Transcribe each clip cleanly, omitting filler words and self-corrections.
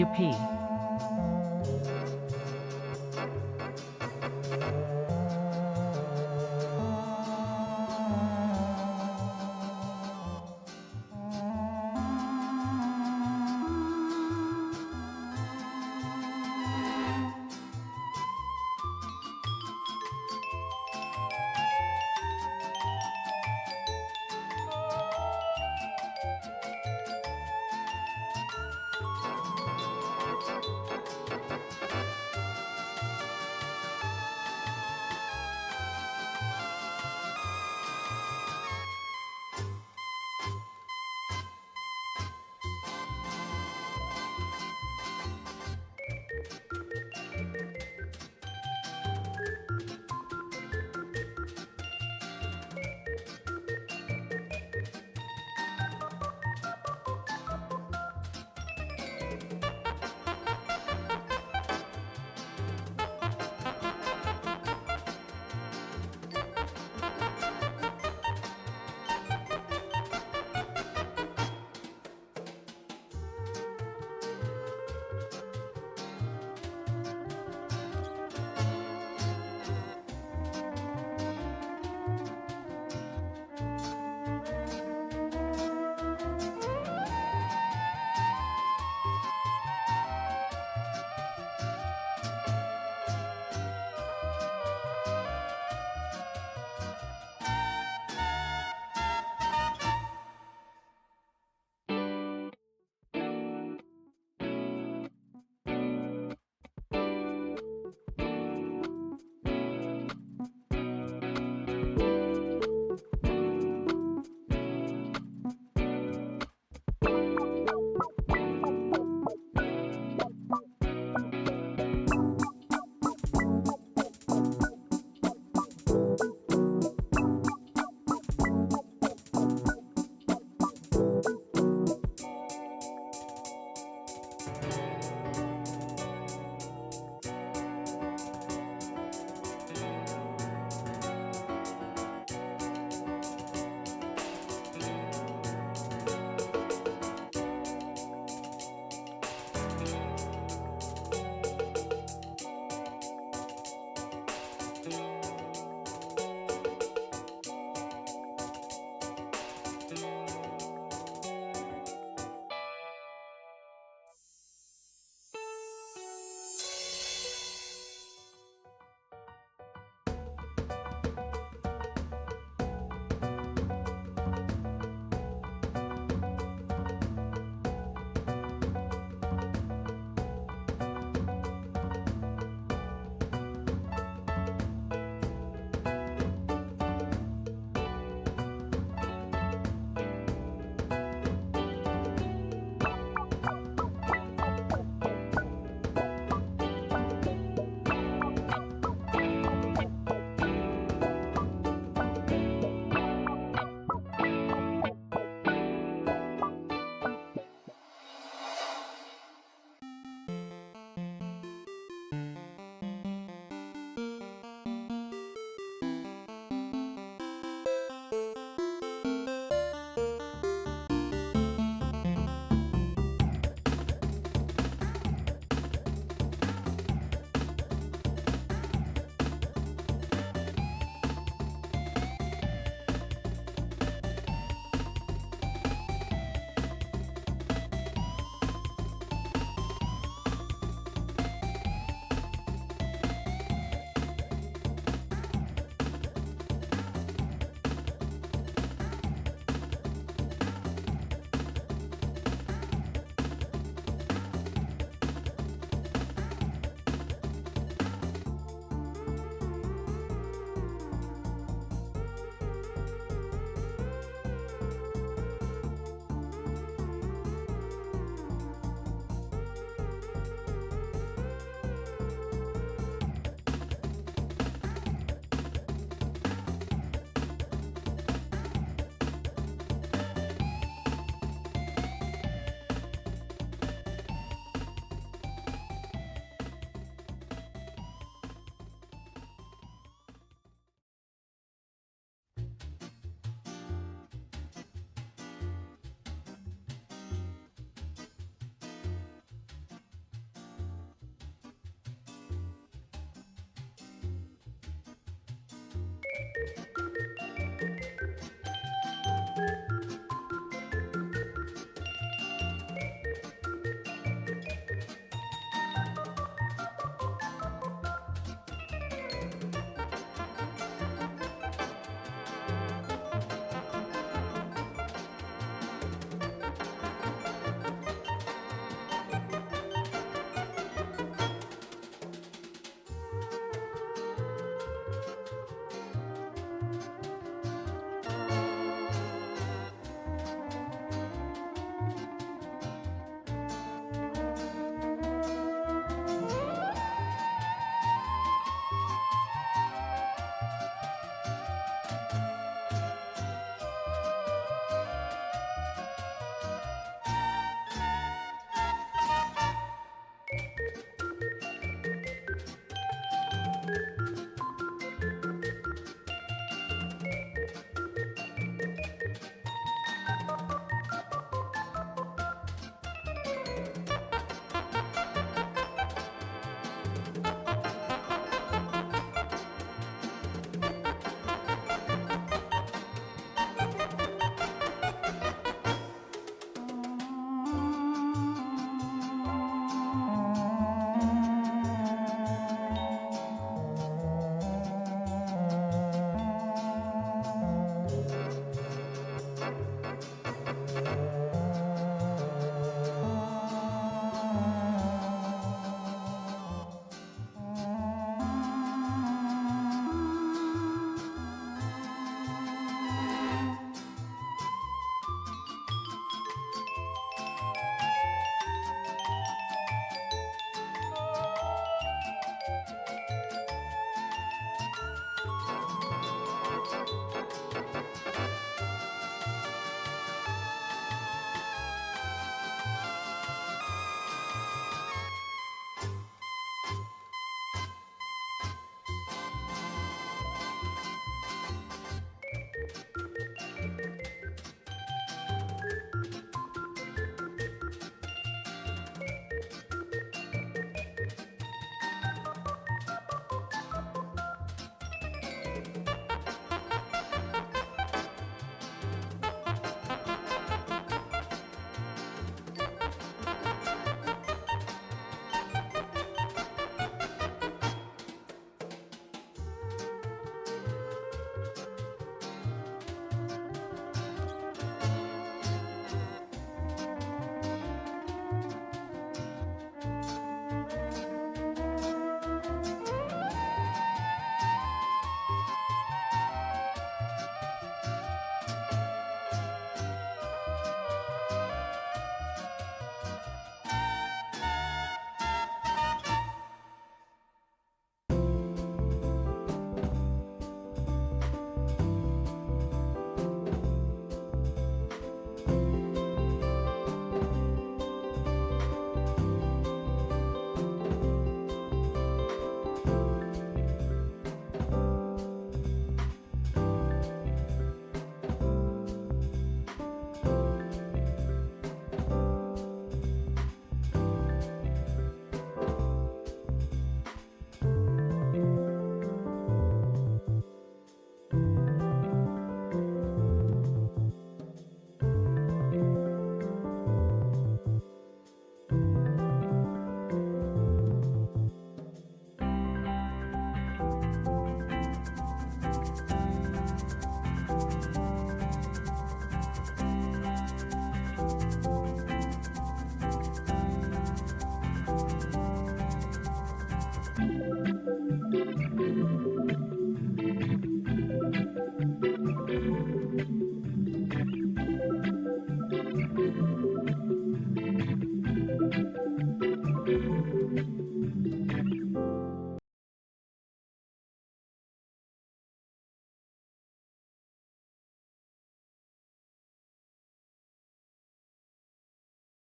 Yuppie.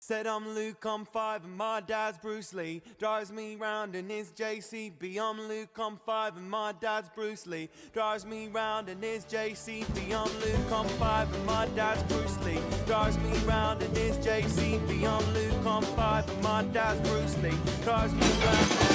Said I'm Luke, I'm 5 and my dad's Bruce Lee. Drives me round in his JCB. I'm Luke, I'm 5 and my dad's Bruce Lee. Drives me round in his JCB. I'm Luke, I'm 5 and my dad's Bruce Lee. Drives me round in his JCB. I'm Luke, I'm 5 and my dad's Bruce Lee. Drives me round.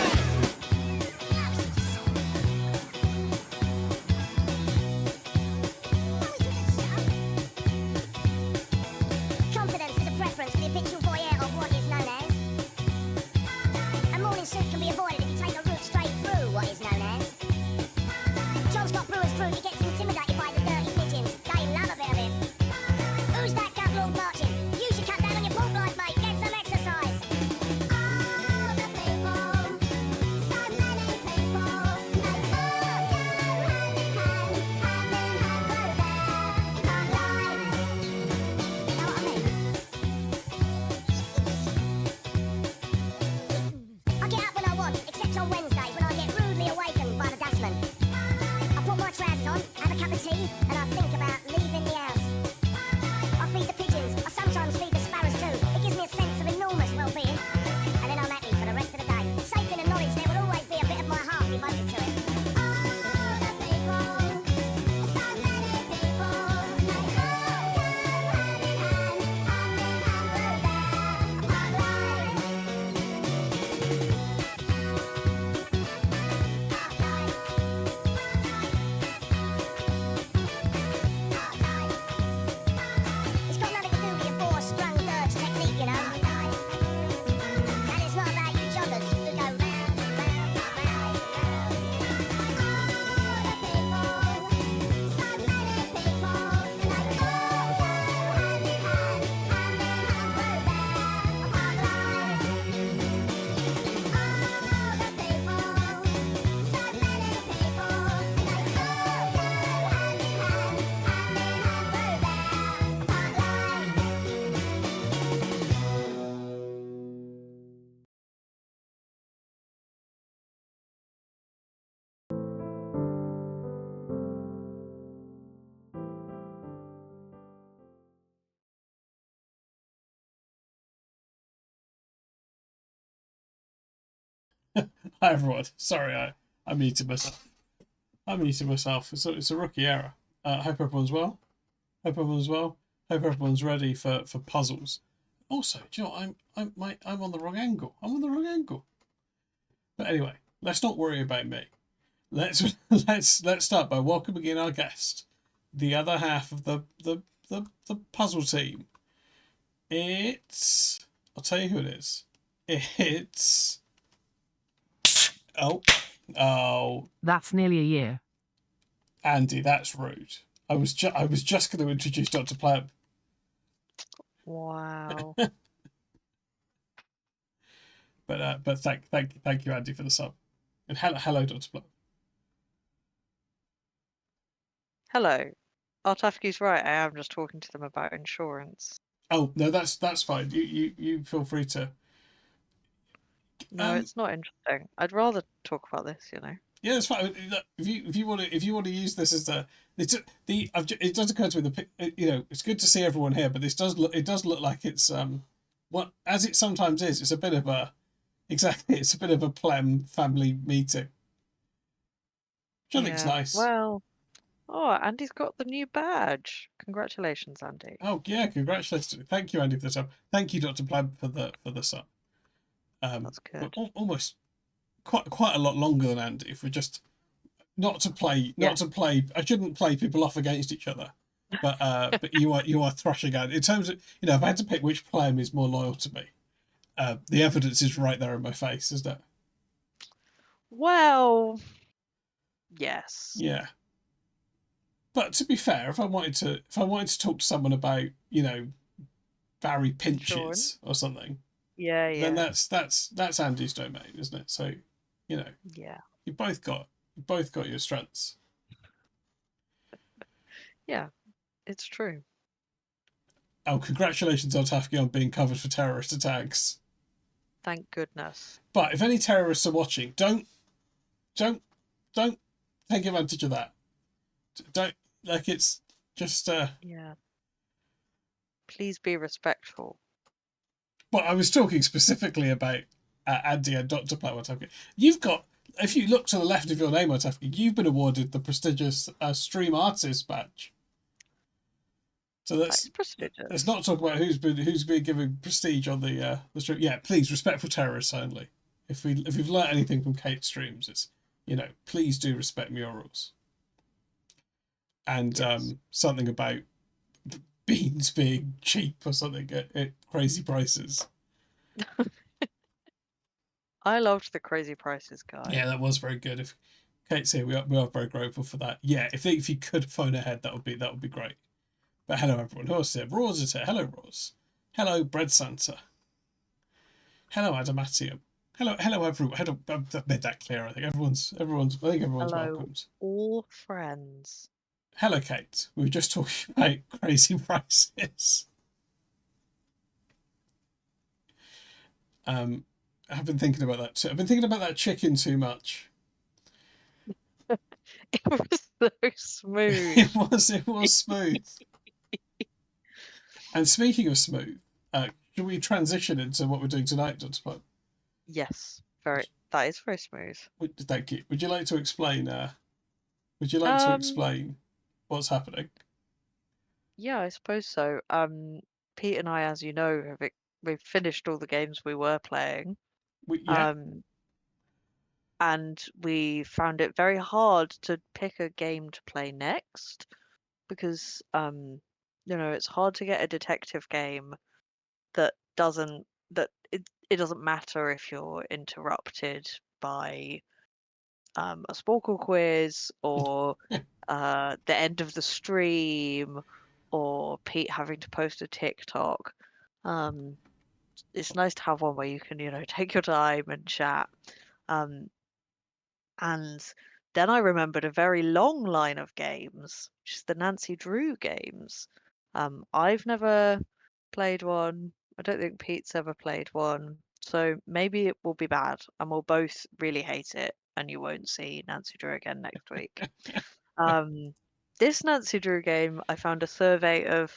Hi everyone. Sorry, I muted myself. It's a rookie error. Hope everyone's well. Hope everyone's well. Hope everyone's ready for puzzles. Also, do you know what? I'm on the wrong angle. I'm on the wrong angle. But anyway, let's not worry about me. Let's let's start by welcoming in our guest, the other half of the puzzle team. I'll tell you who it is. It's Oh, That's nearly a year. Andy, that's rude. I was just going to introduce Dr Plem. Wow. But thank you, Andy, for the sub. And hello, Dr Plem. Hello. Artafku's right. I am just talking to them about insurance. Oh no, that's fine. You feel free to. No, it's not interesting. I'd rather talk about this, you know. Yeah, it's fine. Look, if you want to use this as it does occur to me it's good to see everyone here, but it does look like it's what as it sometimes is. It's a bit of a it's a bit of a Plem family meeting, which I think is nice. Well, Andy's got the new badge. Congratulations, Andy. Oh yeah, congratulations! Thank you, Andy, for the sub. Thank you, Dr. Plem, for the sub. That's good. Almost quite a lot longer than Andy for just not to play. I shouldn't play people off against each other, but you are thrashing out. In terms of if I had to pick which Plem is more loyal to me, the evidence is right there in my face, isn't it? Well, yes. Yeah. But to be fair, if I wanted to talk to someone about Barry Pinches or something, then that's Andy's domain, isn't it? So, yeah, you both got your strengths. Yeah, it's true. Oh, congratulations on Tafki on being covered for terrorist attacks. Thank goodness. But if any terrorists are watching, don't take advantage of that. Don't it's just Yeah. Please be respectful. But I was talking specifically about Andy and Dr Plem. You've got, if you look to the left of your name, you've been awarded the prestigious Stream Artist badge. So That's let's prestigious. not talk about who's been given prestige on the stream. Yeah, please, respect for terrorists only. If we've learnt anything from Kate's streams, it's, please do respect murals. And Yes. something about beans being cheap or something at crazy prices. I loved the crazy prices guy. Yeah, that was very good. If Kate's here, we are very grateful for that. Yeah, if you could phone ahead, that would be great. But hello everyone. Who else is here? Roz is here. Hello Roz. Hello Bread Santa. Hello Adamatium. Hello everyone. I've made that clear. I think everyone's Hello, welcomed. all friends. Hello Kate. We were just talking about crazy prices. I've been thinking about that too. I've been thinking about that chicken too much. It was so smooth. It was smooth. And speaking of smooth, should we transition into what we're doing tonight, Dr. Plem? Yes, that is very smooth. Thank you. Would you like to explain? What's happening? Yeah, I suppose so. Pete and I, as you know, we've finished all the games we were playing. Yeah. And we found it very hard to pick a game to play next because it's hard to get a detective game that it doesn't matter if you're interrupted by a Sporkle quiz or the end of the stream or Pete having to post a TikTok. It's nice to have one where you can, take your time and chat. And then I remembered a very long line of games, which is the Nancy Drew games. I've never played one. I don't think Pete's ever played one. So maybe it will be bad and we'll both really hate it and you won't see Nancy Drew again next week. This Nancy Drew game, I found a survey of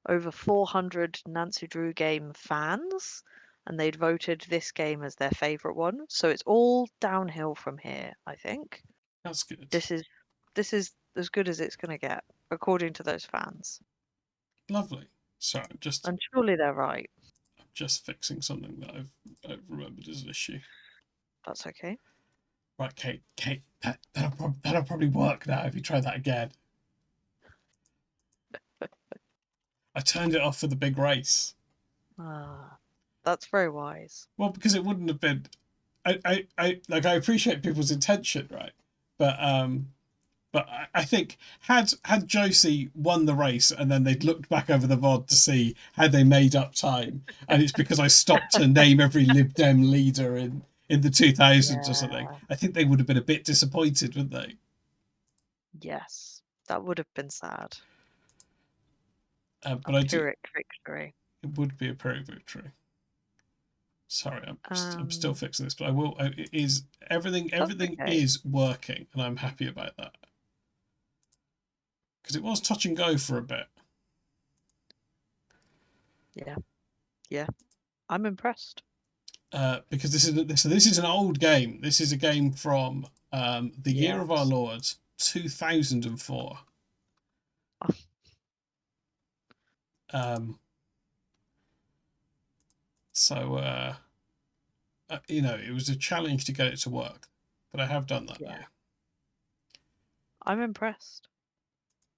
over 400 Nancy Drew game fans, and they'd voted this game as their favourite one. So it's all downhill from here, I think. That's good. This is as good as it's going to get, according to those fans. Lovely. Sorry, And surely they're right. I'm just fixing something that I've remembered as an issue. That's okay. Right, Kate, that'll probably work now if you try that again. I turned it off for the big race. Ah, that's very wise. Well, because it wouldn't have been. I appreciate people's intention, right? But I think had Josie won the race and then they'd looked back over the VOD to see how they made up time, and it's because I stopped to name every Lib Dem leader in the 2000s or something, I think they would have been a bit disappointed, wouldn't they? Yes, that would have been sad. But I do. Pyrrhic victory. It would be a Pyrrhic victory. Sorry, I'm still Um, fixing this, but I will. It is everything okay. is working, and I'm happy about that because it was touch and go for a bit. Yeah, I'm impressed. Because this is an old game. This is a game from the year of our Yes. Lord 2004. So it was a challenge to get it to work, but I have done that now. I'm impressed.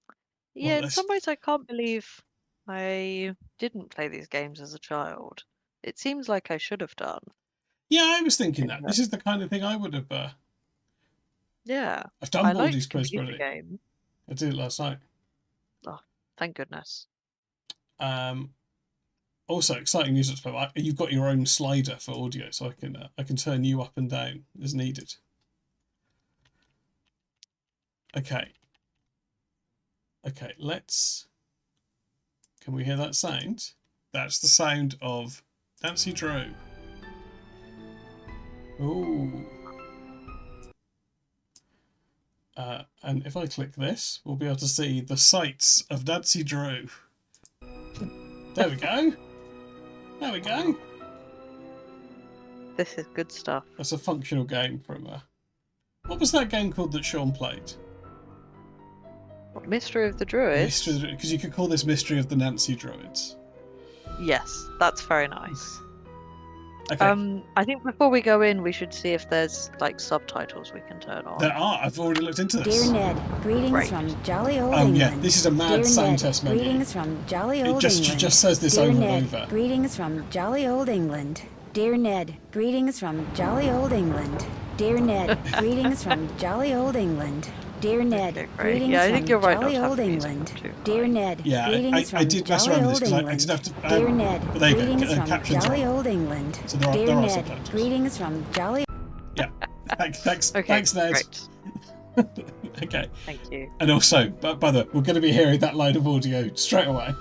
Well, Yeah, in some ways I can't believe I didn't play these games as a child. It seems like I should have done. Yeah, I was thinking that. This is the kind of thing I would have. Yeah, I've done I like Baldi's quiz computer already. games. I did it last night. Oh, thank goodness. Also, exciting news. You've got your own slider for audio, so I can turn you up and down as needed. Okay. Let's. Can we hear that sound? That's the sound of Nancy Drew. Ooh. And if I click this, we'll be able to see the sights of Nancy Drew. There we go. There we go. This is good stuff. That's a functional game from. What was that game called that Sean played? Mystery of the Druids. Because you could call this Mystery of the Nancy Druids. Yes, that's very nice. Okay. I think before we go in, we should see if there's like subtitles we can turn on. There are. I've already looked into this. Dear Ned, greetings Great. from jolly old Oh England. yeah, this is a mad Dear sound Ned, test menu. greetings from jolly old It England. just says this Dear over Ned, and over. greetings from jolly old England. Dear Ned, greetings from jolly old England. Dear Ned, greetings from jolly old England. Dear Ned, Okay, great. greetings Yeah, I from think you're right not jolly to have old the music England. too high. Dear Ned, Yeah, greetings I from did mess jolly around with old this because I England. didn't have to. Dear Ned, but there you go. greetings from Captions jolly are on. old England. So there are Dear Ned, subtitles. greetings from jolly. Yeah. Thanks. Okay, Thanks, Ned. great. Okay. Thank you. And also, by the way, we're going to be hearing that line of audio straight away.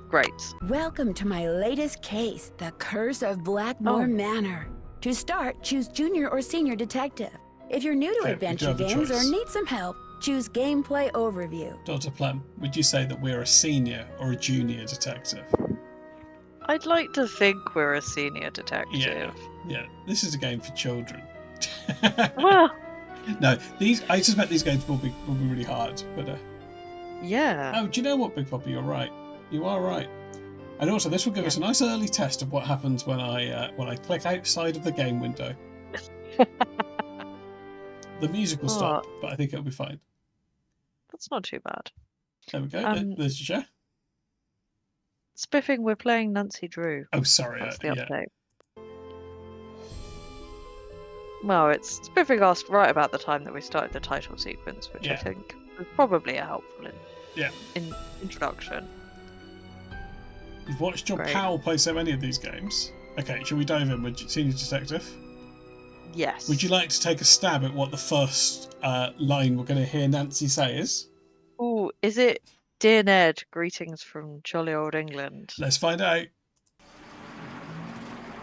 Great. Welcome to my latest case, The Curse of Blackmoor Oh. Manor. To start, choose Junior or Senior Detective. If you're new to Okay, we do adventure have a games or choice. need some help, choose Gameplay Overview. Dr. Plem, would you say that we're a senior or a junior detective? I'd like to think we're a senior detective. Yeah. This is a game for children. Well, No, I suspect these games will be really hard. But yeah. oh, do you know what, Big Poppy? You're right. You are right. And also, this will give us a nice early test of what happens when I click outside of the game window. The music will stop, but I think it'll be fine. That's not too bad. There we go. There's your chair. Spiffing, we're playing Nancy Drew. Oh, sorry. That's the Yeah. update. Well, it's Spiffing asked right about the time that we started the title sequence, which I Yeah. think was probably a helpful Yeah. introduction. You've watched your Great. pal play so many of these games. Okay, shall we dive in with Senior Detective? Yes. Would you like to take a stab at what the first line we're going to hear Nancy say is? Ooh, is it Dear Ned, greetings from jolly old England? Let's find out.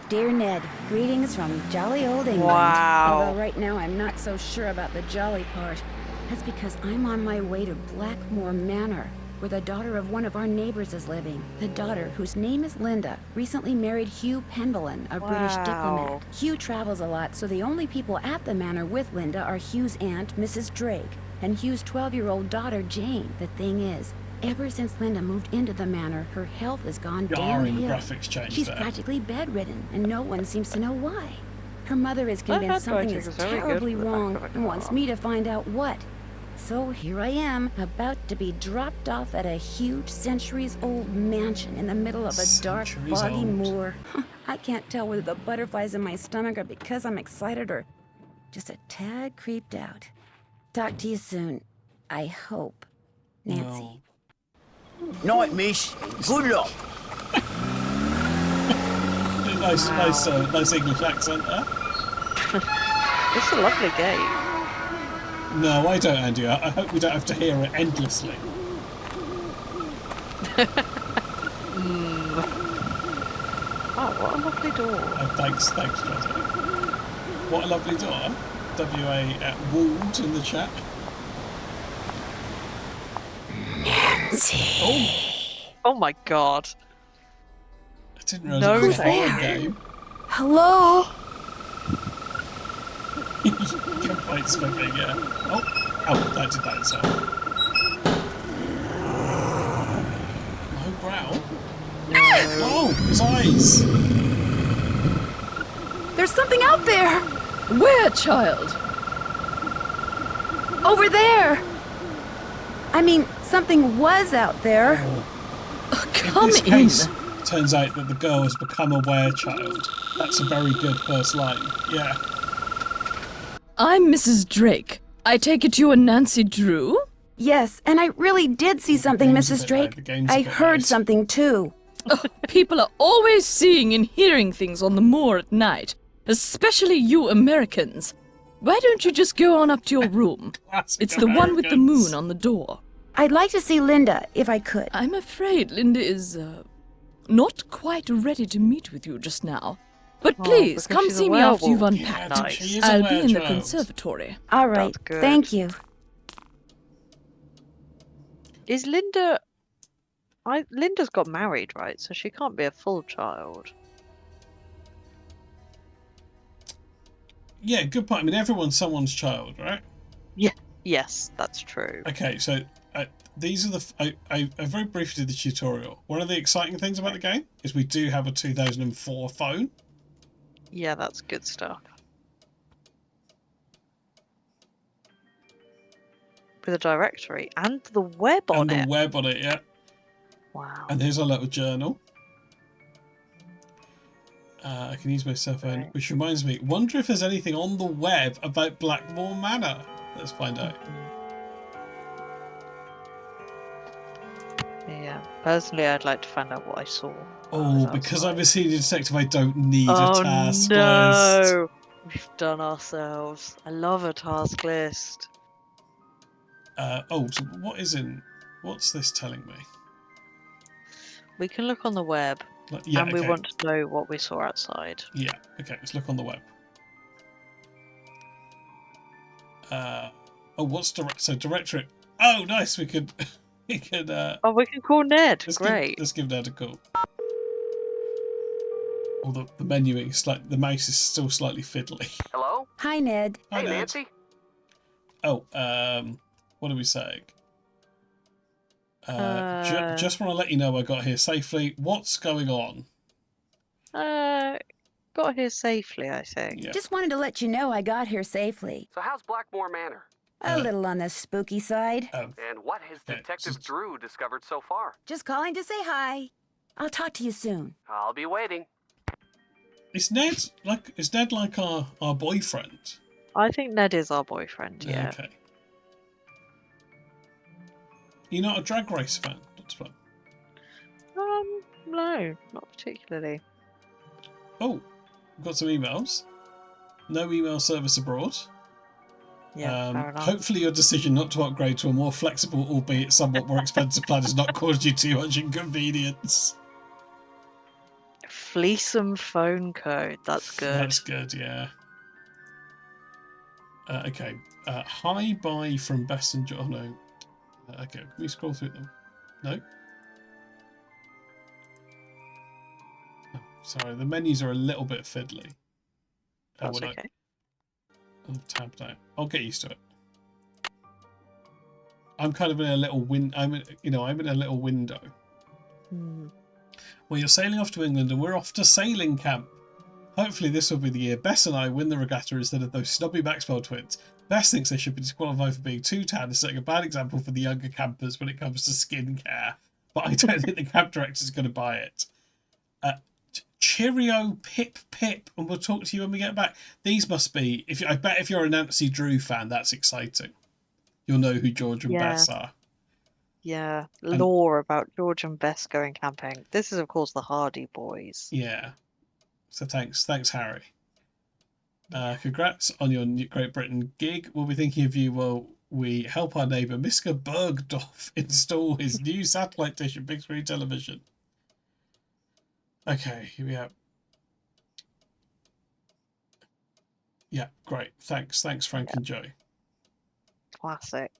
Dear Ned, greetings from jolly old England. Wow. Although right now I'm not so sure about the jolly part. That's because I'm on my way to Blackmoor Manor, where the daughter of one of our neighbors is living. The daughter, whose name is Linda, recently married Hugh Penbelin, a British Wow. diplomat. Hugh travels a lot, so the only people at the manor with Linda are Hugh's aunt, Mrs. Drake, and Hugh's 12-year-old daughter, Jane. The thing is, ever since Linda moved into the manor, her health has gone The downhill. graphics changed She's there. practically bedridden, and no one seems to know why. Her mother is That convinced something handwriting is is very good terribly for the back wrong of a and wants car. me to find out what. So here I am, about to be dropped off at a huge centuries-old mansion in the middle of a dark, Centuries foggy old. moor. I can't tell whether the butterflies in my stomach are because I'm excited or just a tad creeped out. Talk to you soon. I hope. Nancy. Night, miss. Good luck. Nice English accent there. This is a lovely game. No, I don't, Andy. I hope we don't have to hear it endlessly. Oh, what a lovely door. Oh, thanks, Jazzy. What a lovely door. W.A. Wald in the chat. Oh my god. I didn't realise No it was a horror there? game. Hello? Complete spiffing, yeah. Oh, that did that itself. No growl. Oh, his eyes. There's something out there! Where, child? Over there! I mean, something was out there. Come this in. case, turns out that the girl has become a werechild. That's a very good first line. Yeah. I'm Mrs. Drake. I take it you are Nancy Drew? Yes, and I really did see something, game's a Mrs. bit Drake. loud, the game's a I bit heard loud. something too. People are always seeing and hearing things on the moor at night, especially you Americans. Why don't you just go on up to your room? Classic It's the one with the Americans. moon on the door. I'd like to see Linda, if I could. I'm afraid Linda is, not quite ready to meet with you just now. But please, because come she's a see me after you've werewolf. unpacked. Yeah, Nice. she is a I'll be in the werechild. conservatory. All right, That's good. thank you. Is Linda... Linda's got married, right? So she can't be a full child. Yeah, good point. I mean, everyone's someone's child, right? Yeah. Yes, that's true. Okay, so these are the. I very briefly did the tutorial. One of the exciting things about the game is we do have a 2004 phone. Yeah, that's good stuff. With a directory and the web on And the it. web on it, yeah. Wow. And here's our little journal. I can use my cell phone, Right. which reminds me, wonder if there's anything on the web about Blackmoor Manor. Let's find out. Yeah. Personally, I'd like to find out what I saw. while I Oh, was because I'm outside. a senior detective, I don't need a Oh task list. no! We've done ourselves. I love a task list. Oh, so what's this telling me? We can look on the web, Yeah, and we okay. want to know what we saw outside. Yeah, okay, let's look on the web. Oh, what's directory? Oh, nice. We could Oh, we can call Ned. let's Great. give Ned a call. Although the menuing is the mouse is still slightly fiddly. Hello? Hi, Ned. Hi, Hey, Ned. Nancy. Oh, what are we saying? Just want to let you know I got here safely. What's going on? Got here safely, I think. Yeah. Just wanted to let you know I got here safely. So how's Blackmoor Manor? A little on the spooky side. And what has Okay, Detective just- Drew discovered so far? Just calling to say hi. I'll talk to you soon. I'll be waiting. Is Ned like our boyfriend? I think Ned is our boyfriend, yeah. Okay. You're not a Drag Race fan, Dr. Plem? No, not particularly. Oh, we've got some emails. No email service abroad. Yeah, fair enough. Hopefully your decision not to upgrade to a more flexible, albeit somewhat more expensive plan has not caused you too much inconvenience. Fleesome phone code. That's good. That's good, yeah. Okay. Hi, bye from Best and Oh, no. Okay, can we scroll through them? No? Oh, sorry, the menus are a little bit fiddly. That's okay. I'm tabbed out. I'll get used to it. I'm kind of in a little I'm in a little window. Well, you're sailing off to England and we're off to sailing camp. Hopefully this will be the year Bess and I win the regatta instead of those snobby Maxwell twins. Bess thinks they should be disqualified for being too tan and setting a bad example for the younger campers when it comes to skincare. But I don't think the camp director's going to buy it. Cheerio, Pip, and we'll talk to you when we get back. These must be, I bet if you're a Nancy Drew fan, that's exciting. You'll know who George and Bess are. Yeah, lore about George and Bess going camping. This is, of course, the Hardy Boys. Yeah. So thanks, Harry. Congrats on your Great Britain gig. We'll be thinking of you while we help our neighbour, Mr. Bergdorf, install his new satellite dish and big screen television. Okay, here we are. Yeah, great. Thanks, Frank and Joe. Classic.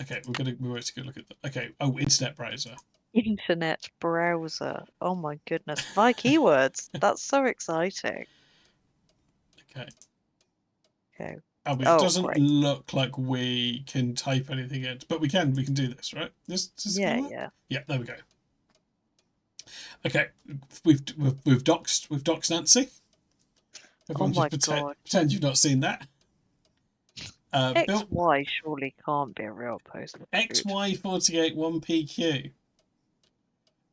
Okay, we're to go look at that. Okay, internet browser. Internet browser. Oh my goodness. By keywords. That's so exciting. Okay. Okay. It doesn't great. look like we can type anything in, but we can do this, right? Yeah. Yeah, there we go. Okay, we've doxed Nancy. Everyone my just God. pretend you've not seen that. XY surely can't be a real postcode. XY48 1PQ.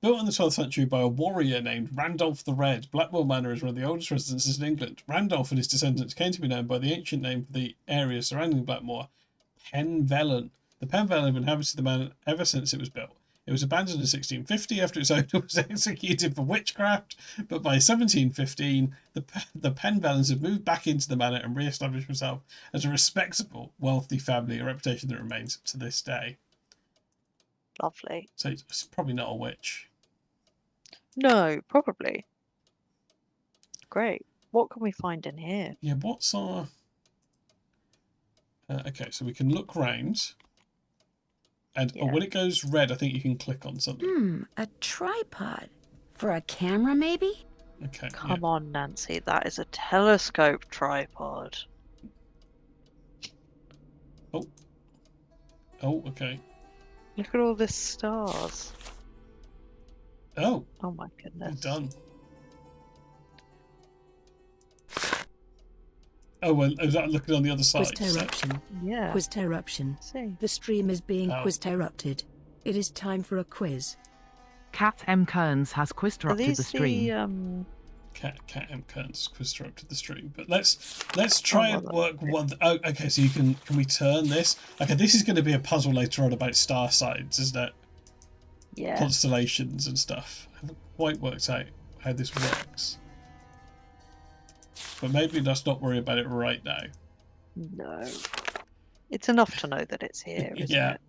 Built in the 12th century by a warrior named Randolph the Red, Blackmoor Manor is one of the oldest residences in England. Randolph and his descendants came to be known by the ancient name for the area surrounding Blackmoor, Penvellon. The Penvellon had been inhabited the manor ever since it was built. It was abandoned in 1650 after its owner was executed for witchcraft, but by 1715, the Penvellons had moved back into the manor and re-established themselves as a respectable, wealthy family, a reputation that remains to this day. Lovely. So it's probably not a witch. No, probably. Great. What can we find in here? Yeah, what's our... okay, so we can look round. And when it goes red, I think you can click on something. A tripod. For a camera, maybe? Okay. Come on, Nancy. That is a telescope tripod. Oh. Oh, okay. Look at all the stars. Oh, Oh my you're goodness. done. Oh, well, is that looking on the other side? Quiz-terruption. Yeah. Quiz-terruption. See. The stream is being Oh. quiz-terrupted. It is time for a quiz. Cat M. Kearns has Are quiz-terrupted these the stream. the Cat M Kearns quiz interrupted the stream, but let's try well, and work one. Oh, okay, so can we turn this? Okay, this is going to be a puzzle later on about star signs, isn't it? Yeah. Constellations and stuff. I haven't quite worked out how this works, but maybe let's not worry about it right now. No. It's enough to know that it's here, isn't Yeah. it?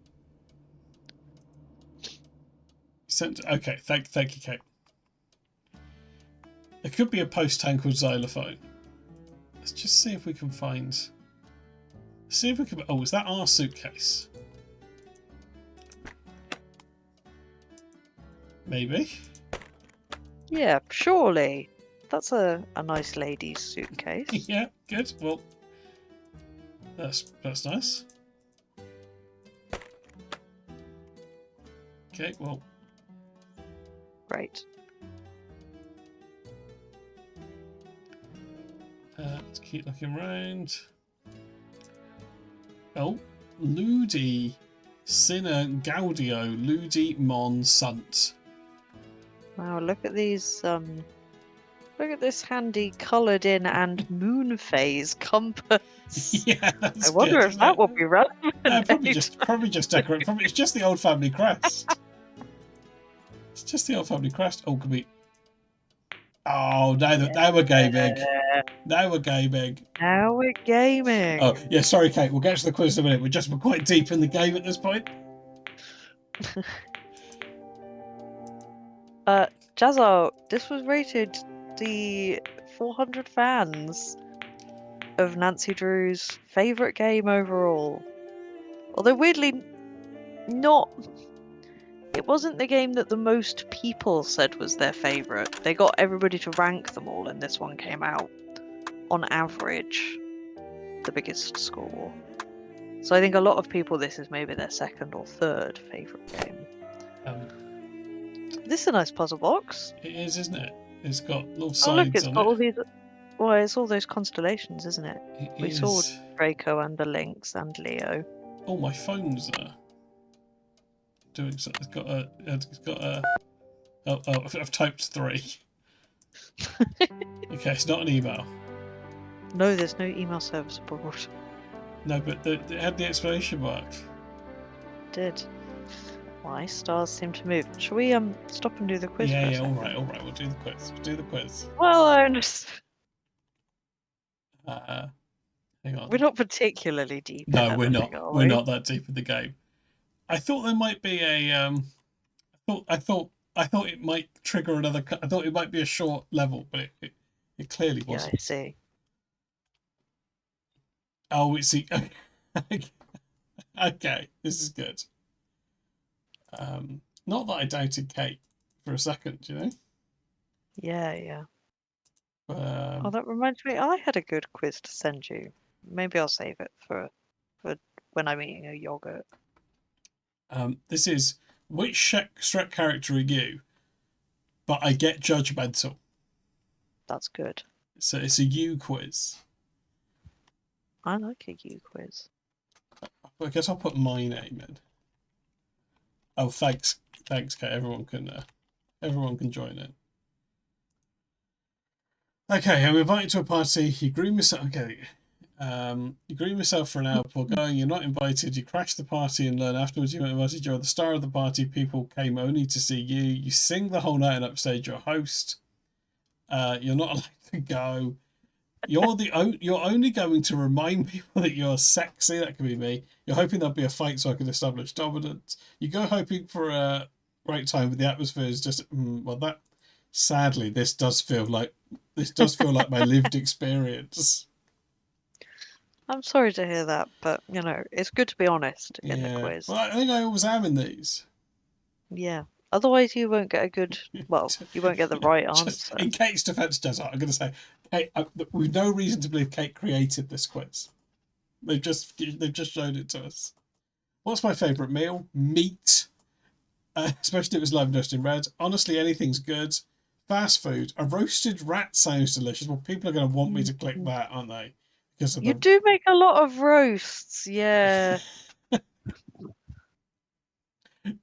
Okay, thank you, Kate. There could be a post-tangled xylophone. Let's just see if we can find. See if we can. Oh, is that our suitcase? Maybe. Yeah, surely. That's a nice lady's suitcase. Yeah, good. Well, that's nice. Okay, well. Great. Let's keep looking around. Oh, Ludi, Sinner Gaudio, Ludi Mon Sant. Wow, look at these look at this handy coloured in and moon phase compass. Yeah, that's I wonder good, if isn't that it? would be relevant. Probably just decorate. Probably it's just the old family crest. It's just the old family crest. Oh, could be. Oh, now we're gaming. Now we're gaming. Now we're gaming. Oh, yeah. Sorry, Kate. We'll get to the quiz in a minute. We're quite deep in the game at this point. Jazzo, this was rated the 400 fans of Nancy Drew's favourite game overall. Although weirdly, it wasn't the game that the most people said was their favourite. They got everybody to rank them all, and this one came out, on average, the biggest score. So I think a lot of people, this is maybe their second or third favourite game. This is a nice puzzle box. It is, isn't it? It's got little Oh look, sides it's on got it. all these. Well, it's all those constellations, isn't it? It We is. saw Draco and the Lynx and Leo. Oh, my phone's doing something. It's got a. Oh, I've typed 3. Okay, it's not an email. No, there's no email service abroad. No, but it had the exclamation mark. Did. Why stars seem to move? Shall we stop and do the quiz? Yeah, for a yeah. All second? right. We'll do the quiz. Well, I understand. Hang on. We're not particularly deep. No, in we're not. everything, are We're we? not that deep in the game. I thought there might be a. I thought it might trigger another. I thought it might be a short level, but it clearly Yeah, wasn't. I see. Oh, it's the. Okay, this is good. Not that I doubted Kate for a second, you know. Yeah. But, Oh, that reminds me. I had a good quiz to send you. Maybe I'll save it for when I'm eating a yogurt. this is which Shrek character are you? But I get judgmental. That's good. So it's a you quiz. I like a you quiz. I guess I'll put my name in. Oh, thanks, Kate. Everyone can join in. Okay, I'm invited to a party. You groom yourself. Okay, you groom yourself for an hour before going. You're not invited. You crash the party and learn afterwards you weren't invited. You're the star of the party. People came only to see you. You sing the whole night and upstage your host. You're not allowed to go. You're only going to remind people that you're sexy. That could be me. You're hoping there'll be a fight so I can establish dominance. You go hoping for a great time, but the atmosphere is just well. That sadly, this does feel like my lived experience. I'm sorry to hear that, but it's good to be honest in the quiz. Well, I think I always am in these. Yeah. Otherwise, you won't get a good. Well, you won't get the right Just answer. in Kate's defence, Jazza, I'm going to say, Kate, we've no reason to believe Kate created this quiz. They've just shown it to us. What's my favourite meal? Meat. Especially if it was live and roasted in red. Honestly, anything's good. Fast food. A roasted rat sounds delicious. Well, people are going to want me to click that, aren't they? Because of You do make a lot of roasts, yeah.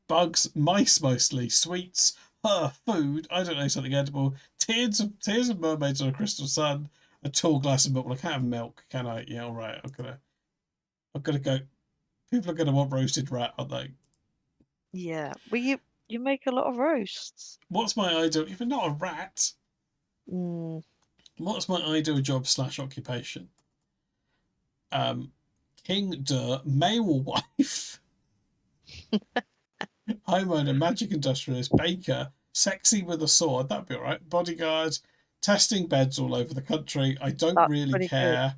bugs, mice mostly, sweets, food. I don't know, something edible. Tears of mermaids on a crystal sun. A tall glass of milk. Well, I can't have milk, can I? Yeah, all right. I've got to go. People are going to want roasted rat, aren't they? Yeah. Well, you make a lot of roasts. What's my ideal? If you're not a rat, Mm. what's my ideal job / occupation? King der male wife. Homeowner, magic industrialist, baker, sexy with a sword. That'd be all right. Bodyguard, testing beds all over the country. I don't That's really pretty care.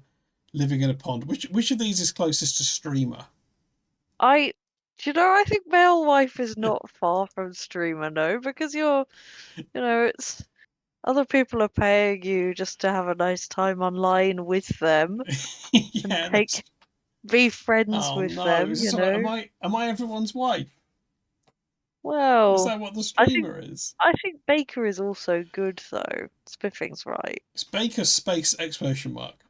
Living in a pond. Which of these is closest to streamer? Do you know, I think male wife is not far from streamer, no, because it's other people are paying you just to have a nice time online with them and Yeah, that's. be friends Oh with no! them, Is this all right? Am I everyone's wife? Is Well, that what the I think streamer is? I think baker is also good though. Spiffing's right. It's baker space exclamation mark.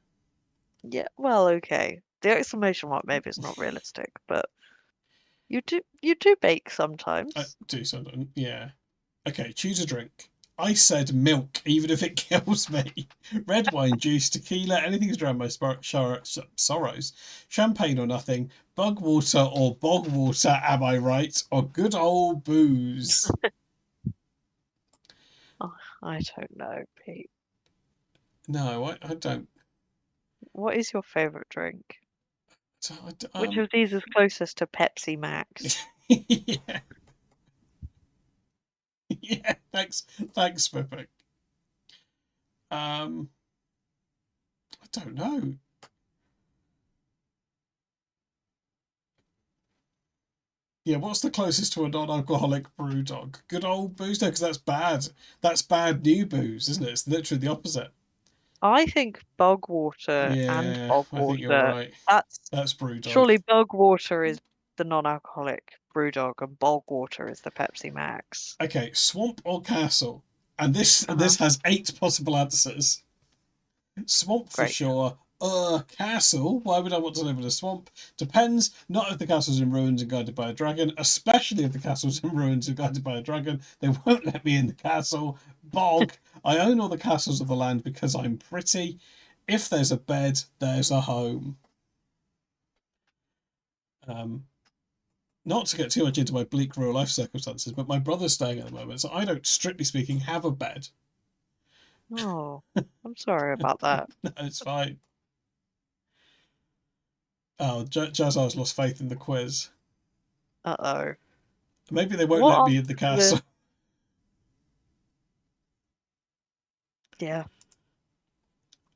Yeah, well, okay. The exclamation mark maybe is not realistic, but you do bake I sometimes. do something. Yeah. Okay, choose a drink. I said milk, even if it kills me. Red wine, juice, tequila, anything to drown my sorrows. Champagne or nothing. Bug water or bog water, am I right? Or good old booze. Oh, I don't know, Pete. No, I don't. What is your favorite drink? Which Um, of these is closest to Pepsi Max? yeah, yeah. Thanks, Pippic. I don't know. Yeah, what's the closest to a non-alcoholic brew dog? Good old booze? No, because that's bad. That's bad new booze, isn't it? It's literally the opposite. I think bog water and Yeah, bog I think you're water. right. That's That's brew dog. surely bog water is the non-alcoholic brew dog, and bog water is the Pepsi Max. Okay, swamp or castle? And this has 8 possible answers. Swamp for Great. sure. Castle? Why would I want to live in a swamp? Depends. Not if the castle's in ruins and guarded by a dragon, especially if the castle's in ruins and guarded by a dragon. They won't let me in the castle. Bog. I own all the castles of the land because I'm pretty. If there's a bed, there's a home. Not to get too much into my bleak rural life circumstances, but my brother's staying at the moment, so I don't, strictly speaking, have a bed. Oh, I'm sorry about that. No, it's fine. Oh, Jazzar's lost faith in the quiz. Uh-oh. Maybe they won't What let me in the answer castle. Yeah.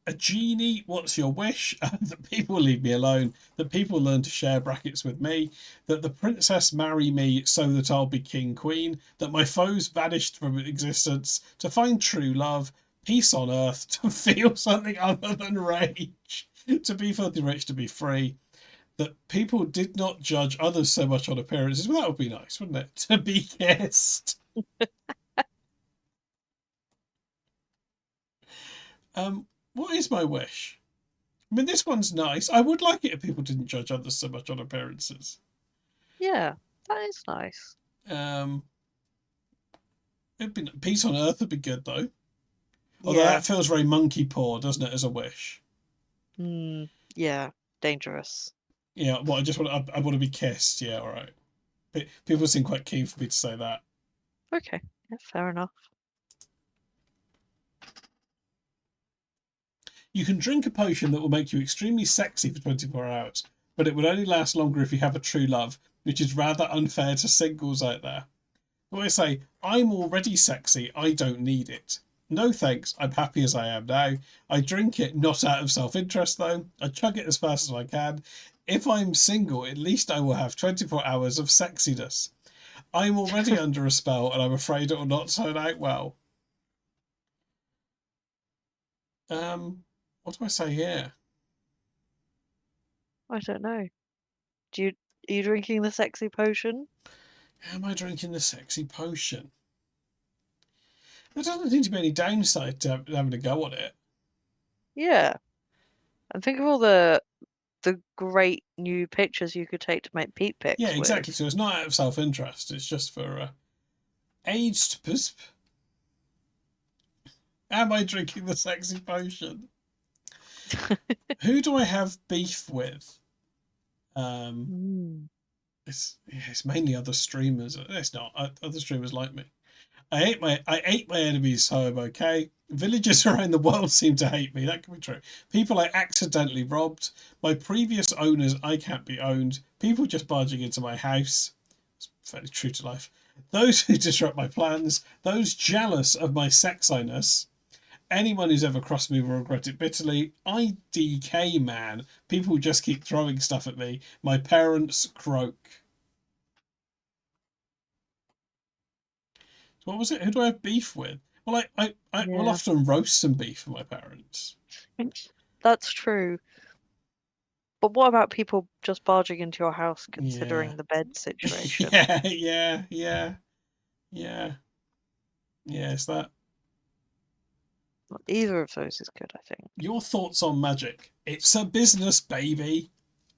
A genie, what's your wish? That people leave me alone. That people learn to share brackets with me. That the princess marry me so that I'll be king queen. That my foes vanished from existence. To find true love. Peace on earth. To feel something other than rage. To be filthy rich, to be free. That people did not judge others so much on appearances. Well, that would be nice, wouldn't it? To be kissed. What is my wish? I mean, this one's nice. I would like it if people didn't judge others so much on appearances. Yeah, that is nice. Peace on earth would be good though. Although Yeah. that feels very monkey paw, doesn't it, as a wish? Yeah, dangerous. Yeah. Well, I want to be kissed. Yeah. All right. People seem quite keen for me to say that. Okay, yeah, fair enough. You can drink a potion that will make you extremely sexy for 24 hours, but it would only last longer if you have a true love, which is rather unfair to singles out there. But I say, I'm already sexy, I don't need it. No thanks, I'm happy as I am now. I drink it not out of self-interest though. I chug it as fast as I can. If I'm single, at least I will have 24 hours of sexiness. I'm already under a spell, and I'm afraid it will not turn out well. What do I say here? I don't know. Are you drinking the sexy potion? Am I drinking the sexy potion? There doesn't seem to be any downside to having a go at it. Yeah. And think of all the great new pictures you could take to make Pete pics Yeah, with. exactly. So it's not out of self-interest. It's just for aged pisp. Am I drinking the sexy potion? Who do I have beef with? It's mainly other streamers. It's not. Other streamers like me. I ate my enemies, so I'm okay. Villagers around the world seem to hate me. That could be true. People I accidentally robbed. My previous owners I can't be owned. People just barging into my house. It's fairly true to life. Those who disrupt my plans. Those jealous of my sexiness. Anyone who's ever crossed me will regret it bitterly. IDK man. People just keep throwing stuff at me. My parents croak. What was it? Who do I have beef with? Well, I will often roast some beef for my parents. That's true. But what about people just barging into your house considering the bed situation? Yeah, it's that. Either of those is good, I think. Your thoughts on magic? It's a business, baby.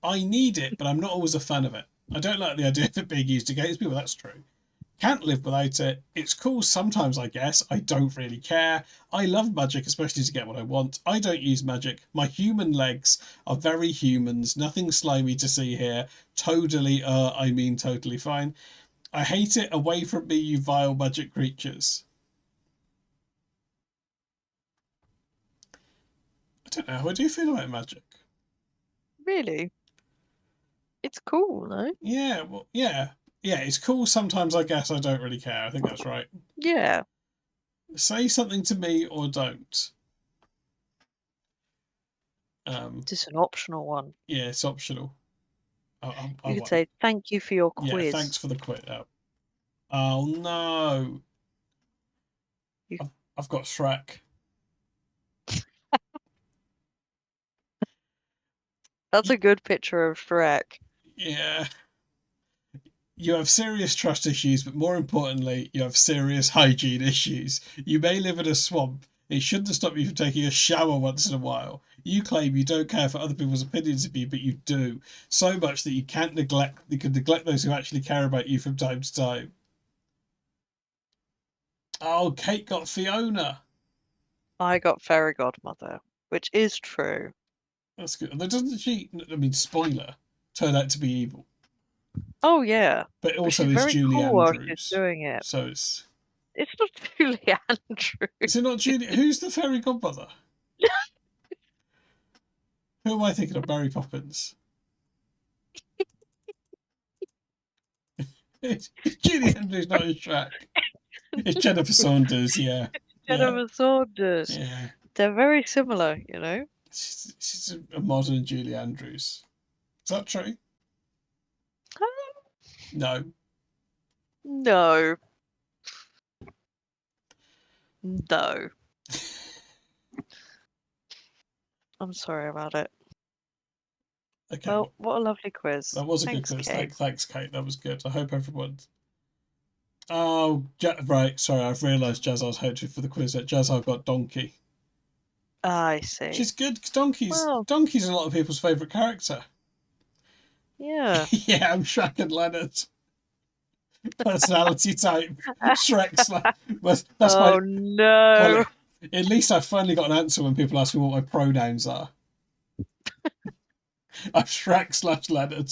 I need it, but I'm not always a fan of it. I don't like the idea of it being used against people, that's true. Can't live without it. It's cool sometimes, I guess. I don't really care. I love magic, especially to get what I want. I don't use magic. My human legs are very humans. Nothing slimy to see here. Totally fine. I hate it. Away from me, you vile magic creatures. I don't know how I do feel about magic. Really? It's cool, no? Yeah, well, yeah, it's cool sometimes, I guess. I don't really care. I think that's right. Yeah. Say something to me or don't. Just an optional one. Yeah, it's optional. You could say, thank you for your quiz. Yeah, thanks for the quiz. Oh no. I've got Shrek. That's a good picture of Shrek. Yeah. You have serious trust issues, but more importantly, you have serious hygiene issues. You may live in a swamp. It shouldn't stop you from taking a shower once in a while. You claim you don't care for other people's opinions of you, but you do. So much that you can neglect those who actually care about you from time to time. Oh, Kate got Fiona. I got Fairy Godmother, which is true. That's good. But doesn't she, I mean, spoiler, turn out to be evil? Oh, yeah. But also she's it's very Julie cool Andrews. while she's doing it. So it's not Julie Andrews. Is it not Julie? Who's the fairy godmother? Who am I thinking of? Mary Poppins. It's Julie Andrews, not in Shrek. It's Jennifer Saunders, yeah. Jennifer Saunders. Yeah. They're very similar, you know? She's a modern Julie Andrews. Is that true? No. No. No. I'm sorry about it. Okay. Well, what a lovely quiz. That was a good quiz. Thanks, Kate. That was good. I hope everyone. Oh, right. Sorry, I've realised Jazzar's hoped for the quiz. That Jazzar got Donkey. I see. She's good because Donkey's a lot of people's favourite character. Yeah. Yeah, I'm Shrek and Leonard. Personality type. Shrek's like. That's oh, no. Well, at least I've finally got an answer when people ask me what my pronouns are. I'm Shrek / Leonard.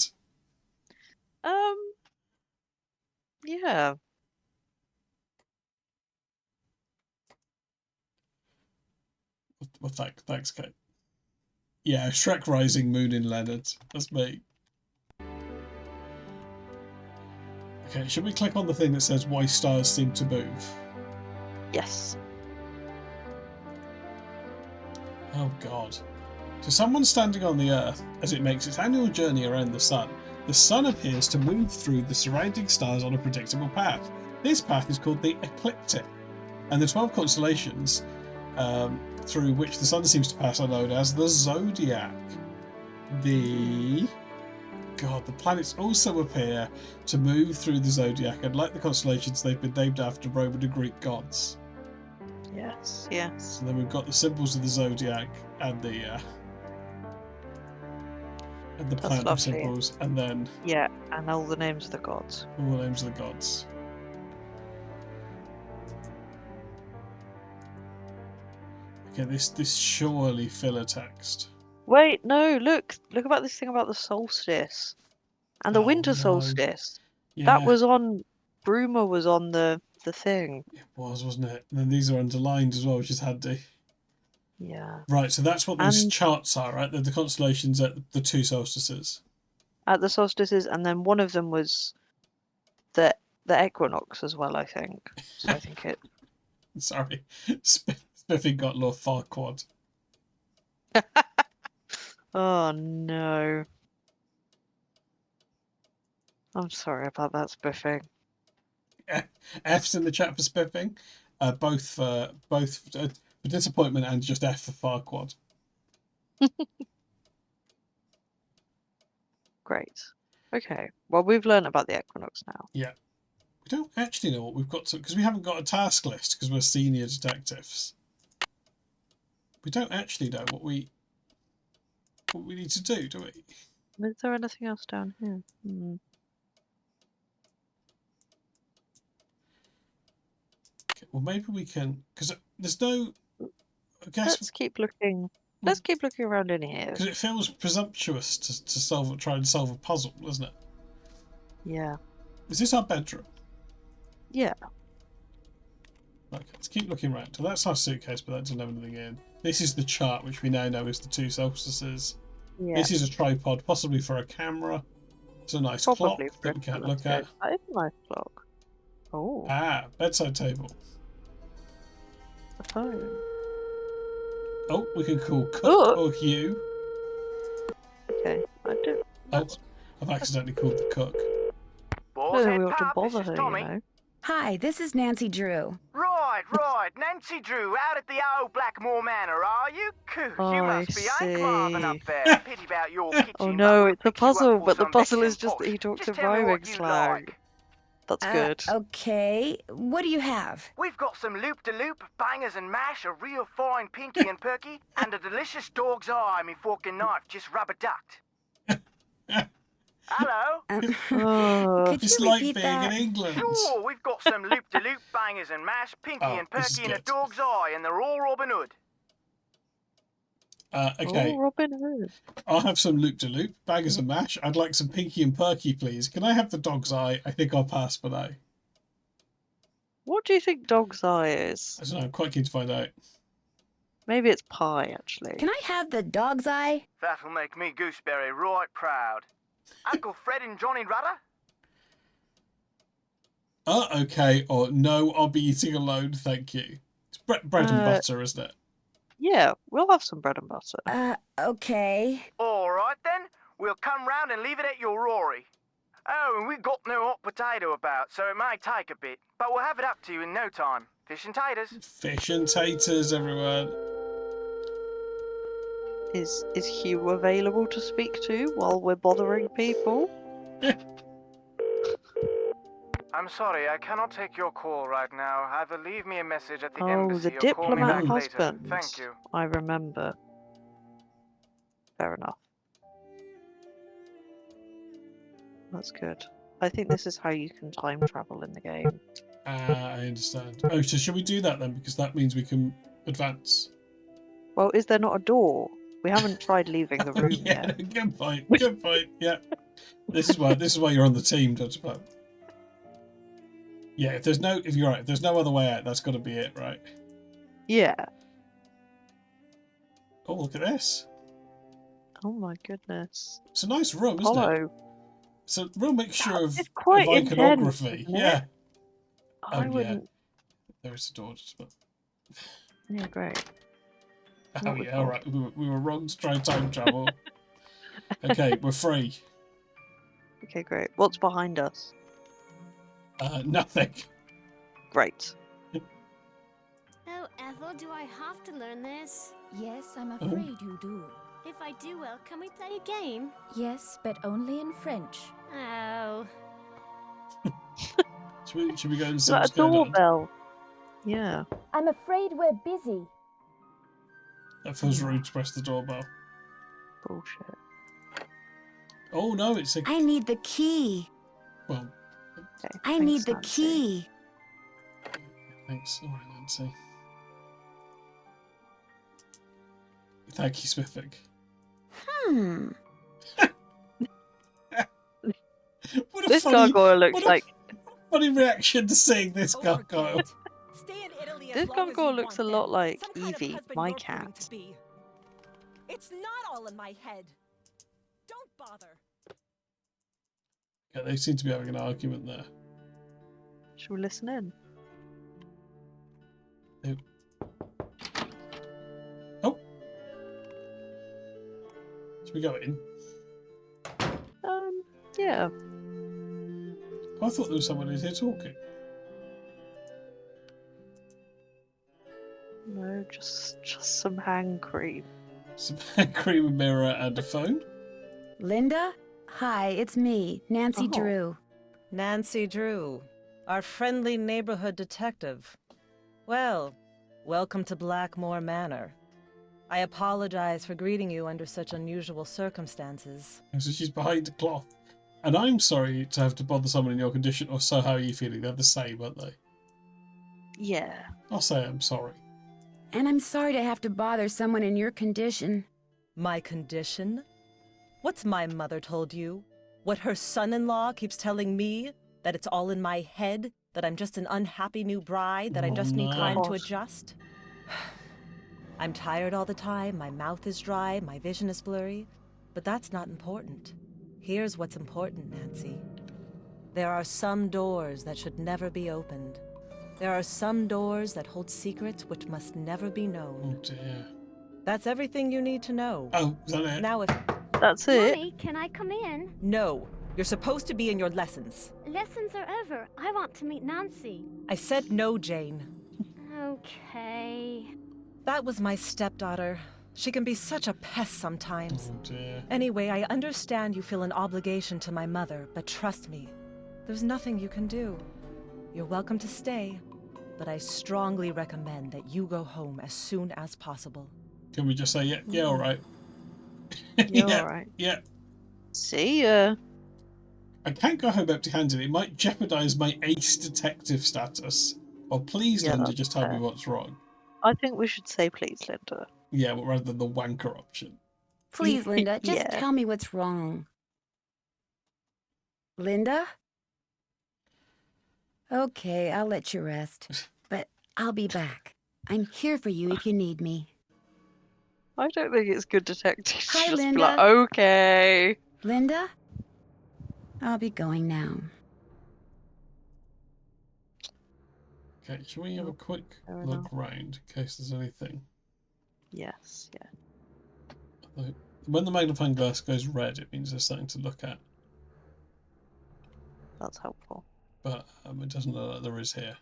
Yeah. Well, thanks, Kate. Yeah, Shrek Rising, Moon in Leonard. That's me. Okay, should we click on the thing that says why stars seem to move? Yes. Oh, God. So someone standing on the Earth as it makes its annual journey around the sun the sun appears to move through the surrounding stars on a predictable path. This path is called the ecliptic, and the 12 constellations through which the sun seems to pass are known as the zodiac. The planets also appear to move through the zodiac, and like the constellations, they've been named after Roman and Greek gods. Yes, yes. So then we've got the symbols of the zodiac and the planet lovely. symbols, and then Yeah, and all the names of the gods. all the names of the gods. Okay, this surely filler text. Wait, no, look about this thing about the solstice and the Oh, winter no. solstice. Yeah, That was on. Bruma was on the thing. it was, wasn't it? And then these are underlined as well, which is handy. Yeah. Right, so that's what these And- charts are, right? They're the constellations at the two solstices. At the solstices, and then one of them was the equinox as well, I think. So I think it. Sorry, Spiffy got Lord Farquaad. Oh no. I'm sorry about that, Spiffing. F's in the chat for Spiffing, both for disappointment and just F for Farquaad. Great. Okay. Well, we've learned about the equinox now. Yeah. We don't actually know what we've got to, because we haven't got a task list because we're senior detectives. We don't actually know what we need to do we? Is there anything else down here? Okay, well, maybe we can, because there's no. I guess Let's keep looking. Let's keep looking around in here. because it feels presumptuous to try and solve a puzzle, doesn't it? Yeah. Is this our bedroom? Yeah. Okay, let's keep looking around. So that's our suitcase, but that doesn't have anything in. This is the chart, which we now know is the two solstices. Yeah. This is a tripod, possibly for a camera. It's a nice clock that we can't look at. That is a nice clock. Oh. Bedside table. A phone. Oh, we can call Cook or Hugh. Okay. I don't. Oh, I've accidentally called the cook. I don't think we ought to bother her, you know. Hi, this is Nancy Drew. Right. Nancy Drew, out at the old Blackmoor Manor, are you? You must be ain't Marvin up there. Pity about your kitchen. Oh no, but it's a we'll pick you up puzzle, for but the some puzzle bits is and just that posh. he talks in Just tell me rhyming what you slang. like. That's good. Okay, what do you have? We've got some loop-de-loop, bangers and mash, a real fine pinky and perky, and a delicious dog's eye, me fork and knife, just rubber-ducked. Hello? Oh, Could It's you like repeat being that? in England. Sure, we've got some loop-de-loop, bangers and mash, pinky Oh, and this is perky, and a good. dog's eye, and they're all Robin Hood. Okay, Oh, Robin Hood. I'll have some loop-de-loop, bangers and mash. I'd like some pinky and perky, please. Can I have the dog's eye? I think I'll pass, but I What do you think dog's eye is? don't know. I'm quite keen to find out. Maybe it's pie, actually. Can I have the dog's eye? That'll make me Gooseberry right proud. Uncle Fred and Johnny Rudder? Okay, or no, I'll be eating alone, thank you. It's bread and butter, isn't it? Yeah, we'll have some bread and butter. Okay. All right then, we'll come round and leave it at your Rory. Oh, and we've got no hot potato about, so it may take a bit, but we'll have it up to you in no time. Fish and taters. Fish and taters, everyone. Is Hugh available to speak to while we're bothering people? I'm sorry, I cannot take your call right now. Either leave me a message at the Oh, embassy the or call me back diplomat later. husband. Thank you. I remember. Fair enough. That's good. I think this is how you can time travel in the game. I understand. Oh, so should we do that then? Because that means we can advance. Well, is there not a door? We haven't tried leaving the room Yeah, yet. good point. Good point. Yeah. This is why you're on the team, Dr Plem. Yeah, if you're right, if there's no other way out, that's got to be it, right? Yeah. Oh, look at this. Oh my goodness. It's a nice room, isn't it? Apollo. It's a real mixture of quite iconography. intense, isn't it? Yeah. I wouldn't. There is a door, but Yeah, great. oh Not with yeah, all right. We were wrong to try and time travel. Okay, we're free. Okay, great. What's behind us? Nothing. Great. Oh, Ethel, do I have to learn this? Yes, I'm afraid you do. If I do well, can we play a game? Yes, but only in French. Oh. Should we go and Is see that what's a going on? doorbell? Yeah. I'm afraid we're busy. That feels rude to press the doorbell. Bullshit. Oh no, it's a... I need the key. Well, Okay. I thanks, need the Nancy. key. thanks. Alright, Nancy. Thank you, Smithwick. Hmm. What a This funny, gargoyle looks what a like funny reaction to seeing this gargoyle. Stay in Italy as this long as you gargoyle looks a want lot them. like Some kind of Evie, husband my you're proving cat. to be. It's not all in my head. Don't bother. Yeah, they seem to be having an argument there. Should we listen in? Oh. Should we go in? Yeah. I thought there was someone in here talking. No, just some hand cream. Some cream, a mirror, and a phone. Linda? Hi, it's me, Nancy Oh. Drew. Nancy Drew, our friendly neighborhood detective. Well, welcome to Blackmoor Manor. I apologize for greeting you under such unusual circumstances. So she's behind the cloth. And I'm sorry to have to bother someone in your condition, or so how are you feeling? They're the same, aren't they? Yeah. I'll say I'm sorry. And I'm sorry to have to bother someone in your condition. My condition? What's my mother told you? What her son-in-law keeps telling me? That it's all in my head? That I'm just an unhappy new bride? That I just need time to adjust? I'm tired all the time, my mouth is dry, my vision is blurry. But that's not important. Here's what's important, Nancy. There are some doors that should never be opened. There are some doors that hold secrets which must never be known. Oh dear. That's everything you need to know. Oh, is that it? Now if... That's it. Mommy, can I come in? No. You're supposed to be in your lessons. Lessons are over. I want to meet Nancy. I said no, Jane. Okay. That was my stepdaughter. She can be such a pest sometimes. Oh dear. Anyway, I understand you feel an obligation to my mother, but trust me, there's nothing you can do. You're welcome to stay, but I strongly recommend that you go home as soon as possible. Can we just say, yeah, all right? Yeah, all right. Yeah. See ya. I can't go home empty-handed. It might jeopardise my ace detective status. Or please, Yeah, Linda, that's just tell me fair. what's wrong. I think we should say please, Linda. Yeah, but rather than the wanker option. Please, Linda, just Yeah. tell me what's wrong. Linda? Okay, I'll let you rest. But I'll be back. I'm here for you if you need me. I don't think it's good detective. to Hi, just be Linda. like, okay. Linda? I'll be going now. Okay, shall we have a quick fair look enough. round in case there's anything? Yes, yeah. When the magnifying glass goes red, it means there's something to look at. That's helpful. But it doesn't look like there is here.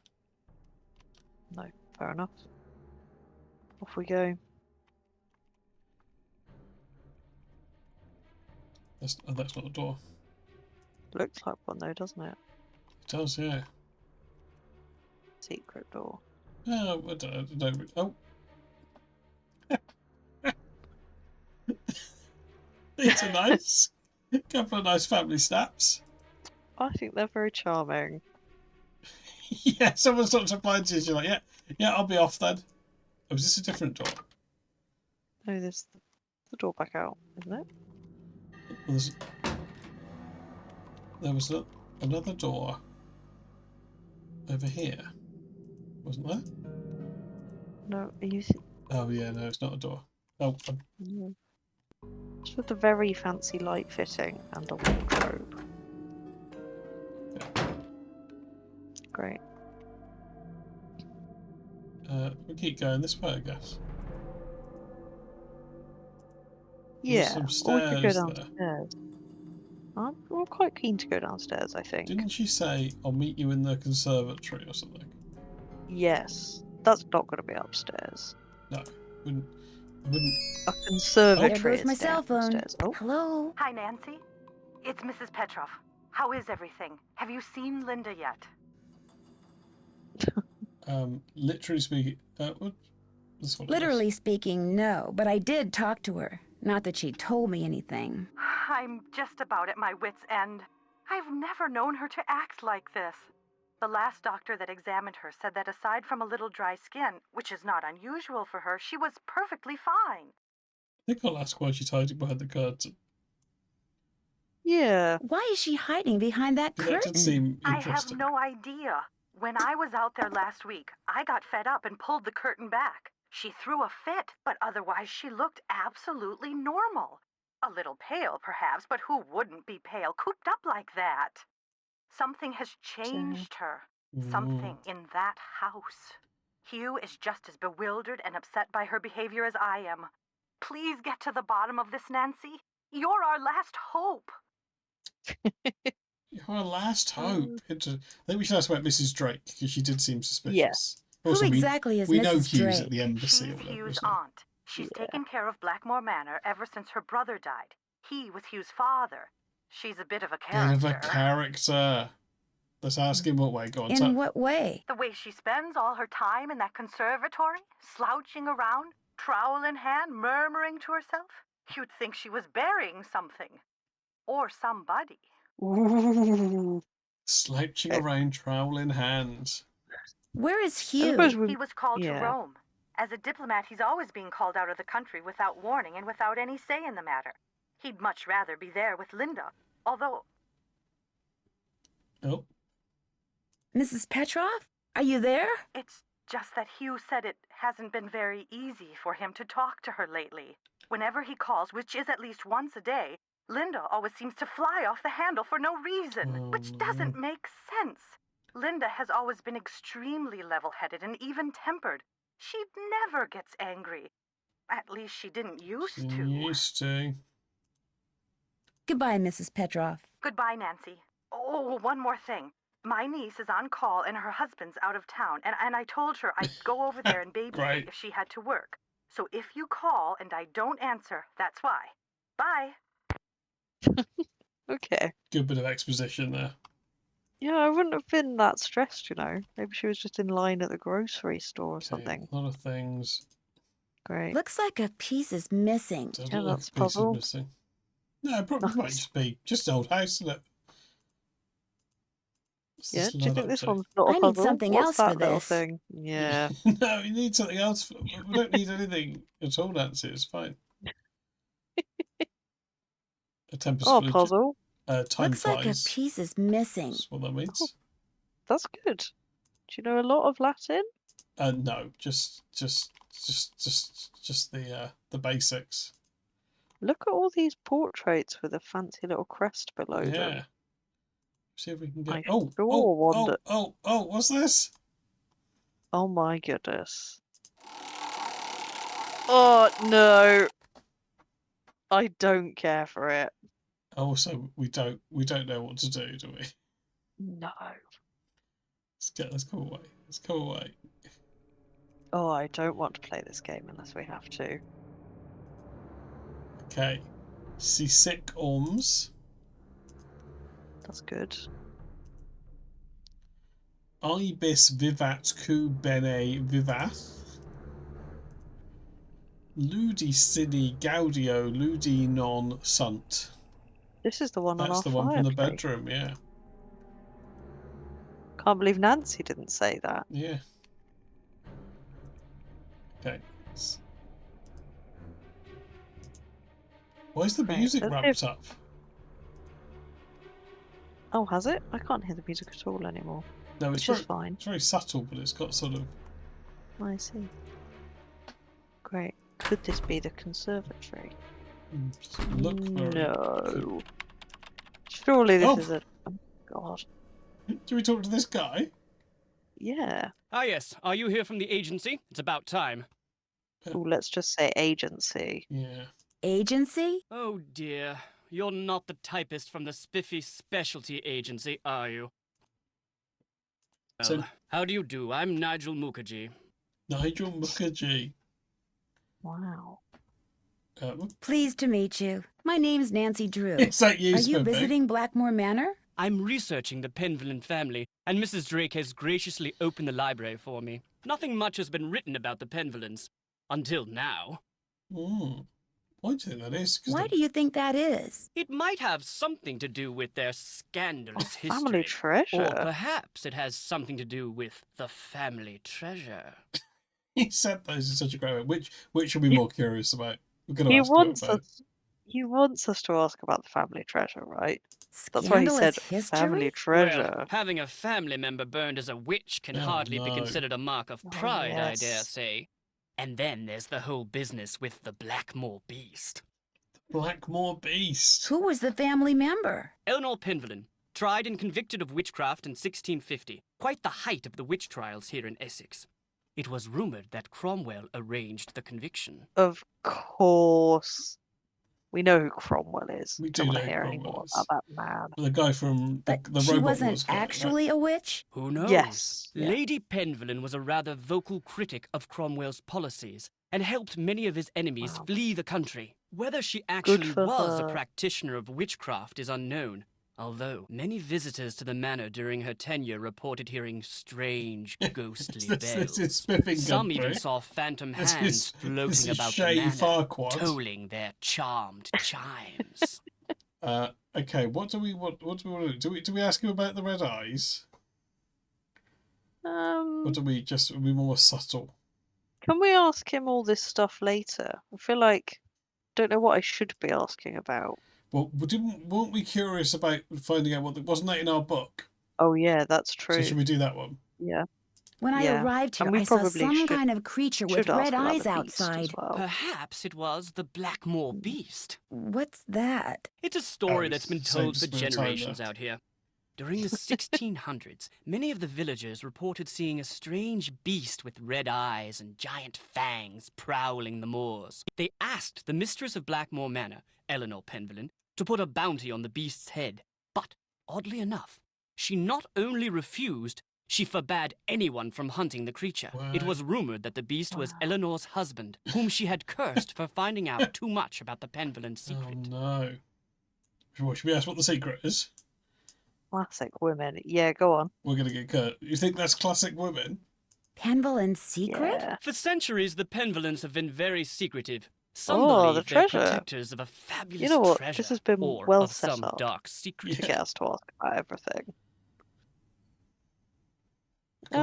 No, fair enough. Off we go. That's not a door. Looks like one though, doesn't it? It does, yeah. Secret door. Oh, I don't, oh. It's a nice couple of nice family snaps. I think they're very charming. Yeah, someone stops appliances. You're like, yeah, I'll be off then. Oh, is this a different door? No, there's the door back out, isn't it? There was another door over here, wasn't there? No, are you? Oh yeah, no, it's not a door. Oh, No. It's with a very fancy light fitting and a wardrobe. Great. we keep going this way, I guess. Yeah, some or we could go stairs there. downstairs. We'll still quite keen to go downstairs, I think. Didn't she say, I'll meet you in the conservatory or something? Yes. That's not going to be upstairs. No, wouldn't. A conservatory There goes is my cell phone. downstairs. Oh. Hello? Hi, Nancy. It's Mrs. Petrov. How is everything? Have you seen Linda yet? Literally speaking, what? That's what it is. Literally speaking, no, but I did talk to her. Not that she told me anything. I'm just about at my wit's end. I've never known her to act like this. The last doctor that examined her said that aside from a little dry skin, which is not unusual for her, she was perfectly fine. I think I'll ask why she's hiding behind the curtain. Yeah. Why is she hiding behind that curtain? That did seem I interesting. have no idea. When I was out there last week, I got fed up and pulled the curtain back. She threw a fit, but otherwise she looked absolutely normal. A little pale, perhaps, but who wouldn't be pale, cooped up like that? Something has changed her. Something in that house. Hugh is just as bewildered and upset by her behavior as I am. Please get to the bottom of this, Nancy. You're our last hope. Our last hope. I think we should ask about Mrs. Drake, because she did seem suspicious. Yes. Also, Who exactly is we know Mrs. Hugh's Drake? at the embassy or She's whatever. Hugh's isn't he? aunt. She's taken care of Blackmoor Manor ever since her brother died. He was Hugh's father. She's a bit of a character. Bit of a character. Let's ask him what way. Go on. In what way? The way she spends all her time in that conservatory, slouching around, trowel in hand, murmuring to herself. You'd think she was burying something. Or somebody. Ooh. Slouching around, trowel in hand. Where is Hugh? He was called to Rome. As a diplomat, he's always being called out of the country without warning and without any say in the matter. He'd much rather be there with Linda, although... Oh. Mrs. Petrov? Are you there? It's just that Hugh said it hasn't been very easy for him to talk to her lately. Whenever he calls, which is at least once a day, Linda always seems to fly off the handle for no reason, which doesn't make sense. Linda has always been extremely level-headed and even-tempered. She never gets angry. At least she didn't used to. Used to. Goodbye, Mrs. Petrov. Goodbye, Nancy. Oh, one more thing. My niece is on call and her husband's out of town, and I told her I'd go over there and babysit if she had to work. So if you call and I don't answer, that's why. Bye. Okay. Good bit of exposition there. Yeah, I wouldn't have been that stressed, you know. Maybe she was just in line at the grocery store or something. A lot of things. Great. Looks like a piece is missing. Yeah, that's a puzzle. Missing. No, it probably might just be just an old house, isn't it? Yeah, do you think this one's not a I puzzle? need something What's else that for little this. thing? Yeah. No, you need something else. We don't need anything at all, Nancy. It's fine. A tempest. Oh, puzzle. Time Looks flies. like a piece is missing. That's what that means. Oh, that's good. Do you know a lot of Latin? No, just the basics. Look at all these portraits with a fancy little crest below them. Yeah. See if we can get. I Oh, what's this? Oh my goodness. Oh no. I don't care for it. Oh, so we don't know what to do we? No. Let's go away. Let's go away. Oh, I don't want to play this game unless we have to. Okay. Seasick Orms. That's good. Ibis vivat cu bene vivath. Ludi sini gaudio ludi non sunt. This is the one on our That's the one from the fireplace. bedroom, yeah. Can't believe Nancy didn't say that. Yeah. Okay. Why is the music wrapped up? Oh, has it? I can't hear the music at all anymore. No, it's which is fine. It's very subtle, but it's got sort of. I see. Great. Could this be the conservatory? Look for No. Surely this is a. Oh God. Do we talk to this guy? Yeah. Ah, yes. Are you here from the agency? It's about time. Oh, let's just say agency. Yeah. Agency? Oh dear. you're not the typist from the spiffy specialty agency, are you? Well, So- how do you do? I'm Nigel Mukherjee. Nigel Mukherjee. Wow. Pleased to meet you. My name's Nancy Drew. Is that you, Are you Spiffy? visiting Blackmoor Manor? I'm researching the Penvillen family, and Mrs. Drake has graciously opened the library for me. Nothing much has been written about the Penvillens. Until now. Why do you think that is? Why do you think that is? It might have something to do with their scandalous history. Family treasure. Or perhaps it has something to do with the family treasure. He said those in such a great way. Which you'll be more curious about? We're going to He ask wants about us. He wants us to ask about the family treasure, right? That's why he said Scandalous history? family treasure. Well, having a family member burned as a witch can Oh, hardly be no. considered a mark of pride, I dare yes. say. And then there's the whole business with the Blackmoor beast. Blackmoor Beast. Who was the family member? Eleanor Penvillen, tried and convicted of witchcraft in 1650, quite the height of the witch trials here in Essex. It was rumoured that Cromwell arranged the conviction. Of course. We know who Cromwell is. We Don't do want to know hear who any more Cromwell is. about that man. The guy from the But she Robot wasn't Wars guy, right? actually a witch? Who knows? Yes. Yeah. Lady Penvillen was a rather vocal critic of Cromwell's policies and helped many of his enemies flee the country. Whether she actually for was a her. practitioner of witchcraft is unknown, although many visitors to the manor during her tenure reported hearing strange, ghostly This bells. is Spiffing Some even Country. saw phantom This hands is floating about the Shay manor, Farquaad. tolling their charmed chimes. Okay, what do we want to do? Do we ask him about the red eyes? Or do we just be more subtle? Can we ask him all this stuff later? I feel like don't know what I should be asking about. Well, weren't we curious about finding out wasn't that in our book? Oh yeah, that's true. So should we do that one? Yeah. When I Yeah. arrived here, And we I saw probably some should- kind of creature with should ask red about eyes the beast as outside. well. Perhaps it was the Blackmoor beast. What's that? It's a story Oh, that's been same told for spirit generations timer. out here. During the 1600s, many of the villagers reported seeing a strange beast with red eyes and giant fangs prowling the moors. They asked the mistress of Blackmoor Manor, Eleanor Penvillen, to put a bounty on the beast's head. But, oddly enough, she not only refused, she forbade anyone from hunting the creature. It was rumored that the beast was Eleanor's husband, whom she had cursed for finding out too much about the Penvillen secret. Oh no. Should we ask what the secret is? Classic women. Yeah, go on. We're going to get cut. You think that's classic women? Penvillen's secret? Yeah. For centuries, the Penvillens have been very secretive. Some Oh, believe the they're treasure. protectors of a fabulous You know what? treasure, This has been or well of set some up dark secret. to get us to ask about everything. Who are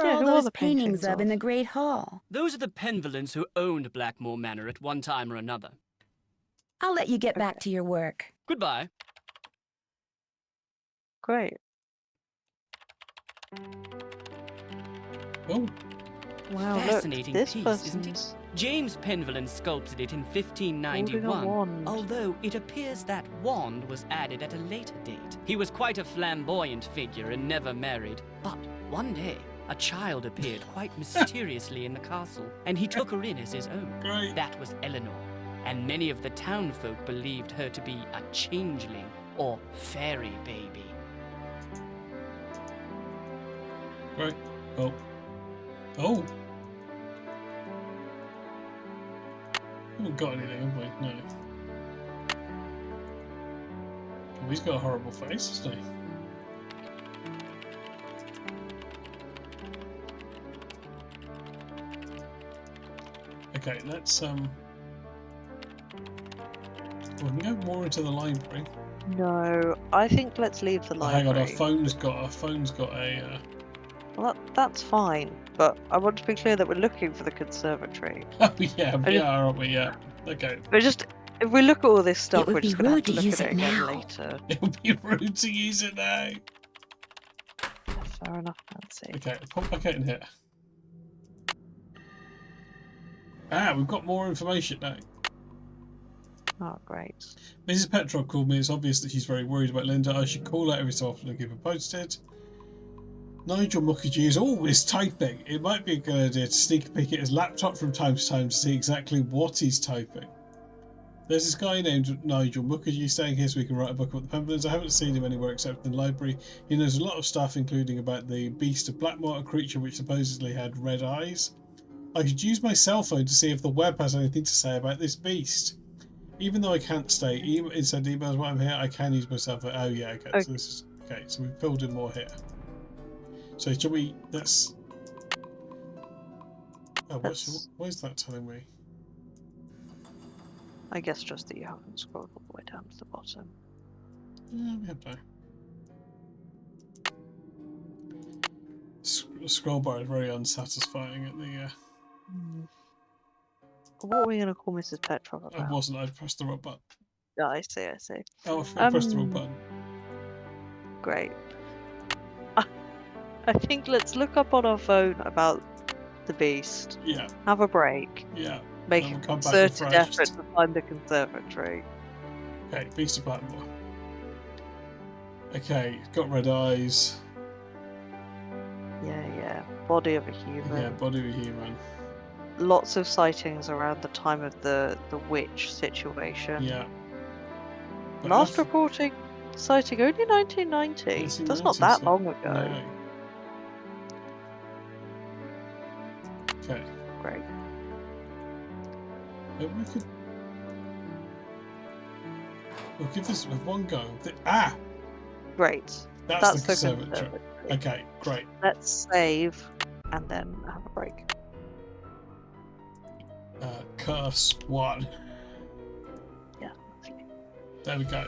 yeah, all who are those the paintings paintings of in of? the Great Hall? Those are the Penvillens who owned Blackmoor Manor at one time or another. I'll let you get back to your work. Goodbye. Great. Oh, Wow, Fascinating look, this piece, isn't it? person's James Penvillen sculpted it in holding a 1591, wand. although it appears that wand was added at a later date. He was quite a flamboyant figure and never married, but one day a child appeared quite mysteriously in the castle, and he took her in as his own. great. That was Eleanor, and many of the townfolk believed her to be a changeling or fairy baby. Right. Oh. Oh. We haven't got anything, have we? No. Oh, he's got a horrible face, hasn't he? Okay, let's we can go more into the library. No, I think let's leave the Oh, hang on, library. our phone's got a Well, that's fine, but I want to be clear that we're looking for the conservatory. oh yeah, we just- are, aren't we? Yeah. Okay. We're just, if we look at all this stuff, would we're be just going to have rude to to look use at it it again now. later. It would be rude to use it now. Fair enough, Nancy. Okay, pop back out in here. Ah, we've got more information now. Oh, great. Mrs. Petrov called me. It's obvious that she's very worried about Linda. I should call her every so often and keep her posted. Nigel Mukherjee is always typing. It might be a good idea to sneak peek at his laptop from time to time to see exactly what he's typing. There's this guy named Nigel. Book, are you staying here so we can write a book about the Pembertons? I haven't seen him anywhere except in the library. He knows a lot of stuff, including about the beast of Blackmoor, a creature which supposedly had red eyes. I could use my cell phone to see if the web has anything to say about this beast. Even though I can't stay inside emails while I'm here, I can use my cell phone. Oh yeah, okay. So this is okay. So we've filled in more here. So shall we? Let's. Oh, what is that telling me? I guess just that you haven't scrolled all the way down to the bottom. Yeah, we have now. The scroll bar is very unsatisfying at the. What are we going to call Mrs. Petrov about? I wasn't. I pressed the wrong button. Yeah, I see. Oh, I pressed the wrong button. Great. I think let's look up on our phone about the beast. Yeah. Have a break. Yeah. Make a concerted effort to find the conservatory. Okay, beast of Blackmoor. Okay, got red eyes. Yeah. Body of a human. Yeah, body of a human. Lots of sightings around the time of the witch situation. Yeah. But Last reporting sighting only 1990. That's not that long ago. No. Okay. Great. Maybe we'll give this one go. Great. That's the conservatory. Okay, great. Let's save and then have a break. Curse 1. Yeah. There we go.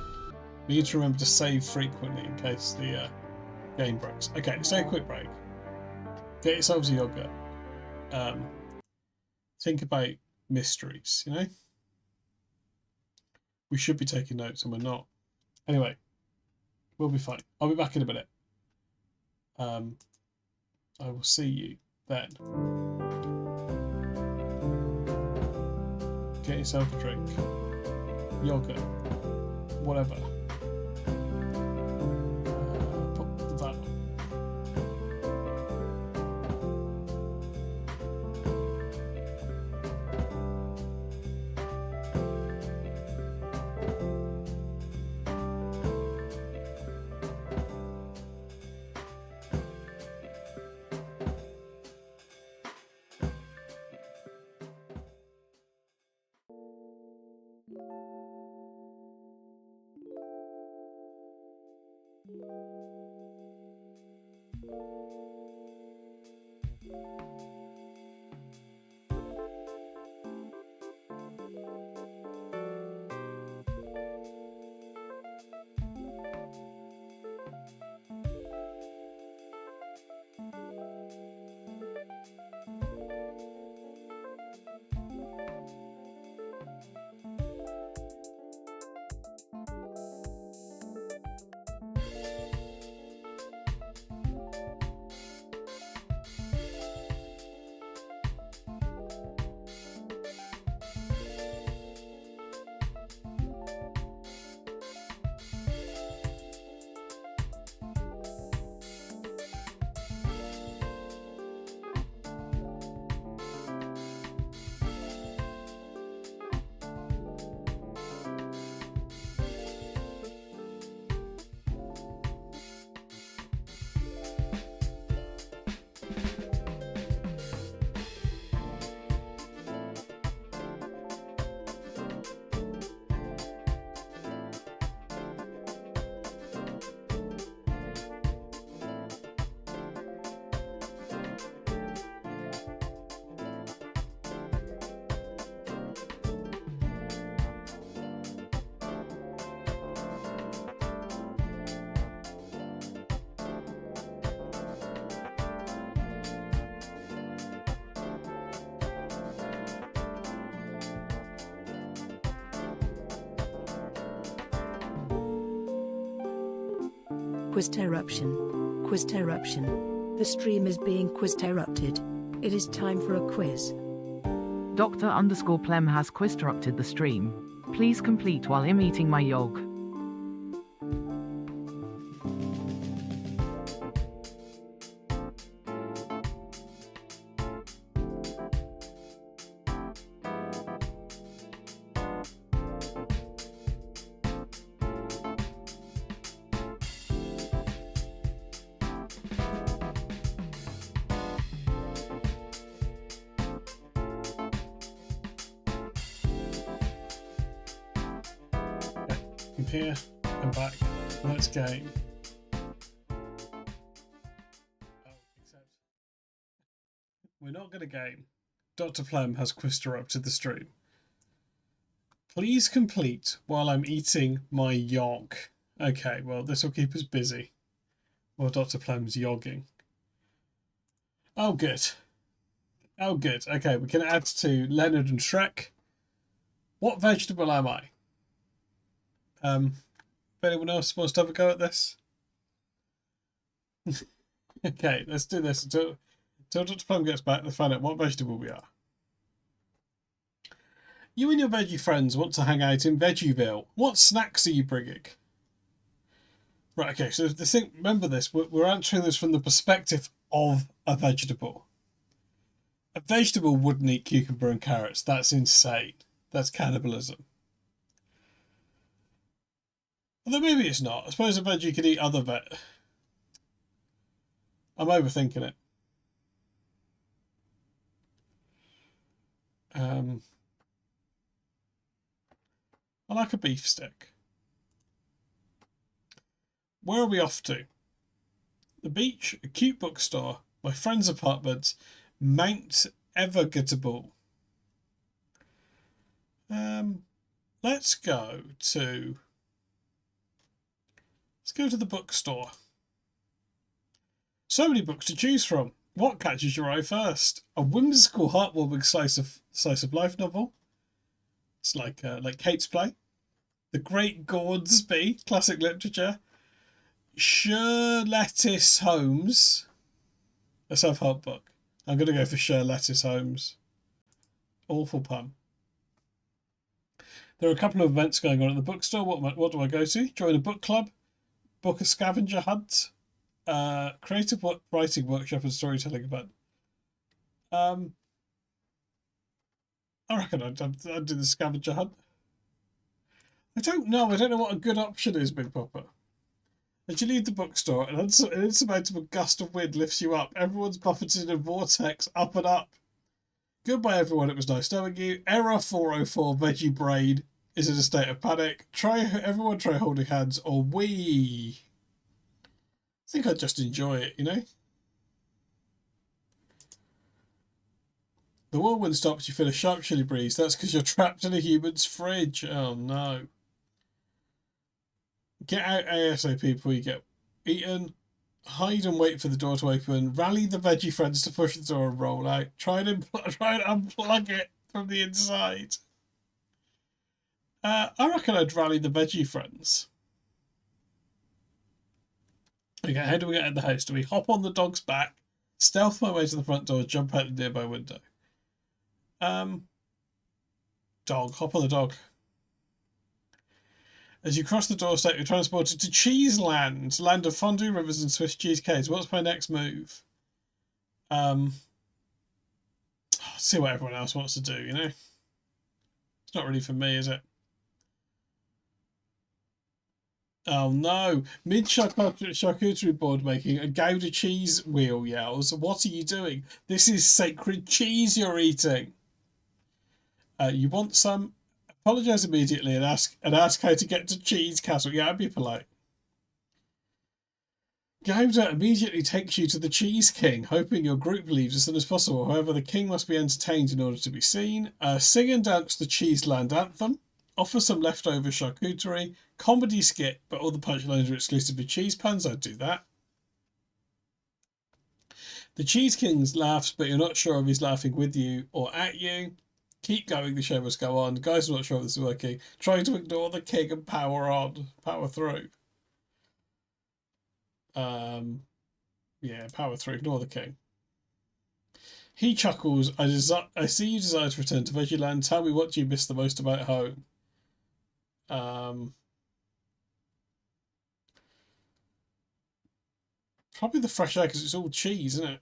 We need to remember to save frequently in case the game breaks. Okay, let's take a quick break. Get yourselves a yogurt. Think about mysteries, you know? We should be taking notes and we're not. Anyway, we'll be fine. I'll be back in a minute. I will see you then. Get yourself a drink. Yogurt. Whatever. Put that on. Quizterruption. Quizterruption. The stream is being quizterrupted. It is time for a quiz. Dr_Plem has quizterrupted the stream. Please complete while I'm eating my yog. I'm here. I'm back. Let's game. Except we're not going to game. Dr. Plem has quiz-interrupted the stream. Please complete while I'm eating my yog. Okay, well, this will keep us busy while Dr. Plem's yogging. Oh, good. Oh, good. Okay, we can add to Leonard and Shrek. What vegetable am I? If anyone else wants to have a go at this? Okay, let's do this until Dr. Plum gets back. Let's find out what vegetable we are. You and your veggie friends want to hang out in Veggieville. What snacks are you bringing? Right, okay, so the thing, remember this, we're answering this from the perspective of a vegetable. A vegetable wouldn't eat cucumber and carrots. That's insane. That's cannibalism. Although maybe it's not. I suppose a veggie could eat other I'm overthinking it. I like a beef stick. Where are we off to? The beach, a cute bookstore, my friend's apartment, Mount Evergettable. Let's go to the bookstore. So many books to choose from. What catches your eye first? A whimsical, heartwarming slice of life novel. It's like Kate's Play. The Great Gordsby, classic literature. Sherlettis Holmes, a self-help book. I'm going to go for Sherlettis Holmes. Awful pun. There are a couple of events going on at the bookstore. What do I go to? Join a book club, book a scavenger hunt, creative writing workshop and storytelling event. I reckon I'd do the scavenger hunt. I don't know what a good option is, Big Papa. As you leave the bookstore, an insurmountable gust of wind lifts you up. Everyone's buffeted in a vortex, up and up. Goodbye, everyone. It was nice knowing you. Error 404, Veggie Brain is in a state of panic. Everyone try holding hands, or we. I think I'd just enjoy it, you know? The whirlwind stops, you feel a sharp chilly breeze. That's because you're trapped in a human's fridge. Oh, no. Get out ASAP before you get eaten. Hide and wait for the door to open. Rally the veggie friends to push the door and roll out. Try and unplug it from the inside. I reckon I'd rally the veggie friends. Okay, how do we get out of the house? Do we hop on the dog's back, stealth my way to the front door, jump out the nearby window? Dog. Hop on the dog. As you cross the doorstep, you're transported to Cheeseland, land of fondue, rivers, and Swiss cheesecakes. What's my next move? See what everyone else wants to do, you know? It's not really for me, is it? Oh no! Mid-charcuterie board making, a Gouda cheese wheel yells. What are you doing? This is sacred cheese you're eating. You want some? Apologise immediately and ask how to get to Cheese Castle. Yeah, I'd be polite. Gouda immediately takes you to the Cheese King, hoping your group leaves as soon as possible. However, the king must be entertained in order to be seen. Sing and dance the Cheeseland anthem. Offer some leftover charcuterie. Comedy skit, but all the punchlines are exclusively cheese puns. I'd do that. The Cheese King laughs, but you're not sure if he's laughing with you or at you. Keep going, the show must go on. Guys, I'm not sure if this is working. Trying to ignore the king and power through. Yeah, power through, ignore the king. He chuckles. I see you desire to return to Veggieland. Tell me, what do you miss the most about home? Probably the fresh air, because it's all cheese, isn't it?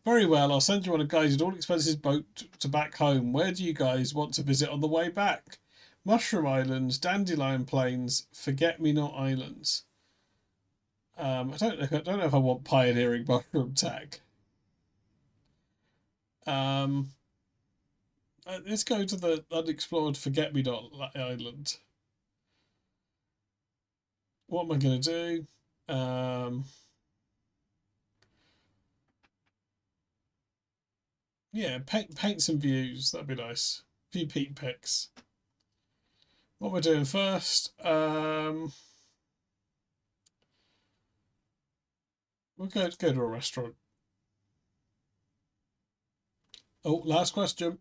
Very well, I'll send you on a guided all-expenses boat to back home. Where do you guys want to visit on the way back? Mushroom Islands, Dandelion Plains, Forget-Me-Not Islands. I don't know if I want Pioneering Mushroom Tech. Let's go to the unexplored Forget-Me-Not Island. what am I going to do? Yeah, paint some views. That'd be nice. A few peak pics. What we're doing first? We'll go to a restaurant. Oh, last question.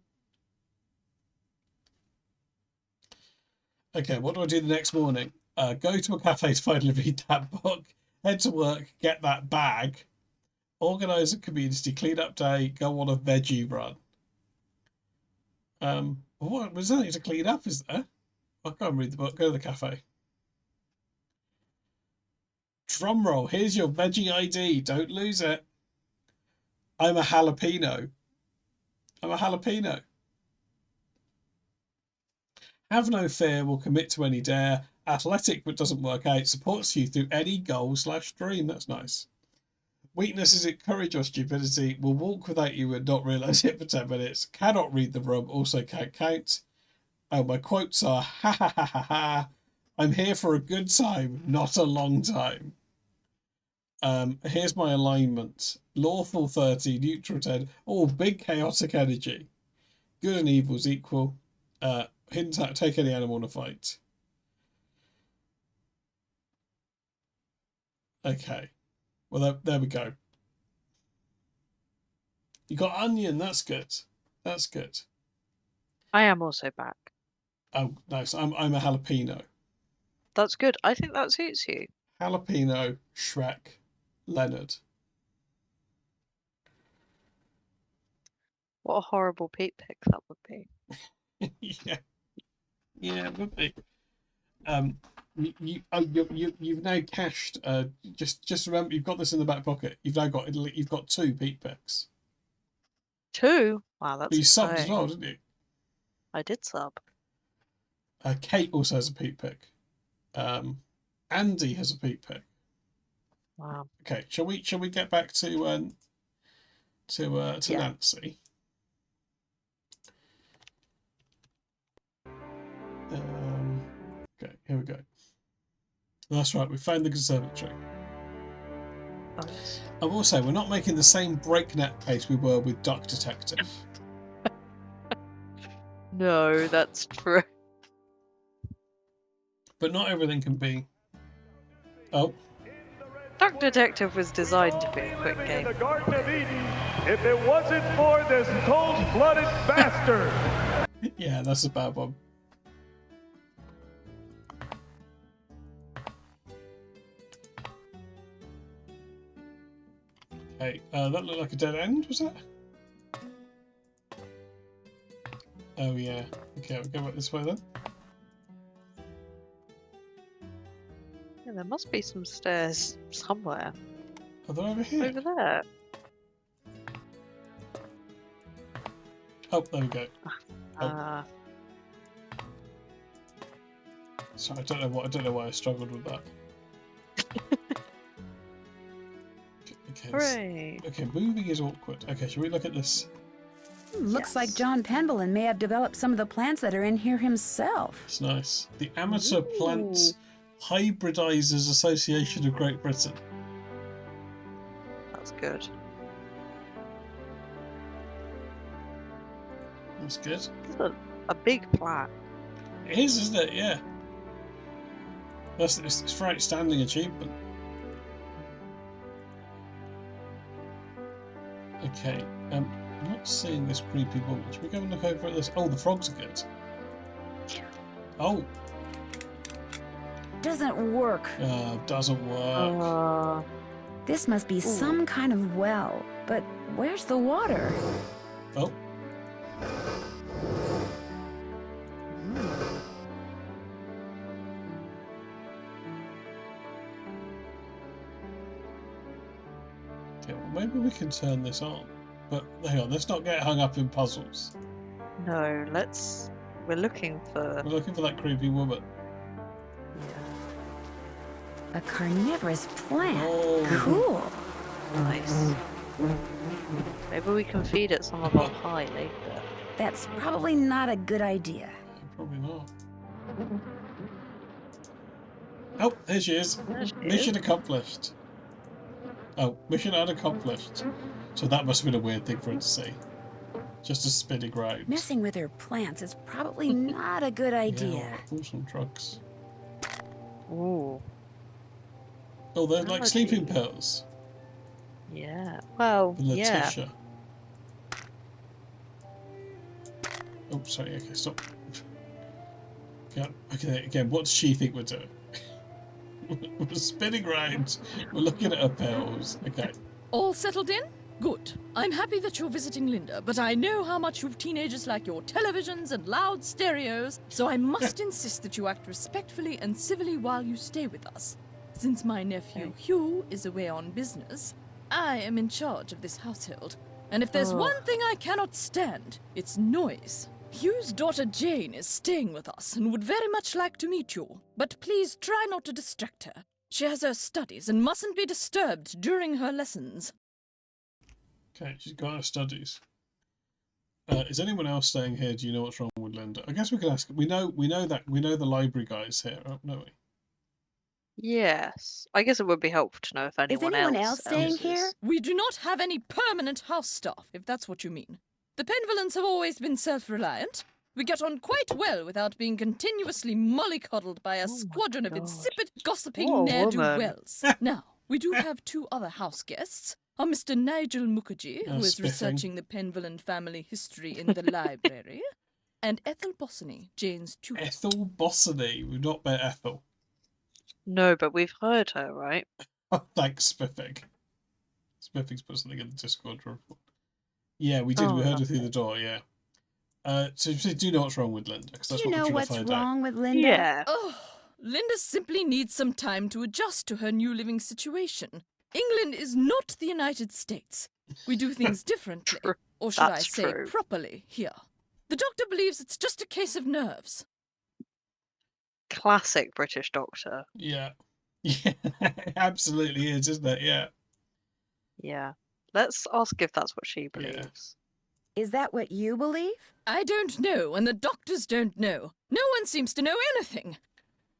Okay, what do I do the next morning? Go to a cafe to finally read that book, head to work, get that bag, organise a community clean-up day, go on a veggie run. What was there to clean up, is there? I'll go and read the book, go to the cafe. Drum roll, here's your veggie ID, don't lose it. I'm a jalapeno. I'm a jalapeno. Have no fear, will commit to any dare. Athletic but doesn't work out. Supports you through any goal/dream. That's nice. Weakness is it courage or stupidity. Will walk without you and not realise it for 10 minutes. Cannot read the room. Also can't count. Oh, my quotes are ha ha ha ha ha. I'm here for a good time, not a long time. Here's my alignment. Lawful 30, neutral 10. Oh, big chaotic energy. Good and evil's equal. Hint at take any animal in a fight. Okay. Well, there we go. You got onion. That's good. That's good. I am also back. Oh, nice. I'm a jalapeno. That's good. I think that suits you. Jalapeno, Shrek, Leonard. What a horrible Pete pick that would be. Yeah. Yeah, it would be. You've now cached. Just remember, you've got this in the back pocket. You've got 2 Pete picks. 2? Wow, that's. But you subbed as well, didn't you? I did sub. Kate also has a Pete pick. Andy has a Pete pick. Wow. Okay, shall we get back to Nancy? Okay, here we go. That's right, we found the conservatory. Nice. I will say, we're not making the same breakneck pace we were with Duck Detective. No, that's true. But not everything can be. Oh. Duck Detective was designed to be a quick game. In the Garden of Eden, if it wasn't for this cold-blooded bastard. Yeah, that's a bad one. Okay, that looked like a dead end, was it? Oh yeah. Okay, we'll go back this way then. Yeah, there must be some stairs somewhere. Are they over here? Over there. Oh, there we go. Oh. Sorry, I don't know why I struggled with that. Hooray. Okay, moving is awkward. Okay, shall we look at this? Looks like John Pendleton may have developed some of the plants that are in here himself. It's nice. The Amateur Plants Hybridizers Association of Great Britain. That's good. That's good. It's a big plant. It is, isn't it? Yeah. It's for outstanding achievement. Okay, I'm not seeing this creepy woman. Should we go and look over at this? Oh, the frogs are good. Oh. Doesn't work. Doesn't work. This must be some kind of well, but where's the water? Oh. Okay, well, maybe we can turn this on. But hang on, let's not get hung up in puzzles. No, we're looking for... We're looking for that creepy woman. A carnivorous plant. Oh. Cool. Nice. Maybe we can feed it some of our pie later. That's probably not a good idea. Probably not. Oh, there she is. There she Mission is. accomplished. Oh, mission unaccomplished. So that must have been a weird thing for her to see. Just a spinning round. Messing with her plants is probably not a good idea. Yeah, pull some drugs. Ooh. Oh, they're like sleeping Melody. pills. Yeah. Well, For yeah. Letitia. Oh, sorry. Okay, stop. Yeah. Okay, again, what does she think we're doing? We're spinning round. We're looking at her pills. Okay. All settled in? Good. I'm happy that you're visiting Linda, but I know how much you teenagers like your televisions and loud stereos, so I must insist that you act respectfully and civilly while you stay with us. Since my nephew Hugh is away on business, I am in charge of this household. And if there's one thing I cannot stand, it's noise. Hugh's daughter Jane is staying with us and would very much like to meet you, but please try not to distract her. She has her studies and mustn't be disturbed during her lessons. Okay, she's got her studies. Is anyone else staying here? Do you know what's wrong with Linda? I guess we could ask. We know the library guys here, don't we? Yes. I guess it would be helpful to know if anyone else staying here? We do not have any permanent house staff, if that's what you mean. The Penvillans have always been self-reliant. We get on quite well without being continuously mollycoddled by a squadron of insipid, gossiping ne'er-do-wells. Now, we do have two other house guests. Are Mr. Nigel Mukherjee, who is researching the Penvillan family history in the library, and Ethel Bossany, Jane's tutor. Ethel Bossany. We've not met Ethel. No, but we've heard her, right? Thanks, Spiffig. Spiffig's put something in the Discord report. Yeah, we did. We heard her through the door, yeah. So do you know what's wrong with Linda? Because that's Do you know what we're trying what's to find wrong out. with Linda? Yeah. Oh, Linda simply needs some time to adjust to her new living situation. England is not the United States. We do things differently, or should I say properly, here. The doctor believes it's just a case of nerves. Classic British doctor. Yeah. Yeah, it absolutely is, isn't it? Yeah. Yeah. Let's ask if that's what she believes. Is that what you believe? I don't know, and the doctors don't know. No one seems to know anything.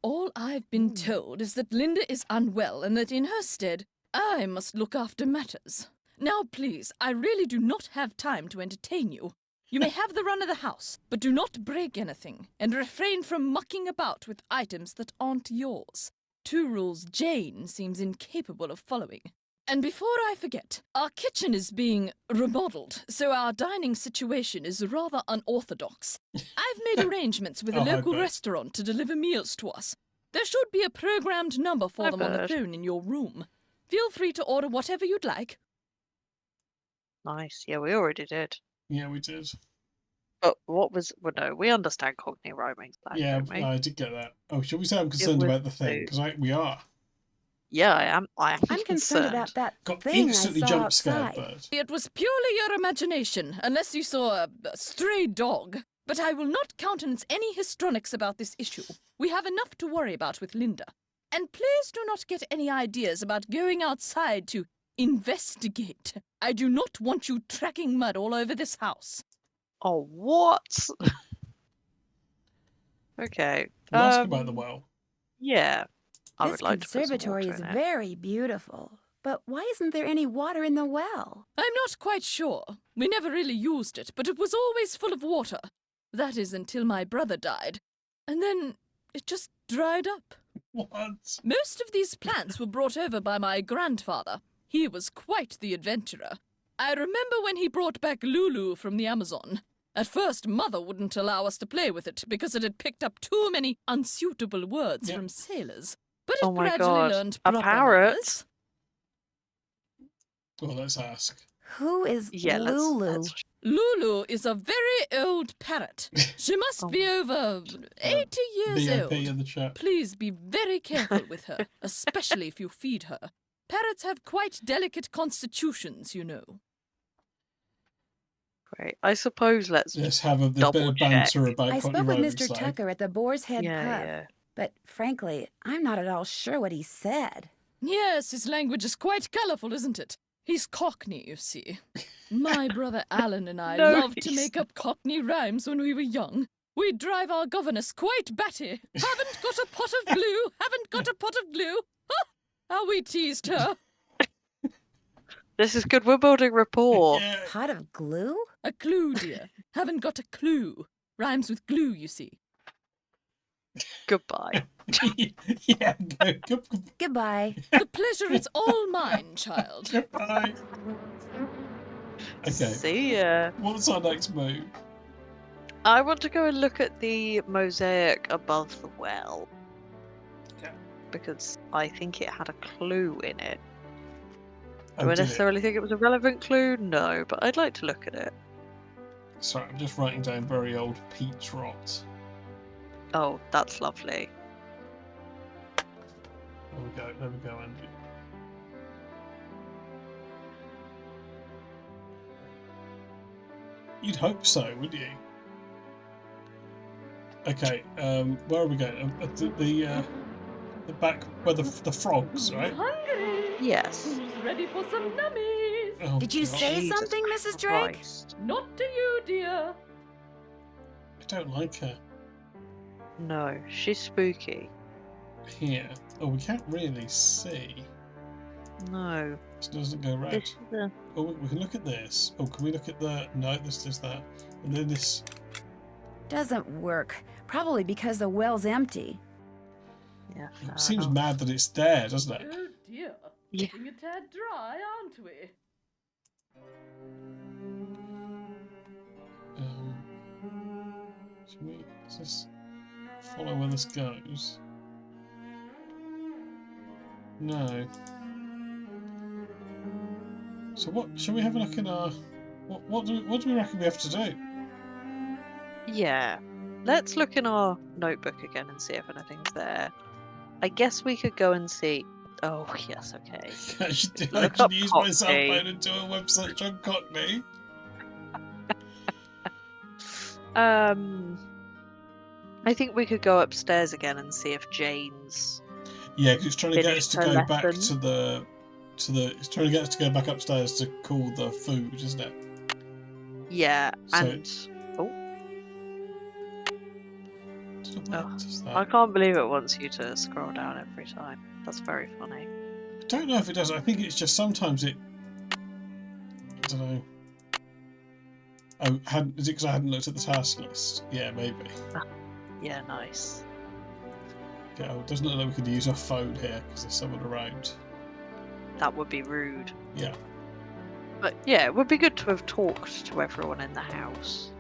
All I've been told is that Linda is unwell, and that in her stead, I must look after matters. Now, please, I really do not have time to entertain you. You may have the run of the house, but do not break anything, and refrain from mucking about with items that aren't yours. 2 rules Jane seems incapable of following. And before I forget, our kitchen is being remodeled, so our dining situation is rather unorthodox. I've made arrangements with a local restaurant to deliver meals to us. There should be a programmed number for them on the phone in your room. Feel free to order whatever you'd like. Nice. Yeah, we already did. Yeah, we did. But what was... Well, no, we understand Cockney rhyming. Yeah, don't we? I did get that. Oh, shall we say I'm concerned about the thing? Because we are. Yeah, I am. I'm concerned about that Got thing instantly I saw jump scared, outside. bird. It was purely your imagination, unless you saw a stray dog. But I will not countenance any histrionics about this issue. We have enough to worry about with Linda. And please do not get any ideas about going outside to investigate. I do not want you tracking mud all over this house. Oh, what? Okay. We'll ask about the well. Yeah. I This would like to put some conservatory water is in it. very beautiful. But why isn't there any water in the well? I'm not quite sure. We never really used it, but it was always full of water. That is until my brother died. And then it just dried up. What? Most of these plants were brought over by my grandfather. He was quite the adventurer. I remember when he brought back Lulu from the Amazon. At first, Mother wouldn't allow us to play with it because it had picked up too many unsuitable words from sailors. But it Oh my gradually God. learned A proper parrot? manners. Well, let's ask. Who is Lulu? Lulu is a very old parrot. She must be over 80 years VIP old. in the chat. Please be very careful with her, especially if you feed her. Parrots have quite delicate constitutions, you know. Great. I suppose let's have a bit of banter about I Cockney spoke with rhyming Mr. slang. Tucker at the Boar's Head Yeah, pub. yeah. But frankly, I'm not at all sure what he said. Yes, his language is quite colourful, isn't it? He's Cockney, you see. My brother Alan and I No, loved to he's make up Cockney rhymes when we were young. We drive our governess quite batty. Haven't got a pot of glue, haven't got a pot of glue. Ha! How we teased her. This is good. We're building rapport. Pot of glue? A clue, dear. Haven't got a clue. Rhymes with glue, you see. Goodbye. Yeah, Goodbye. The pleasure is all mine, child. Goodbye. Okay. See ya. What's our next move? I want to go and look at the mosaic above the well. Okay. Because I think it had a clue in it. Oh, Do I did it? necessarily think it was a relevant clue? No, but I'd like to look at it. Sorry, I'm just writing down very old peat rot. Oh, that's lovely. There we go, Andy. You'd hope so, wouldn't you? Okay, where are we going? The back where the frogs, right? Hungry? Yes. Who's ready for some nummies? Oh, Did you God. say Jesus something, Mrs. Drake? Christ. Not to you, dear. I don't like her. No, she's spooky. Here. Oh, we can't really see. No. This doesn't go right. This is a... Oh, we can look at this. Oh, can we look at the... No, this does that. And then this... Doesn't work. Probably because the well's empty. Yeah, It seems mad that it's there, doesn't it? Oh, dear. Yeah. Getting a tad dry, aren't we? Should we just follow where this goes? No. So what? Shall we have a look in our? What do we reckon we have to do? Yeah. Let's look in our notebook again and see if anything's there. I guess we could go and see. Oh yes, okay. I should Look up use my cell Cockney. phone and do a web search on Cockney. I think we could go upstairs again and see if Jane's. Yeah, because it's trying to get us finished to her go back lesson. to the. It's trying to get us to go back upstairs to cool the food, isn't it? Yeah, So- and What does that? I can't believe it wants you to scroll down every time. That's very funny. I don't know if it does. I think it's just sometimes it. I don't know. Oh, is it because I hadn't looked at the task list? Yeah, maybe. Yeah, nice. Okay, oh, it doesn't look like we could use our phone here because there's someone around. That would be rude. Yeah. But yeah, it would be good to have talked to everyone in the house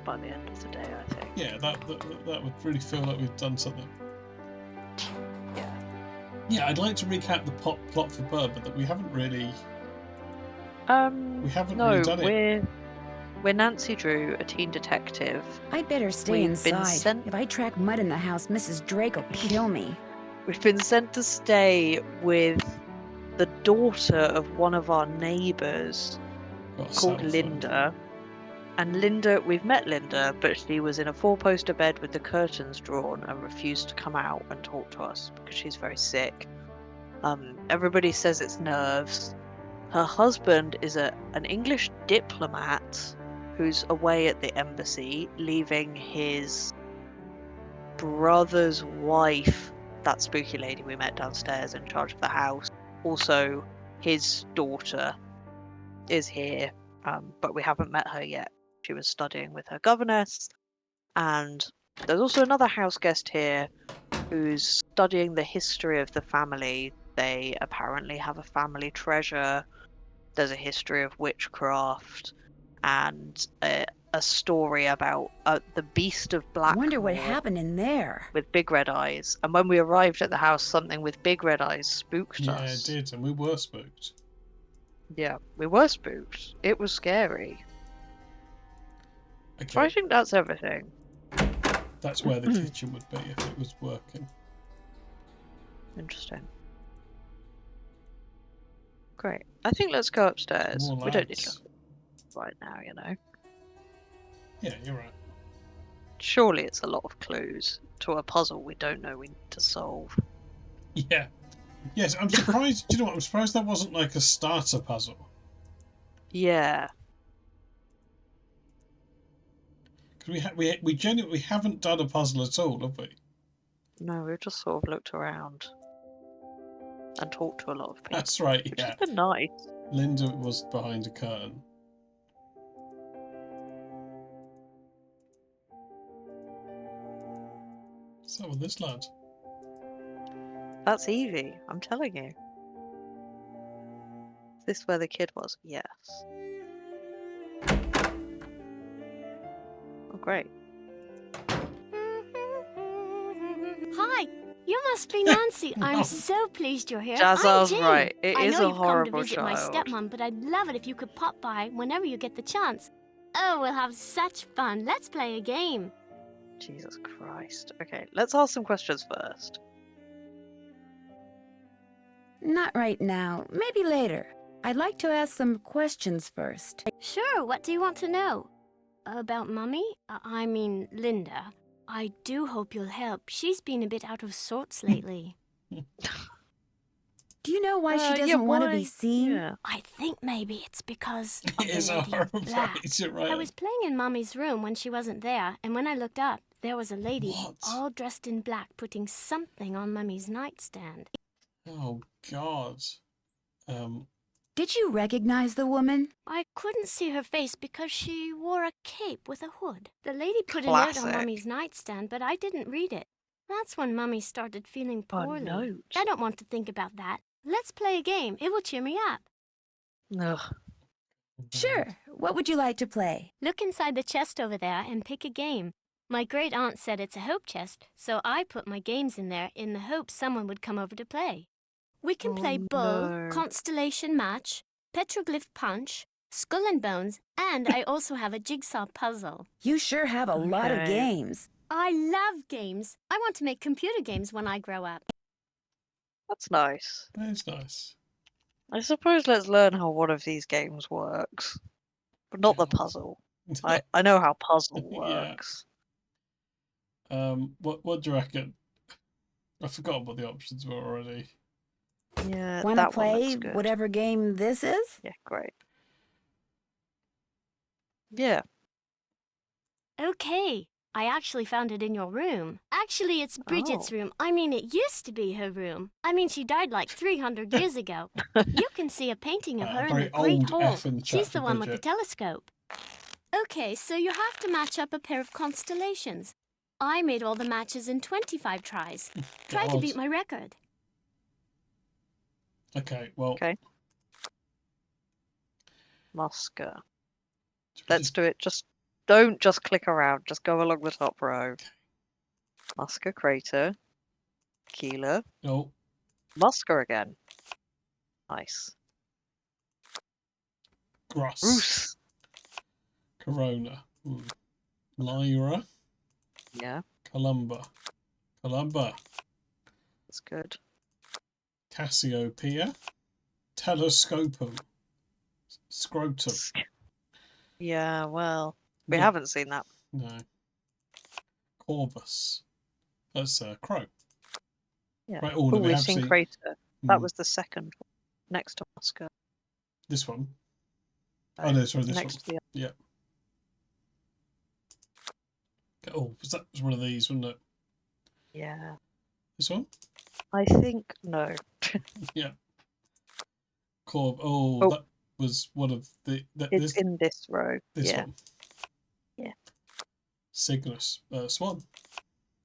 by the end of the day, I think. Yeah, that would really feel like we've done something. Yeah. Yeah, I'd like to recap the plot for Burr, but that we haven't really. We haven't No, really done it. we're Nancy Drew, a teen detective. I'd better stay We've been inside. sent- If I track mud in the house, Mrs. Drake will kill me. We've been sent to stay with the daughter of one of our neighbours Got a called cell phone. Linda. And Linda, we've met Linda, but she was in a four-poster bed with the curtains drawn and refused to come out and talk to us because she's very sick. Everybody says it's nerves. Her husband is an English diplomat who's away at the embassy, leaving his brother's wife, that spooky lady we met downstairs, in charge of the house. Also, his daughter is here, but we haven't met her yet. She was studying with her governess. And there's also another house guest here who's studying the history of the family. They apparently have a family treasure. There's a history of witchcraft and a story about the beast of Blackmoor. Wonder what happened in there. With big red eyes. And when we arrived at the house, something with big red eyes spooked Yeah, us. it did, and we were spooked. Yeah, we were spooked. It was scary. Okay. So I think that's everything. That's where the kitchen would be if it was working. Interesting. Great. I think let's go upstairs. More We don't need lads. to right now, you know. Yeah, you're right. Surely it's a lot of clues to a puzzle we don't know we need to solve. Yeah. Yes, I'm surprised. Do you know what? I'm surprised that wasn't like a starter puzzle. Yeah. Because we genuinely haven't done a puzzle at all, have we? No, we've just sort of looked around and talked to a lot of people. That's right, Which yeah. has been nice. Linda was behind a curtain. So with this lad. That's Evie, I'm telling you. Is this where the kid was? Yes. Oh, great. Hi, you must be Nancy. I'm No. so pleased you're here. Jazzar's I'm Jane. right. It I is know a you've come to horrible visit my child. stepmom, but I'd love it if you could pop by whenever you get the chance. Oh, we'll have such fun. Let's play a game. Jesus Christ. Okay, let's ask some questions first. Not right now. Maybe later. I'd like to ask some questions first. Sure, what do you want to know? About Mummy? I mean, Linda. I do hope you'll help. She's been a bit out of sorts lately. Do you know why she yeah, doesn't want to why? be seen? Yeah. I think maybe it's because of It is the a lady in horrible black. place, you're right. I was playing in Mummy's room when she wasn't there, and when I looked up, there was a lady all dressed in black putting something on Mummy's nightstand. Oh, God. Did you recognize the woman? I couldn't see her face because she wore a cape with a hood. The lady put a note on Classic. Mummy's nightstand, but I didn't read it. That's when Mummy started feeling poorly. note. I don't want to think about that. Let's play a game. It will cheer me up. Ugh. Sure. What would you like to play? Look inside the chest over there and pick a game. My great aunt said it's a hope chest, so I put my games in there in the hope someone would come over to play. We can play Bull, no. Constellation Match, Petroglyph Punch, Skull and Bones, and I also have a jigsaw puzzle. You sure have a lot of Okay. games. I love games. I want to make computer games when I grow up. That's nice. That is nice. I suppose let's learn how one of these games works. But not the puzzle. I know how puzzle Yeah. works. What do you reckon? I forgot what the options were already. Yeah, Want to that one play looks good. whatever game this is? Yeah, great. Yeah. Okay. I actually found it in your room. Actually, it's Bridget's Oh. room. I mean, it used to be her room. I mean, she died like 300 years ago. You can see a painting of her in very the Great old Hall. F in the chat She's for the one with the Bridget. telescope. Okay, so you have to match up a pair of constellations. I made all the matches in 25 tries. Try to God. beat my record. Okay, well. Okay. Musker. Let's do it. Don't just click around. Just go along the top row. Musker crater. Keeler. No. Musker again. Nice. Gross. Bruce. Corona. Lyra. Yeah, Columba. that's good. Cassiopeia. Telescopum. Scrotum. Yeah, well, we Yeah. haven't seen that. No. Corvus. That's crow. Yeah. Right, oh, Oh, we we've have seen seen crater. That Mm. was the second one, next to Musker. This one. Oh no, sorry, this next one. to the other. Yeah. Oh, that was one of these, wasn't it? Yeah. This one? I think no. Yeah. Corb. Oh, Oh. that was one of the. It's in this row. This yeah. one. Yeah. Cygnus. Swan.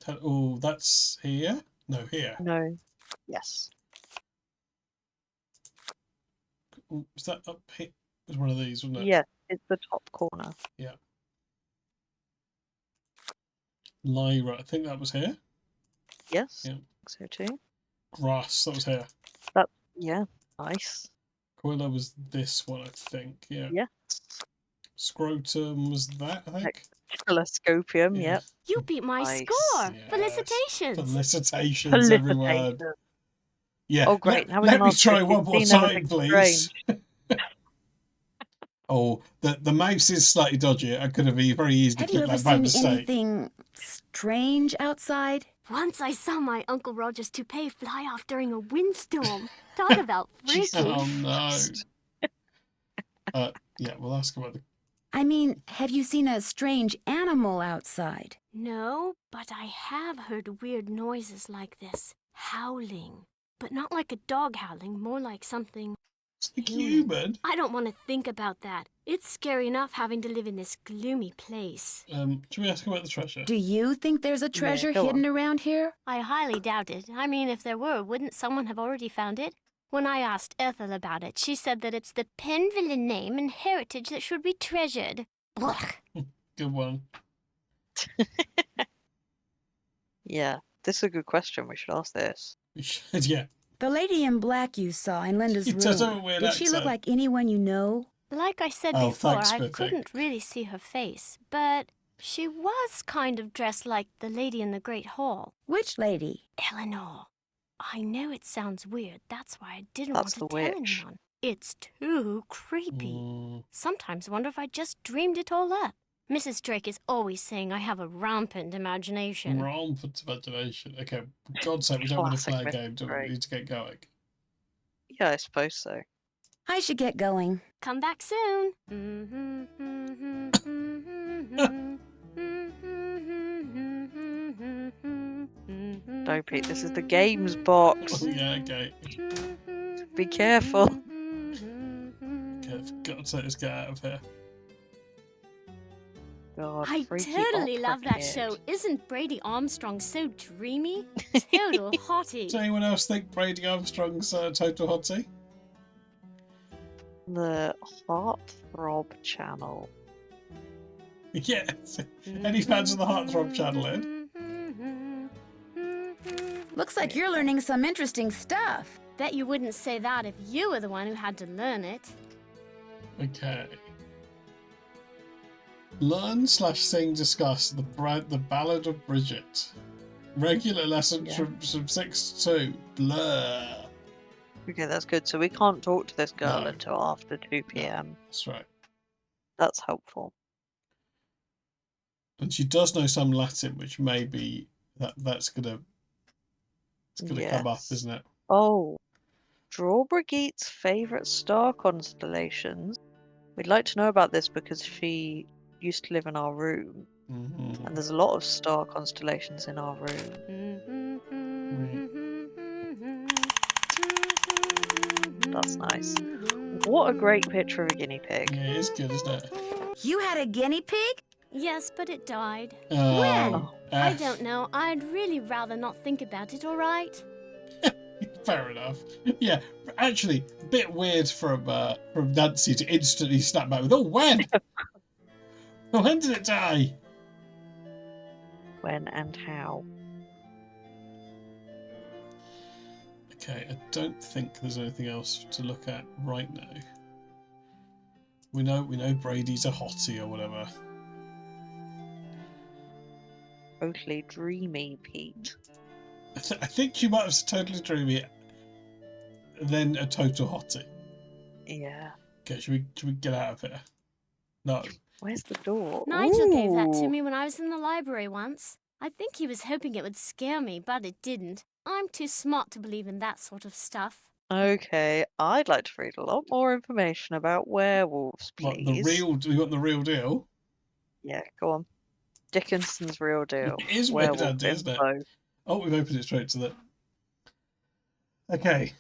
Oh, that's here? No, here. No. Yes. Oh, was that up here? It was one of these, wasn't it? Yeah, it's the top corner. Yeah. Lyra. I think that was here. Yes. Yeah. So too. Grass. That was here. Yeah. Nice. Quilla was this one, I think. Yeah. Yes. Scrotum was that, I think. Telescopium. Yeah. Yep. You beat my Nice. score. Yes. Felicitations. Felicitations, everyone. Felicitations. Yeah. Oh, great. Now we Let can me ask try if one you've more seen time, anything please. strange. Oh, the mouse is slightly dodgy. I could have very easily Have you clicked ever that by seen mistake. anything strange outside? Once I saw my Uncle Roger's toupee fly off during a windstorm. Talk about freaky. Oh no. Yeah, we'll ask about the I mean, have you seen a strange animal outside? No, but I have heard weird noises like this. Howling. But not like a dog howling, more like something It's like human. I don't want to think about that. It's scary enough having to live in this gloomy place. Should we ask about the treasure? Do you think there's a treasure hidden around here? I highly doubt it. I mean, if there were, wouldn't someone have already found it? When I asked Ethel about it, she said that it's the Penvillian name and heritage that should be treasured. Blech. Good one. Yeah, this is a good question. We should ask this. We should, yeah. The lady in black you saw in Linda's It does have a room, weird did she look accent. like anyone you know? Like I said Oh, before, thanks, I Biffy. couldn't really see her face, but she was kind of dressed like the lady in the Great Hall. Which lady? Eleanor. I know it sounds weird. That's why I didn't That's want the to tell witch. anyone. It's too creepy. Sometimes wonder if I just dreamed it all up. Mrs. Drake is always saying I have a rampant imagination. Rampant imagination. Okay, for God's sake, we don't want to Classic play a game. Do we Drake. need to get going? Yeah, I suppose so. I should get going. Come back soon. No, Pete, this is the games box. Oh, yeah, okay. Be careful. Okay, for God's sake, let's get out of here. God, I freaky totally opera love that kid. show. Isn't Brady Armstrong so dreamy? Total hottie. Does anyone else think Brady Armstrong's Total Hottie? The Heartthrob channel. Yes. Any fans of the Heartthrob channel, Ed? Looks like you're learning some interesting stuff. Bet you wouldn't say that if you were the one who had to learn it. Okay. Learn / sing discuss the Ballad of Bridget. Regular lessons from 6 to 2. Blur. Okay, that's good. So we can't talk to this girl No. until after 2 p.m. That's right. That's helpful. And she does know some Latin, which may be that's gonna come up, Yes. isn't it? Oh, draw Brigitte's favourite star constellations. We'd like to know about this because she used to live in our room, Mm-hmm. and there's a lot of star constellations in our room. That's nice. What a great picture of a guinea pig. Yeah, it is good, isn't it? You had a guinea pig? Yes, but it died. Oh, I don't know. I'd really rather not think about it, all right? Fair enough. Yeah, actually, a bit weird from Nancy to instantly snap back with, "Oh, when? When did it die?" When and how? Okay, I don't think there's anything else to look at right now. We know Brady's a hottie or whatever. Totally dreamy, Pete. I think you might have said totally dreamy, then a total hottie. Yeah. Okay, should we get out of here? No. Where's the door? Nigel gave that to Ooh. me when I was in the library once. I think he was hoping it would scare me, but it didn't. I'm too smart to believe in that sort of stuff. Okay, I'd like to read a lot more information about werewolves, What, please. we want the real deal? Yeah, go on. Dickinson's real deal. It is weird, Werewolf isn't it? info. Oh, we've opened it straight to that. Okay.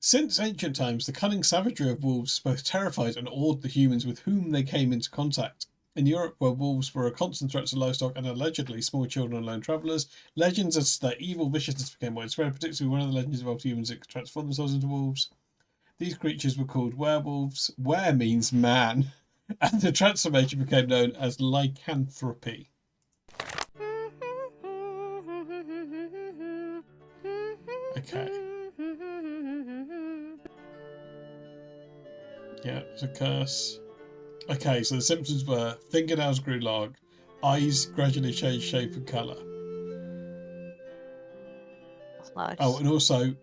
Since ancient times, the cunning savagery of wolves both terrified and awed the humans with whom they came into contact. In Europe, where wolves were a constant threat to livestock and allegedly small children and lone travellers, legends as to their evil viciousness became widespread, particularly one of the legends involved humans that could transform themselves into wolves. These creatures were called werewolves. Were means man, and the transformation became known as lycanthropy. Okay. Yeah, it's a curse. Okay, so the symptoms were fingernails grew long, eyes gradually changed shape and colour. That's nice. Oh, and also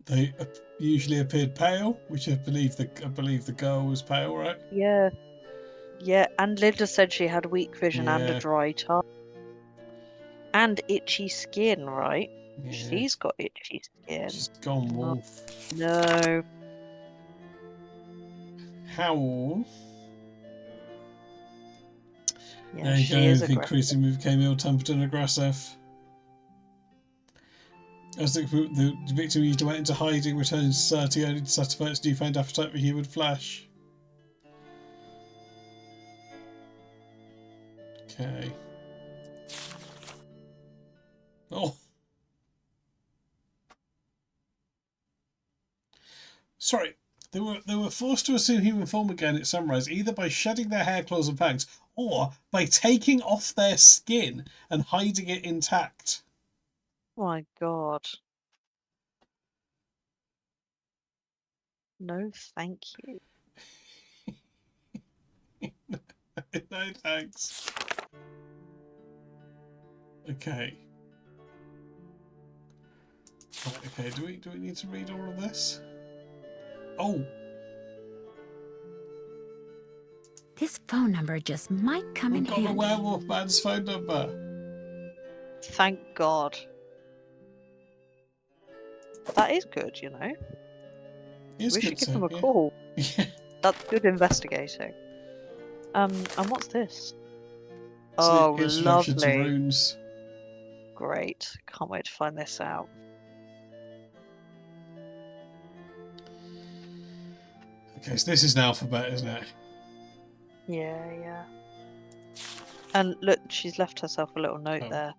they usually appeared pale, which I believe the girl was pale, right? Yeah. Yeah, and Linda said she had weak vision and Yeah. a dry tongue. And itchy skin, right? Yeah. She's got itchy skin. She's gone wolf. No. Howl. Yeah, There you she go. is He aggressive. increasingly became ill-tempered and aggressive. As the victim usually went into hiding, returning to society only to satisfy its newfound appetite for human flesh. Okay. Oh. Sorry. They were forced to assume human form again at sunrise, either by shedding their hair, claws and fangs, or by taking off their skin and hiding it intact. Oh my god. No, thank you. No thanks. Okay. Right, okay, do we need to read all of this? Oh! This phone number just might come in We've got the handy. werewolf man's phone number. Thank God. That is good, you know. We should give them a call. Yeah. That's good investigating. And what's this? So Oh, introduction to lovely. runes. Great. Can't wait to find this out. Okay, so this is an alphabet, isn't it? Yeah, yeah. And look, she's left herself a little note there.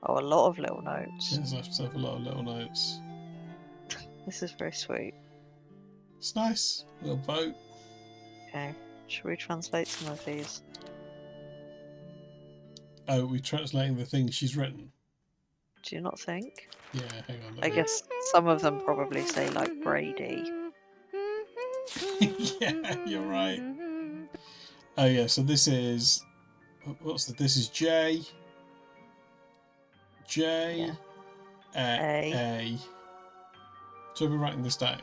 Oh, a lot of little notes. She has left herself a lot of little notes. This is very sweet. It's nice. Little boat. Okay. Should we translate some of these? Oh, we're translating the things she's written. Do you not think? Yeah, hang on. I guess some of them probably say like Brady. Yeah, you're right. Oh yeah, so this is this is J. J. Yeah. A. So we're writing this down.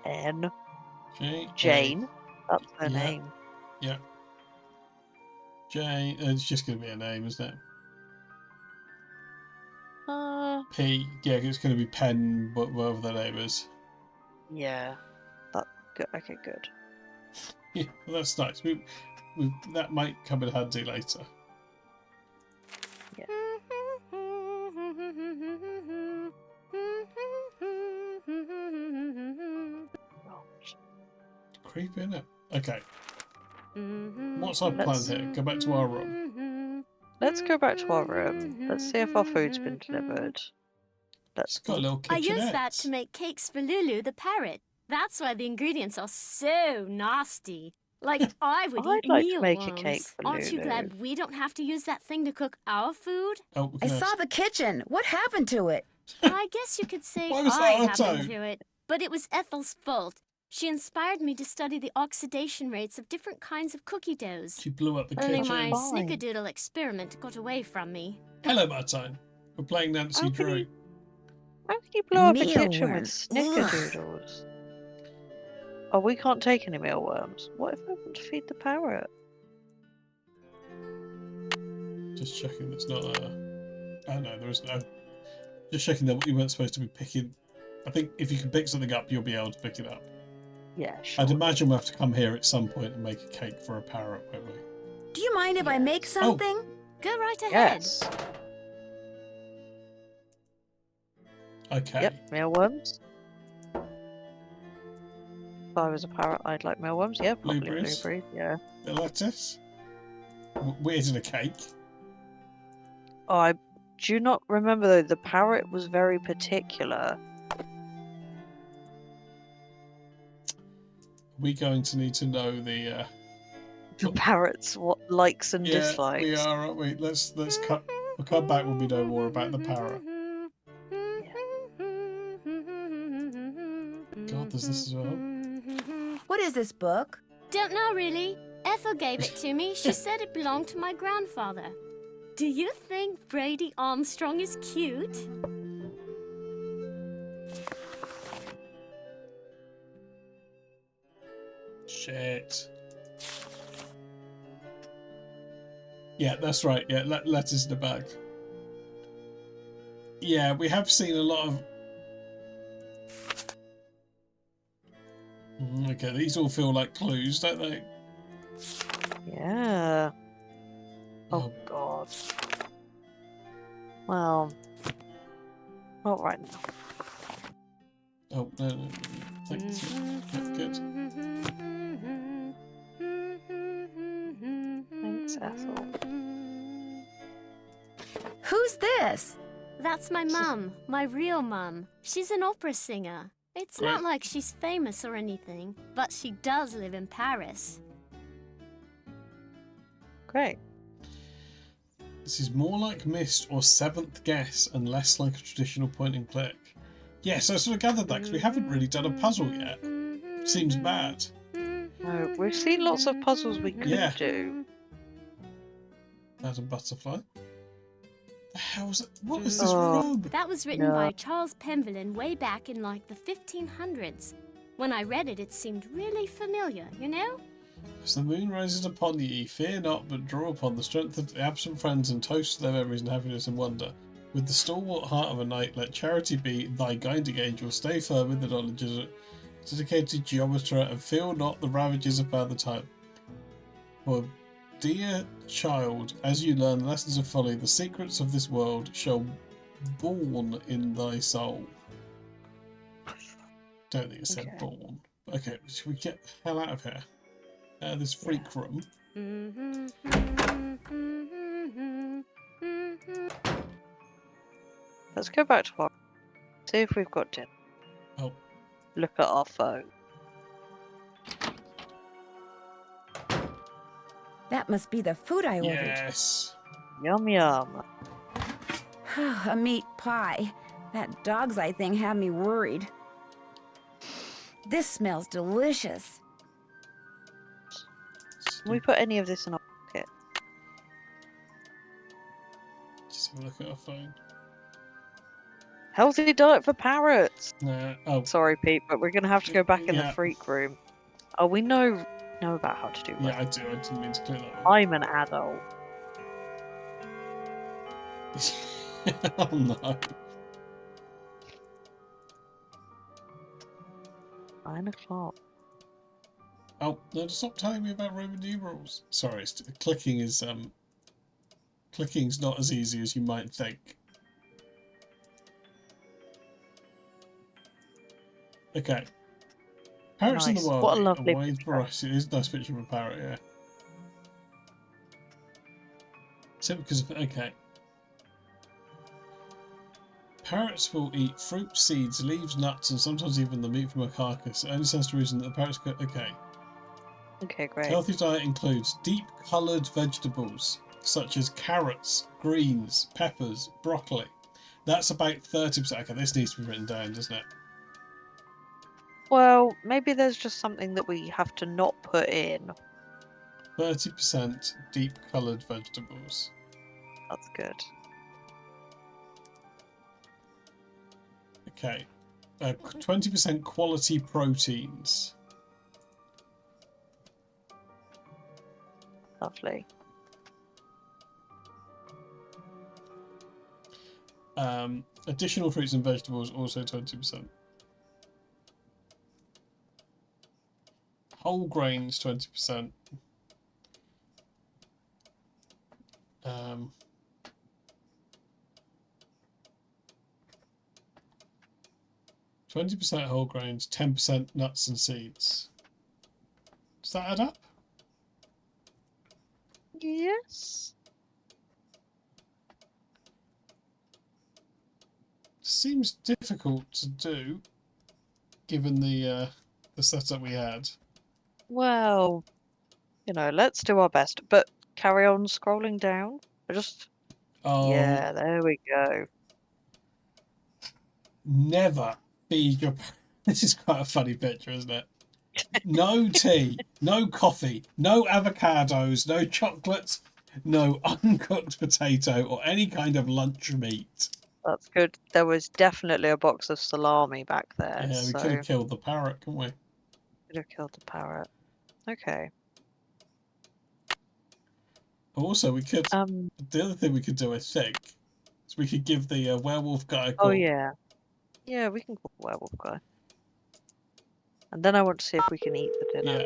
N. J. Jane. That's her Yeah. name. Yeah. J. It's just going to be a name, isn't it? P. Yeah, it's going to be Pen, whatever the name is. Yeah. That good. Okay, good. Yeah, well, that's nice. That might come in handy later. Yeah. Creepy, isn't it? Okay. What's our plan here? Go back to our room. Let's go back to our room. Let's see if our food's been delivered. It's got a little I kitchenette. used that to make cakes for Lulu the parrot. That's why the ingredients are so nasty. Like I would I'd eat like to mealworms. make a cake for Aren't you Lulu. glad we don't have to use that thing to cook our food? Oh, I saw the kitchen. What happened to it? I guess you could say Why was I that our happened time? to it. But it was Ethel's fault. She inspired me to study the oxidation rates of different kinds of cookie doughs. She blew up the Only kitchen. my snickerdoodle experiment got away from me. Hello, Martine. We're playing Nancy Drew. How can you blow up a kitchen with Mealworms. snickerdoodles? Oh, we can't take any mealworms. What if I want to feed the parrot? Just checking it's not oh no, there isn't. Just checking that you weren't supposed to be picking. I think if you can pick something up, you'll be able to pick it up. Yeah, sure. I'd imagine we'll have to come here at some point and make a cake for a parrot, won't we? Do you mind if I make something? Go right ahead. Yes. Okay. Yep, mealworms. If I was a parrot, I'd like mealworms. Yeah, probably Blueberries. blueberries. Yeah. The lettuce. Weird in a cake. Oh, do you not remember though? The parrot was very particular. We're going to need to know the parrot's what likes and dislikes. we are, aren't we? Let's cut. We'll come back when we know more about the parrot. God, there's this as well. What is this book? Don't know really. Ethel gave it to me. She said it belonged to my grandfather. Do you think Brady Armstrong is cute? Shit. Yeah, that's right. Yeah, letters in the bag. Yeah, we have seen a lot of... Okay, these all feel like clues, don't they? Yeah. Oh, God. Well, not right now. Oh, no. Thanks. That's good. Thanks, Ethel. Who's this? That's my mum, my real mum. She's an opera singer. It's Great. not like she's famous or anything, but she does live in Paris. Great. This is more like Myst or Seventh Guess and less like a traditional point and click. Yes, I sort of gathered that because we haven't really done a puzzle yet. Seems bad. No, we've seen lots of puzzles we could do. Madam Butterfly. The hell is it? What is this robe? That was written by Charles Penvillin way back in like the 1500s. When I read it, it seemed really familiar, you know? As the moon rises upon ye, fear not, but draw upon the strength of the absent friends and toast their memories and happiness and wonder. With the stalwart heart of a knight, let charity be thy guiding angel. Stay firm in the knowledge of a dedicated geometer, and feel not the ravages of further time. For, dear child, as you learn the lessons of folly, the secrets of this world shall born in thy soul. Don't think it said born. Okay, should we get the hell out of here? This freak room. Let's go back to our... See if we've got dinner. Oh. Look at our phone. That must be the food I ordered. Yes. Yum yum. A meat pie. That dog's eye thing had me worried. This smells delicious. Can we put any of this in our pocket? Just have a look at our phone. Healthy diet for parrots. No. Oh. Sorry, Pete, but we're gonna have to go back in the freak room. Oh, we know about how to do that. Yeah, I do. I didn't mean to clear that one. I'm an adult. Oh no. 9 o'clock. Oh no! Stop telling me about Roman numerals. Sorry, clicking's not as easy as you might think. Okay. Parrots in the Nice. wild. What a lovely wide picture. variety. It is a nice picture of a parrot, yeah. Simply because of okay. Parrots will eat fruit, seeds, leaves, nuts, and sometimes even the meat from a carcass. It only stands to reason that the parrots go. Okay. Okay, great. Healthy diet includes deep coloured vegetables such as carrots, greens, peppers, broccoli. That's about 30%. Okay, this needs to be written down, doesn't it? Well, maybe there's just something that we have to not put in. 30% deep coloured vegetables. That's good. Okay. 20% quality proteins. Lovely. Additional fruits and vegetables, also 20%. Whole grains, 20%. 20% whole grains, 10% nuts and seeds. Does that add up? Yes. Seems difficult to do, given the setup we had. Well, you know, let's do our best, but carry on scrolling down. Oh, yeah, there we go. Never feed your. This is quite a funny picture, isn't it? No tea, no coffee, no avocados, no chocolates, no uncooked potato or any kind of lunch meat. That's good. There was definitely a box of salami back there. Yeah, we so could have killed the parrot, couldn't we? Could have killed the parrot. Okay. Also, we could. The other thing we could do, I think, is we could give the werewolf guy a call. Oh yeah. Yeah, we can call the werewolf guy. And then I want to see if we can eat the dinner. Yeah.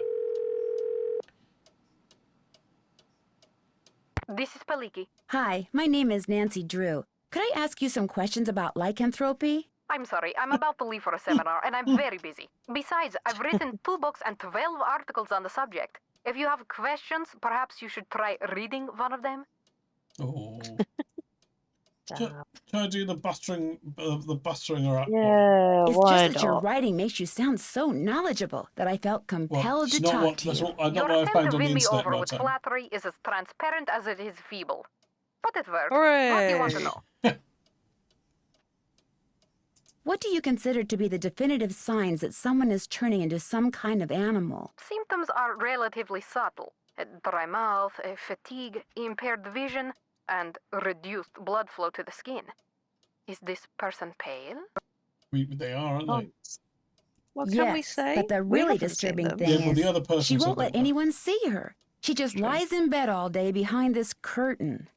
This is Paliki. Hi, my name is Nancy Drew. Could I ask you some questions about lycanthropy? I'm sorry, I'm about to leave for a seminar and I'm very busy. Besides, I've written 2 books and 12 articles on the subject. If you have questions, perhaps you should try reading one of them. Oh. Can I do the buttering her up? Yeah, It's why just that your not? writing makes you sound so knowledgeable that I felt compelled it's to not talk what, to that's you. what, not Your what I attempt found to on the win me internet, over with Martin. flattery is as transparent as it is feeble. But it works. Hooray! What do you want to know? What do you consider to be the definitive signs that someone is turning into some kind of animal? Symptoms are relatively subtle. Dry mouth, fatigue, impaired vision, and reduced blood flow to the skin. Is this person pale? They are, aren't they? What yes, can we say? but the We really haven't seen disturbing them. thing Yeah, well, the is other person she said won't they let were. anyone see her. She just lies in bed all day behind this curtain.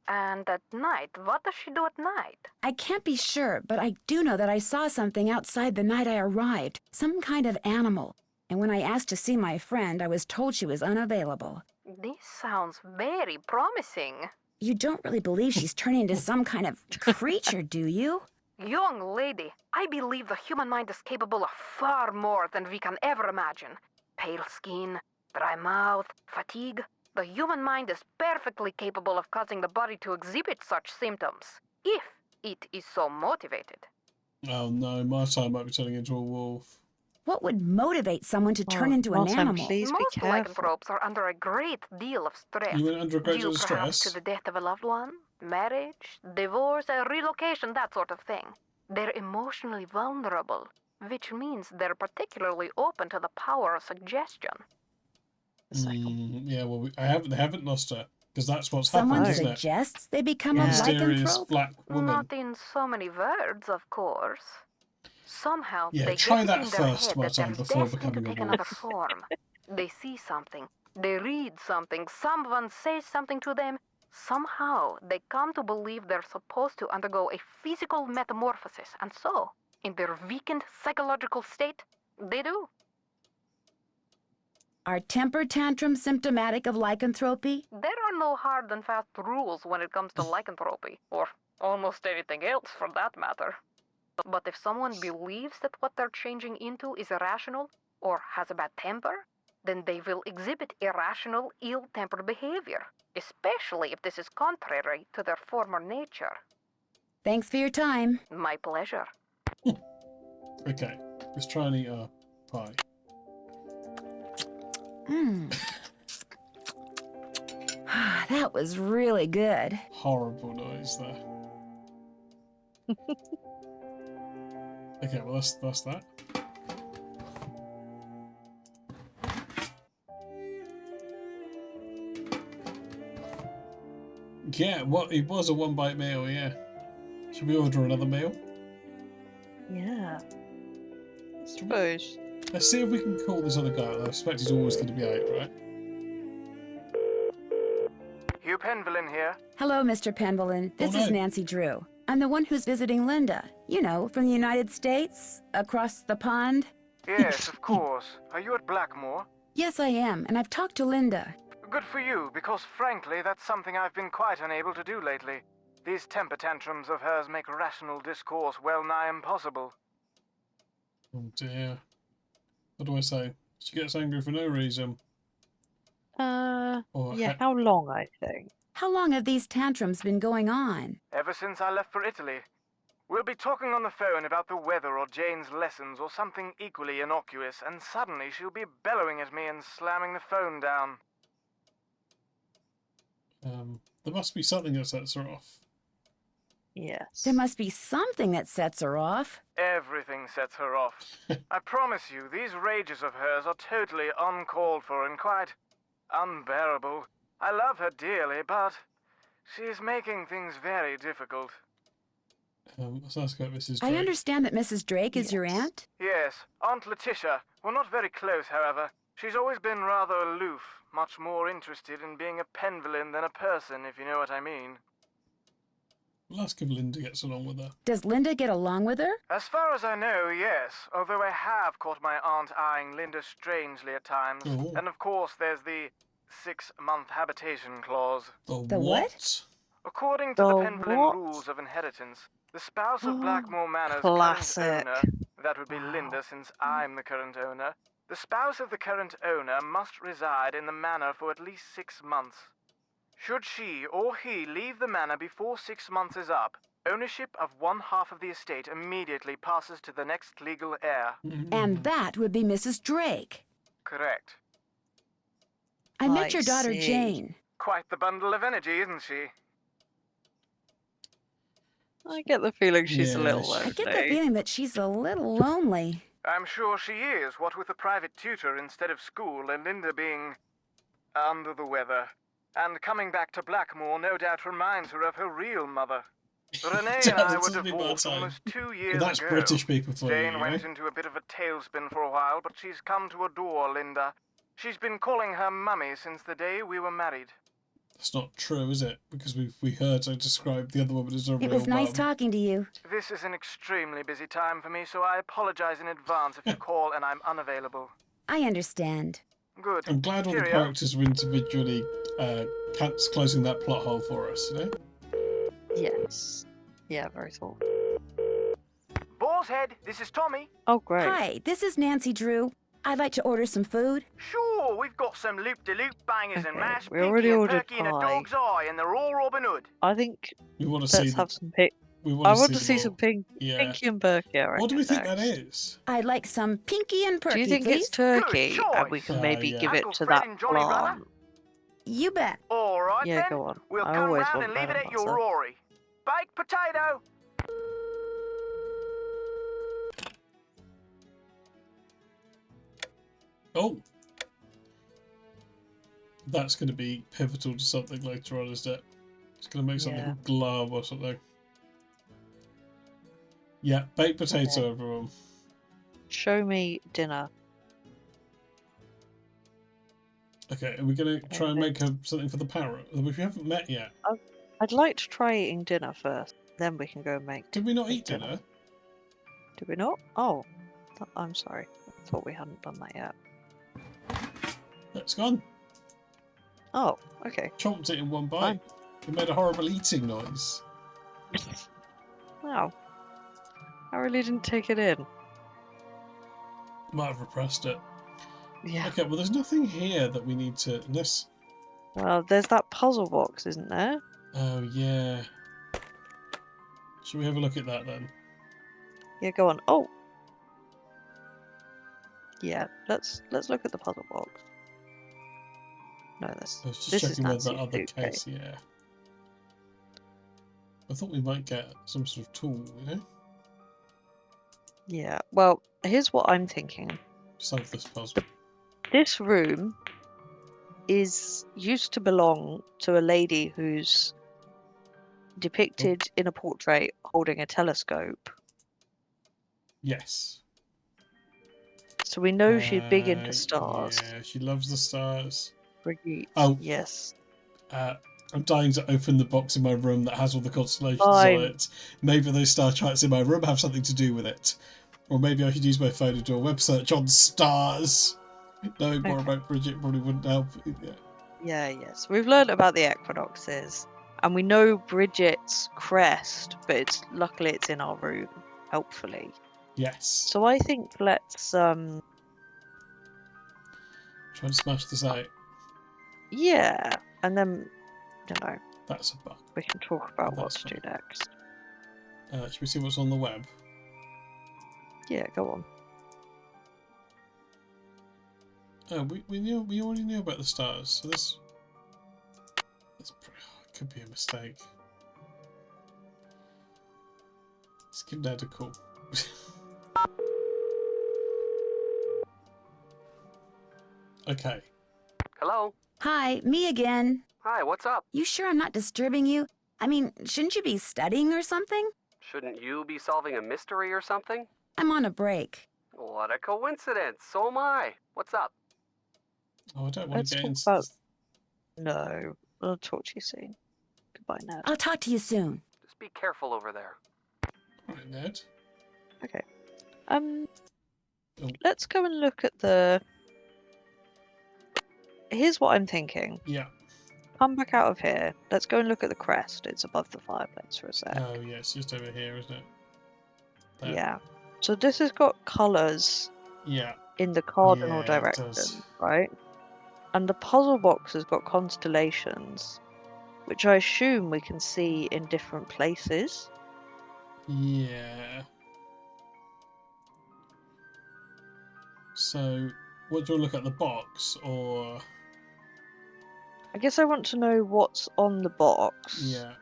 And at night, what does she do at night? I can't be sure, but I do know that I saw something outside the night I arrived, some kind of animal. And when I asked to see my friend, I was told she was unavailable. This sounds very promising. You don't really believe she's turning into some kind of creature, do you? Young lady, I believe the human mind is capable of far more than we can ever imagine. Pale skin, dry mouth, fatigue. The human mind is perfectly capable of causing the body to exhibit such symptoms, if it is so motivated. Oh no, my son might be turning into a wolf. What would motivate someone to turn into an Martin, animal? please be Most careful. lycanthropes are under a great deal of stress. You went under a great deal Due of perhaps stress? to the death of a loved one, marriage, divorce, relocation, that sort of thing. They're emotionally vulnerable, which means they're particularly open to the power of suggestion. Yeah, well, they haven't lost her, because that's what's Someone happened, isn't it? suggests they become The a mysterious lycanthrope? black woman. Not in so many words, of course. Somehow Yeah, they try get it that in their first, head that Martin, they're before destined to becoming a take wolf. another form. They see something, they read something, someone says something to them. Somehow they come to believe they're supposed to undergo a physical metamorphosis, and so, in their weakened psychological state, they do. Are temper tantrums symptomatic of lycanthropy? There are no hard and fast rules when it comes to lycanthropy, or almost anything else for that matter. But if someone believes that what they're changing into is irrational, or has a bad temper, then they will exhibit irrational, ill-tempered behavior, especially if this is contrary to their former nature. Thanks for your time. My pleasure. Okay, let's try and eat our pie. That was really good. Horrible noise there. Okay, well that's that. Yeah, it was a one-bite meal, yeah. Should we order another meal? Yeah. I suppose. Let's see if we can call this other guy. I expect he's always going to be out, right? Hugh Penvillin here. Hello, Mr. Penvillin. This is no. Nancy Drew. I'm the one who's visiting Linda. You know, from the United States, across the pond. Yes, of course. Are you at Blackmoor? Yes, I am, and I've talked to Linda. Good for you, because frankly, that's something I've been quite unable to do lately. These temper tantrums of hers make rational discourse well nigh impossible. Oh dear. What do I say? She gets angry for no reason. Or Yeah, how long, I think? How long have these tantrums been going on? Ever since I left for Italy. We'll be talking on the phone about the weather or Jane's lessons or something equally innocuous, and suddenly she'll be bellowing at me and slamming the phone down. There must be something that sets her off. Yes. There must be something that sets her off. Everything sets her off. I promise you, these rages of hers are totally uncalled for and quite unbearable. I love her dearly, but she's making things very difficult. Let's ask about Mrs. I Drake. understand that Mrs. Drake is your aunt? Yes, Aunt Letitia. We're not very close, however. She's always been rather aloof, much more interested in being a Penvillin than a person, if you know what I mean. We'll ask if Linda gets along with her. Does Linda get along with her? As far as I know, yes. Although I have caught my aunt eyeing Linda strangely at times. Oh. And of course, there's the 6-month habitation clause. The what? According to the Penvillin rules of inheritance, the spouse of Blackmoor Manor's Classic. current owner, that would be Linda since I'm the current owner, the spouse of the current owner must reside in the manor for at least 6 months. Should she or he leave the manor before 6 months is up, ownership of one half of the estate immediately passes to the next legal heir. And that would be Mrs. Drake. Correct. I met your daughter Jane. Quite the bundle of energy, isn't she? I get the feeling she's a little lonely. I get the feeling that she's a little lonely. I'm sure she is, what with a private tutor instead of school and Linda being under the weather. And coming back to Blackmoor no doubt reminds her of her real mother. Renee and I were divorced almost 2 years ago. That's British people for Jane you, went into a bit of a tailspin for a while, but she's come to adore Linda. She's been calling her mummy since the day we were married. That's not true, is it? Because we heard her describe the other woman as a real It was nice mum. talking to you. This is an extremely busy time for me, so I apologize in advance if you call and I'm unavailable. I understand. Good. I'm glad all the characters were individually closing that plot hole for us, you know? Yes. Yeah, very thoughtful. Boar's Head, this is Tommy. Oh, great. Hi, this is Nancy Drew. I'd like to order some food. Sure, we've got some loop-de-loop bangers and mashed we already pinky and ordered perky and a pie. dog's eye, and they're all Robin Hood. I think We want to see let's have some pink. We I want want to to see them some all. pinky and perky. I What do we reckon, think that next. is? I'd like some pinky and perky, Do you think please. it's turkey? And we can maybe yeah. give it Uncle to Fred that and Johnny Brother? plant. You bet. All right, Yeah, then. go on. We'll I come always round want and leave bread it and at your butter. Rory. Baked potato. Oh! That's going to be pivotal to something later on, isn't it? It's going to make something Yeah. glove or something. Yeah, baked potato, everyone. Show me dinner. Okay, are we going to try and make something for the parrot? Which we haven't met yet. I'd like to try eating dinner first. Then we can go and make. Did we not eat dinner? Did we not? Oh, I'm sorry. I thought we hadn't done that yet. It's gone. Oh, okay. Chomped it in one bite. Fine. It made a horrible eating noise. Wow. I really didn't take it in. Might have repressed it. Yeah. Okay, well, there's nothing here that we need to. Unless. Well, there's that puzzle box, isn't there? Oh yeah. Should we have a look at that then? Yeah, go on. Oh. Yeah, let's look at the puzzle box. No, I was just this is checking whether Nancy's that other suitcase. case. Yeah. I thought we might get some sort of tool, you know, Yeah. Well, here's what I'm thinking. solve this puzzle. This room used to belong to a lady who's depicted in a portrait holding a telescope. Yes. So we know she's big into stars. Yeah, she loves the stars. Brigitte. Oh. Yes. I'm dying to open the box in my room that has all the constellations Fine. on it. Maybe those star charts in my room have something to do with it. Or maybe I should use my phone to do a web search on stars. Knowing more about Bridget probably wouldn't help. Yeah. Yes. We've learned about the equinoxes. And we know Bridget's crest, but luckily it's in our room, helpfully. Yes. So I think let's Try and smash this out. yeah. And then That's a bug. we can talk about what That's to do next. Should we see what's on the web? Yeah, go on. Oh, we already knew about the stars, so this could be a mistake. Let's give Dad a call. Okay. Hello? Hi, me again. Hi, what's up? You sure I'm not disturbing you? I mean, shouldn't you be studying or something? Shouldn't you be solving a mystery or something? I'm on a break. What a coincidence. So am I. What's up? Oh, I don't want Let's to get talk into about. this. No, I'll talk to you soon. Goodbye, Ned. I'll talk to you soon. Just Be careful over there. Right, Ned. Okay. Oh. Let's go and look at the... Here's what I'm thinking. Yeah. Come back out of here. Let's go and look at the crest. It's above the fireplace for a sec. Oh, yeah, it's just over here, isn't it? There. Yeah. So this has got colours Yeah. in the cardinal Yeah, it direction, does. right? And the puzzle box has got constellations, which I assume we can see in different places. Yeah. So, what do you want to look at, the box, or... I guess I want to know what's on the box. Yeah.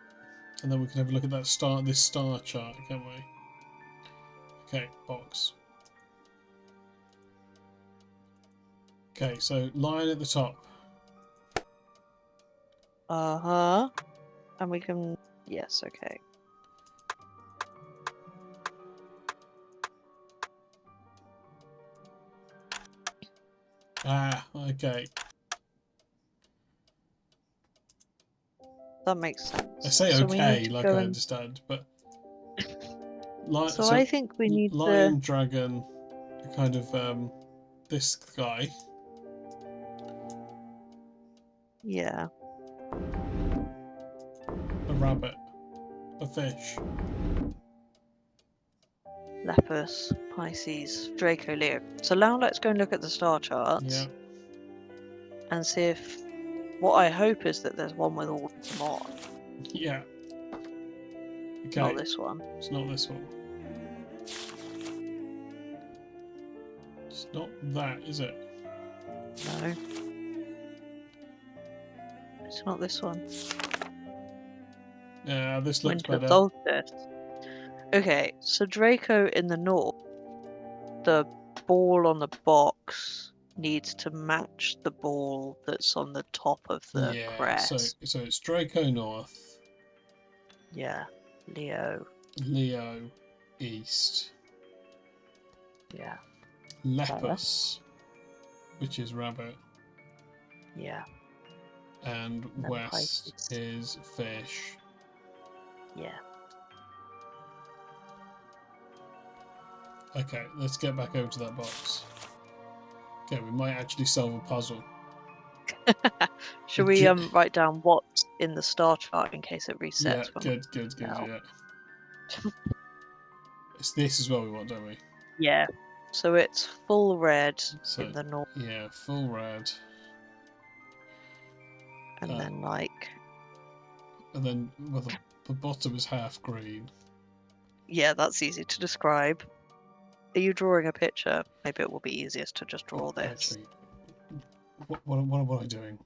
And then we can have a look at that this star chart, can't we? Okay, box. Okay, so line at the top. Uh-huh. And we can... Yes, okay. Ah, okay. That makes sense. I say So we okay, need to like go I and... understand, but... So I think we need lion, to... dragon, kind of, this guy. Yeah. A rabbit. A fish. Lepus, Pisces, Draco, Leo. So now let's go and look at the star charts. Yeah. And see if... What I hope is that there's one with all of them on. Yeah. Okay. Not this one. It's not this one. It's not that, is it? No. It's not this one. Yeah, this looks Winter better. Solstice. Okay, so Draco in the north, the ball on the box needs to match the ball that's on the top of the Yeah, crest. so it's Draco North. Yeah, Leo. Leo East. Yeah. Lepus, which is rabbit. Yeah. And then west Pisces. is fish. Yeah. Okay, let's get back over to that box. Okay, we might actually solve a puzzle. Should we write down what's in the star chart in case it resets? Yeah, when good, No. yeah. It's this as well we want, don't we? Yeah. So it's full red So, in the north, yeah, full red. and then like... And then, well, the bottom is half green. Yeah, that's easy to describe. Are you drawing a picture? Maybe it will be easiest to just draw this. Actually, what am I doing?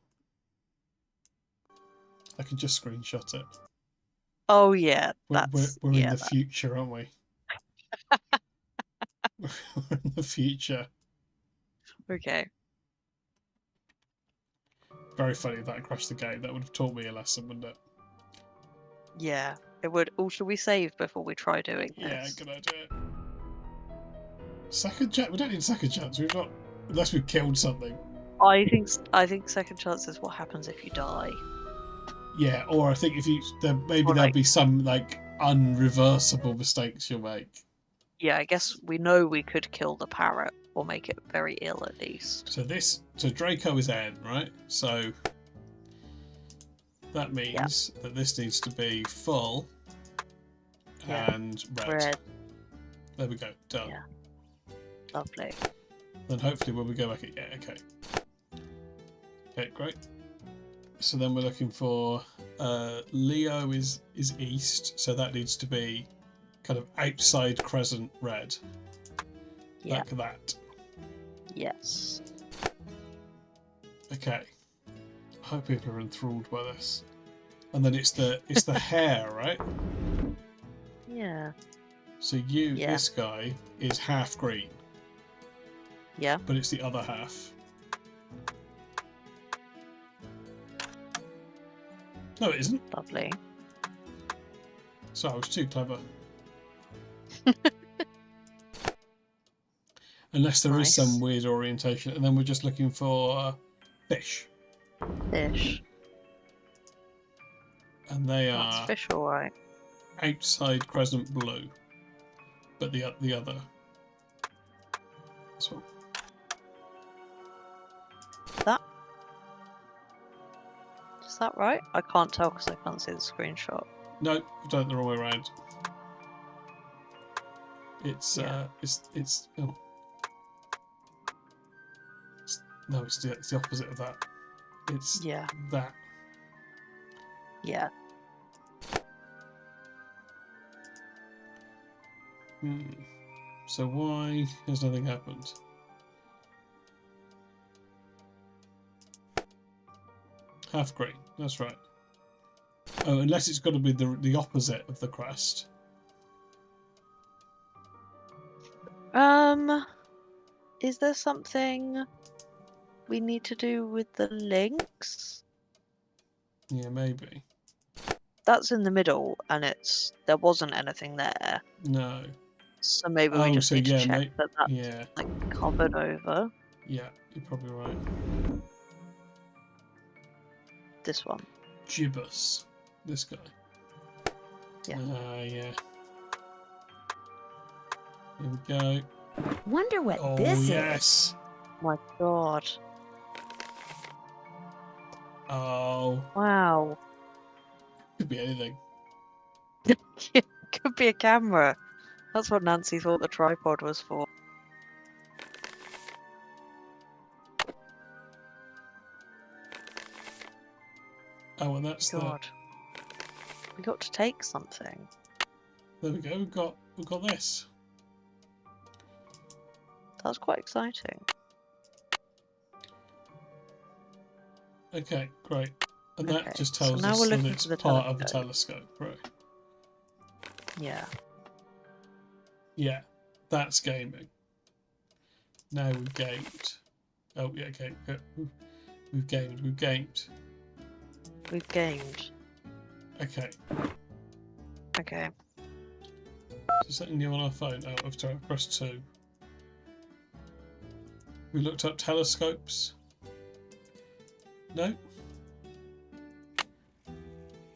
I can just screenshot it. Oh yeah, We're in yeah, the future, aren't we? We're in the future. Okay. Very funny if that crashed the game. That would have taught me a lesson, wouldn't it? Yeah, it would. Oh, should we save before we try doing this? Yeah, good idea. Second chance? We don't need second chance. We've not, unless we've killed something. I think second chance is what happens if you die. Yeah, or I think if you maybe Or there'll like- be some like unreversible mistakes you'll make. Yeah, I guess we know we could kill the parrot or make it very ill at least. So Draco is N, right? So that means that this needs to be full and red. There we go, done. Yeah. Lovely. Then hopefully when we go back, okay. Okay, great. So then we're looking for Leo is east, so that needs to be kind of outside crescent red. Yeah. Like that. Yes. Okay. I hope people are enthralled by this. And then it's the hair, right? Yeah. So this guy is half green. Yeah. But it's the other half. No, it isn't. Lovely. So I was too clever. Unless there is some weird orientation, and then we're just looking for fish. Fish. And they That's are fish, alright. outside crescent blue, but the other. This one. That. Is that right? I can't tell because I can't see the screenshot. No, I've done it the wrong way around. It's oh. No, it's the opposite of that. It's that. Yeah. So why has nothing happened? Half green, that's right. Oh, unless it's got to be the opposite of the crest. Is there something we need to do with the links? Yeah, maybe. That's in the middle, and there wasn't anything there. No. So maybe we just need to check that that's like covered over. Yeah, you're probably right. This one. Gibbous. This guy. Yeah. Yeah. Here we go. Wonder what this is. Yes. My God. Oh. Wow. Could be anything. It could be a camera. That's what Nancy thought the tripod was for. Oh, and that's God. We got to take something. There we go. We've got this. That's quite exciting. Okay, great. And Okay, that just tells so now us we're that looking it's for the part of a telescope. telescope, right? Yeah. Yeah, that's gaming. Now we've gamed. Oh, yeah, okay. We've gamed. We've gamed. Okay. Okay. Is there something new on our phone? Oh, I've pressed 2. We looked up telescopes. No?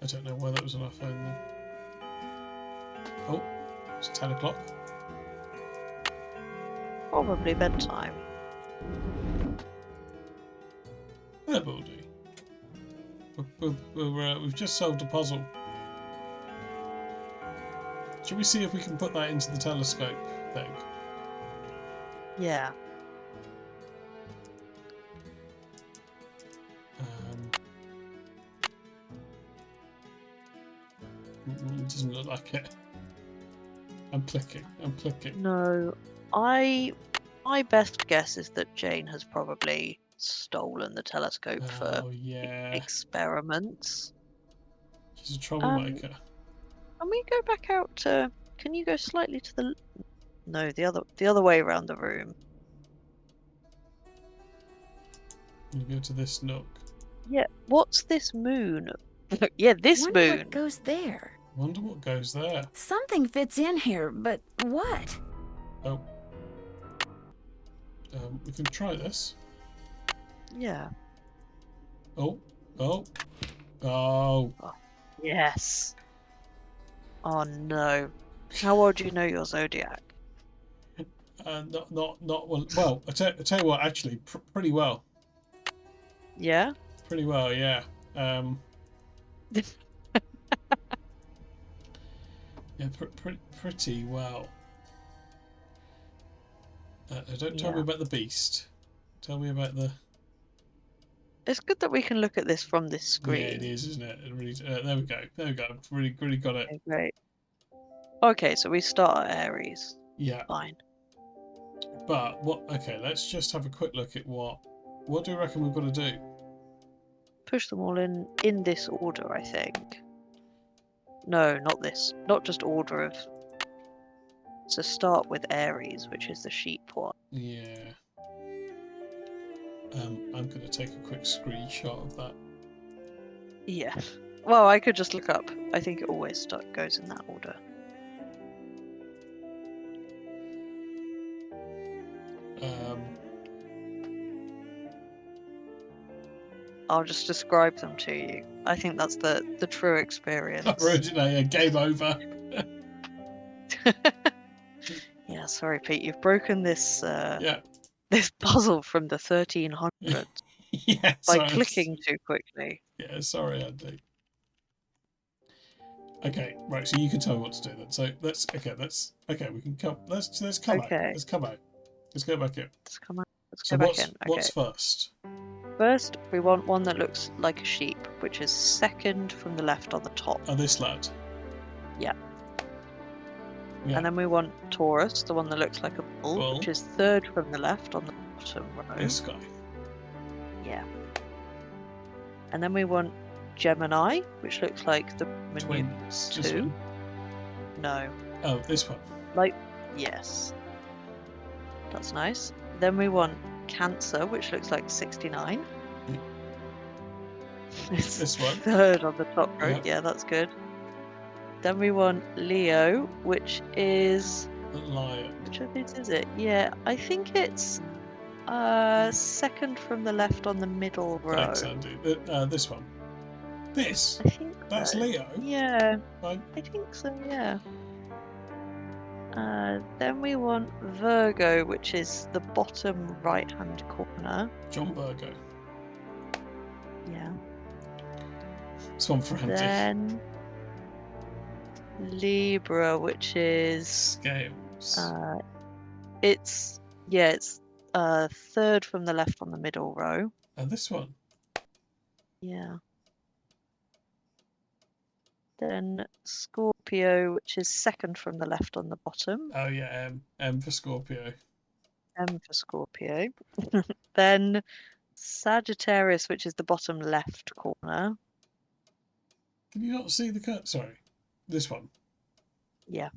I don't know why that was on our phone then. Oh, it's 10 o'clock. Probably bedtime. That will do. We've just solved a puzzle. Should we see if we can put that into the telescope thing? Yeah. It doesn't look like it. I'm clicking. No, my best guess is that Jane has probably stolen the telescope for experiments. She's a troublemaker. Can we go back out to? Can you go slightly to the? No, the other way around the room. You go to this nook. Yeah. What's this moon? Yeah, this Wonder moon. what goes there. Wonder what goes there. Something fits in here, but what? Oh. We can try this. Yeah. Oh. Yes. Oh no. How well do you know your zodiac? Not well. Well, I tell you what. Actually, pretty well. Yeah. Pretty well, yeah. Yeah, pretty well. Don't tell me about the beast. Tell me about the. It's good that we can look at this from this screen. Yeah, it is, isn't it? It really, there we go. I've really got it. Okay, great. Okay, so we start at Aries. Yeah. Fine. But what? Okay, let's just have a quick look at what do you reckon we've got to do? Push them all in this order, I think. No, not this. Not just order of. So start with Aries, which is the sheep one. Yeah. I'm going to take a quick screenshot of that. Yeah. Well, I could just look up. I think it always goes in that order. I'll just describe them to you. I think that's the true experience. Originally, game over. Yeah, sorry, Pete. You've broken this Yeah. this puzzle from the 1300s Yeah, by sorry. clicking too quickly. Yeah, sorry, Andy. Okay, right. So you can tell me what to do then. So let's we can come. Let's come out. Let's come out. Let's go back in. Let's come out. Let's So go back in. Okay. what's first? First, we want one that looks like a sheep, which is second from the left on the top. Oh, this lad. Yeah. Yeah. And then we want Taurus, the one that looks like a bull, which is third from the left on the bottom row. This guy. Yeah. And then we want Gemini, which looks like the Twins. This 2. one. No. Oh, this one. Yes. That's nice. Then we want Cancer, which looks like 69. It's This one. third on the top row. Yep. Yeah, that's good. Then we want Leo, which is... The lion. Which of these is it? Yeah, I think it's second from the left on the middle row. Thanks, Andy. This one. This? I think That's so. Leo? Yeah. Fine. I think so, yeah. Then we want Virgo, which is the bottom right-hand corner. John Virgo. Yeah. This one for Andy. Then Libra, which is Scales. it's third from the left on the middle row. And this one. Yeah. Then Scorpio, which is second from the left on the bottom. Oh yeah, M for Scorpio. M for Scorpio. Then Sagittarius, which is the bottom left corner. Can you not see the cut? Sorry. This one. Yeah.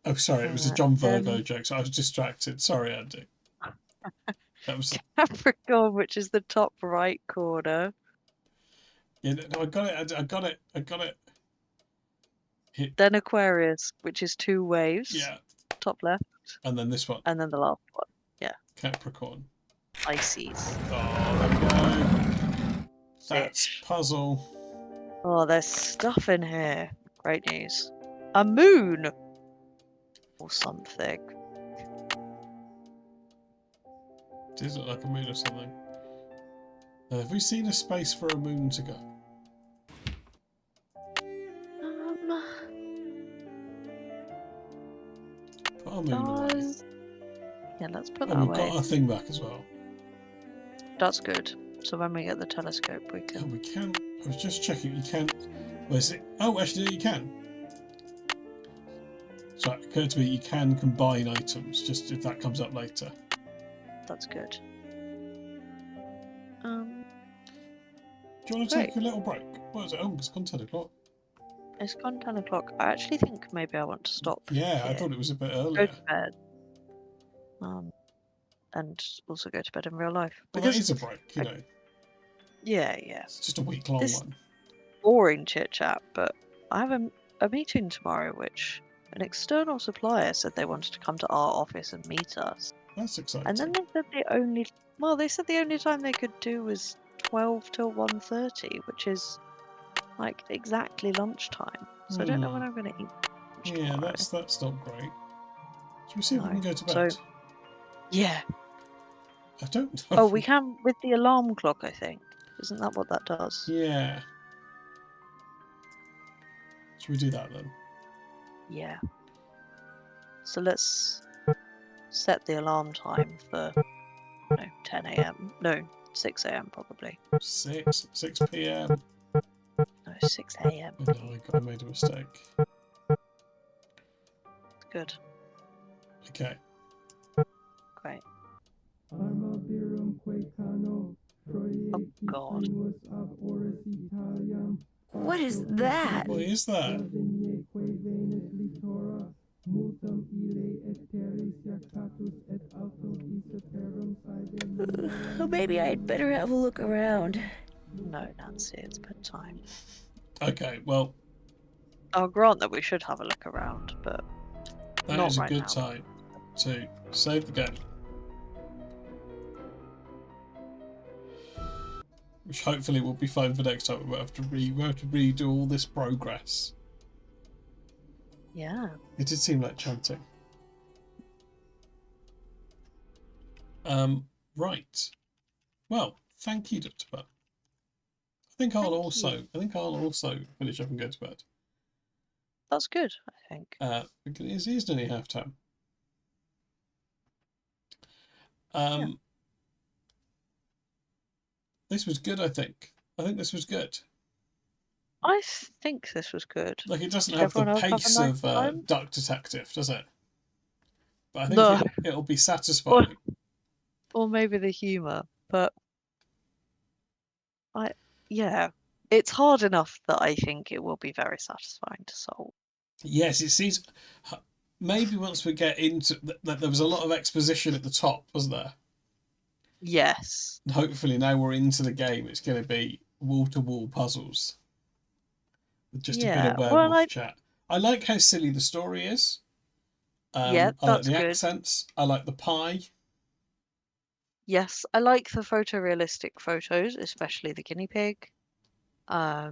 Oh, sorry, it was a John Virgo joke, so I was distracted. Sorry, Andy. That was Capricorn, which is the top right corner. Yeah, no, I got it, Andy. I got it. Then Aquarius, which is 2 waves. Yeah. Top left. And then this one. And then the last one. Yeah. Capricorn. Pisces. Oh, there we go. That's puzzle. Oh, there's stuff in here. Great news. A moon! Or something. Does it look like a moon or something? Have we seen a space for a moon to go? Put our moon away. Yeah, let's put Oh, that we've away. got our thing back as well. That's good. So when we get the telescope, we can... Oh, we can. I was just checking. You can. Where's it? Oh, actually, you can. So it occurred to me you can combine items, just if that comes up later. That's good. Do you want to take a little break? What is it? Oh, it's gone 10 o'clock. It's gone 10 o'clock. I actually think maybe I want to stop. Yeah, I here. thought it was a bit Go earlier. to bed. And also go to bed in real life. Well, that is a break, you know. Yeah. It's just a week-long one. Boring chit-chat, but I have a meeting tomorrow which an external supplier said they wanted to come to our office and meet us. That's exciting. And then they said the only time they could do was 12 till 1:30, which is like exactly lunchtime. So I don't know when I'm going to eat. Yeah, that's not great. Should we see if we can go to bed? So, yeah. I don't know. Oh, we can with the alarm clock, I think. Isn't that what that does? Yeah. Should we do that then? Yeah. So let's set the alarm time for 10 a.m. No, 6 a.m. probably. 6 p.m. No, 6 a.m. Oh, no, I made a mistake. Good. Okay. Great. Oh God. What is that? What is that? Maybe I'd better have a look around. No, Nancy, it's bedtime. Okay, well, I'll grant that we should have a look around, but that not is a right good now. time to save the game. which hopefully will be fine for next time. We'll have to redo all this progress. Yeah. It did seem like chanting. Right. Well, thank you, Dr. Plem. I think I'll also finish up and go to bed. That's good, I think. Because it is nearly half time. This was good, I think. I think this was good. I think this was good. Like, it doesn't Did have the everyone else have a pace nice of time? Duck Detective, does it? But I think No. it'll be satisfying. Or maybe the humour, but yeah, it's hard enough that I think it will be very satisfying to solve. Yes, it seems. Maybe once we get into that, there was a lot of exposition at the top, wasn't there? Yes. And hopefully now we're into the game. It's going to be wall-to-wall puzzles with just a bit of werewolf chat. I like how silly the story is. Yeah, I like that's the good. accents. I like the pie. Yes, I like the photorealistic photos, especially the guinea pig. I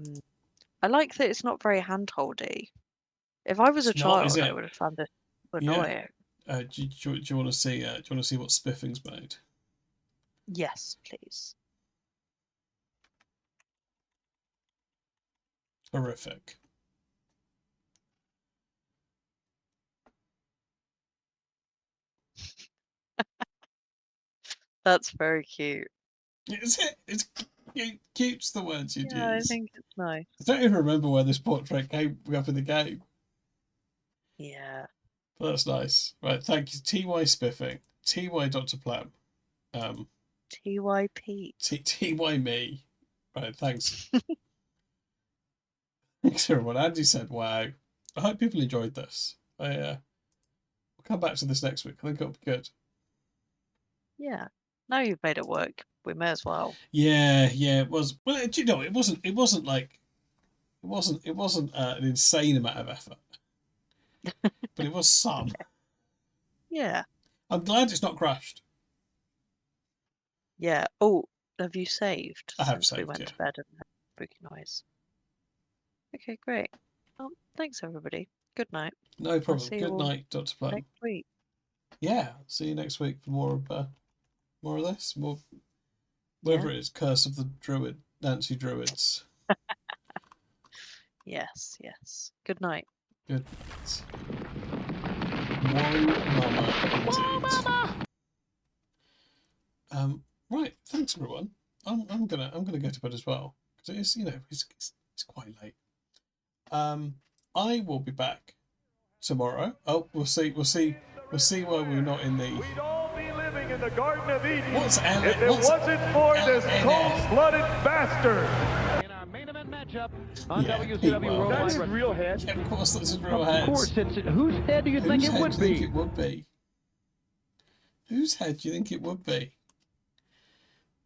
like that it's not very handholdy. If I was a It's not, is child, I it? would have found it Yeah. annoying. Do you want to see? Do you want to see what Spiffing's made? Yes, please. Horrific. That's very cute. Is it? It's cute's the words you'd Yeah, I use. think it's nice. I don't even remember where this portrait came up in the game. Yeah. But that's nice. Right, thank you. T.Y. Spiffing. T.Y. Dr. Plem. T.Y. Pete. T.Y. me. Right, thanks. Thanks everyone. Andy said, wow. I hope people enjoyed this. We'll come back to this next week. I think it'll be good. Yeah. Now you've made it work, we may as well. Yeah, it was. Well, you know, it wasn't an insane amount of effort. But it was some. Yeah. I'm glad it's not crashed. Yeah. Oh, have you saved? I have since we saved, went yeah. to bed and had spooky noise. Okay, great. Well, thanks everybody. Good night. No problem. See you Good all night, Dr. Plem. next week. Yeah, see you next week for more of this. Whatever it is, Curse of the Druid, Nancy Druids. Yes. Good night. Good night. Whoa, mama, indeed. Right, thanks everyone. I'm gonna go to bed as well because it is, it's quite late. I will be back tomorrow. Oh, we'll see why we're not in the. We'd all be living in the Garden of Eden What's if it wasn't for this cold-blooded bastard. In our main event matchup on WCW Worldwide That's his Wrestling. real head. Yeah, of course, that's his real head. Of course, it's whose head do you think it would be? Whose head do you think it would be?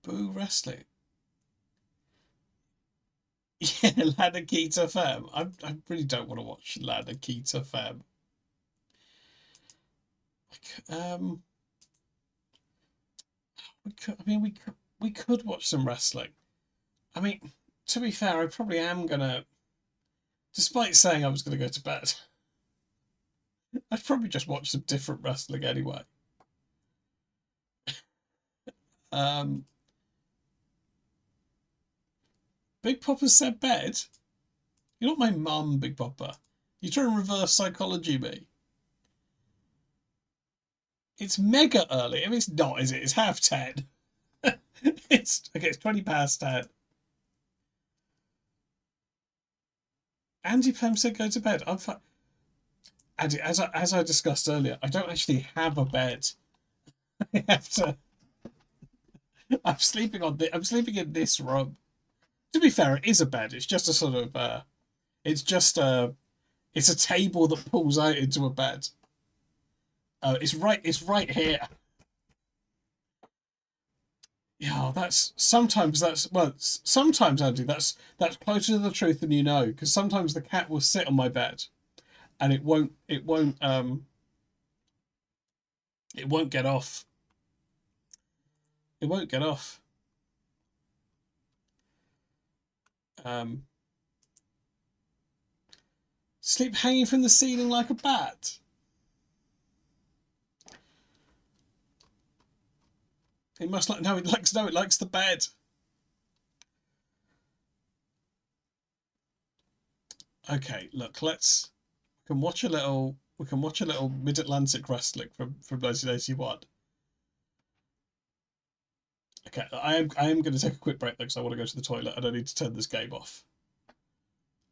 Boo Wrestling. Yeah, Lanakita Femme. I really don't want to watch Lanakita Femme. We could watch some wrestling. I mean, to be fair, I probably am gonna, despite saying I was gonna go to bed, I'd probably just watch some different wrestling anyway. Big Papa said bed. You're not my mum, Big Papa. You're trying to reverse psychology me. It's mega early. I mean, it's not, is it? It's 10:30. It's 10:20. Andy Plem said go to bed. I'm fine. Andy, as I discussed earlier, I don't actually have a bed. I have to. I'm sleeping in this room. To be fair, it is a bed. It's just a sort of. It's a table that pulls out into a bed. It's right here. Yeah, sometimes Andy, that's closer to the truth than you know, because sometimes the cat will sit on my bed, and it won't get off. It won't get off. Sleep hanging from the ceiling like a bat. It must like it likes the bed. Okay, look, we can watch a little Mid-Atlantic wrestling from 1981. Okay, I am going to take a quick break though because I want to go to the toilet and I need to turn this game off.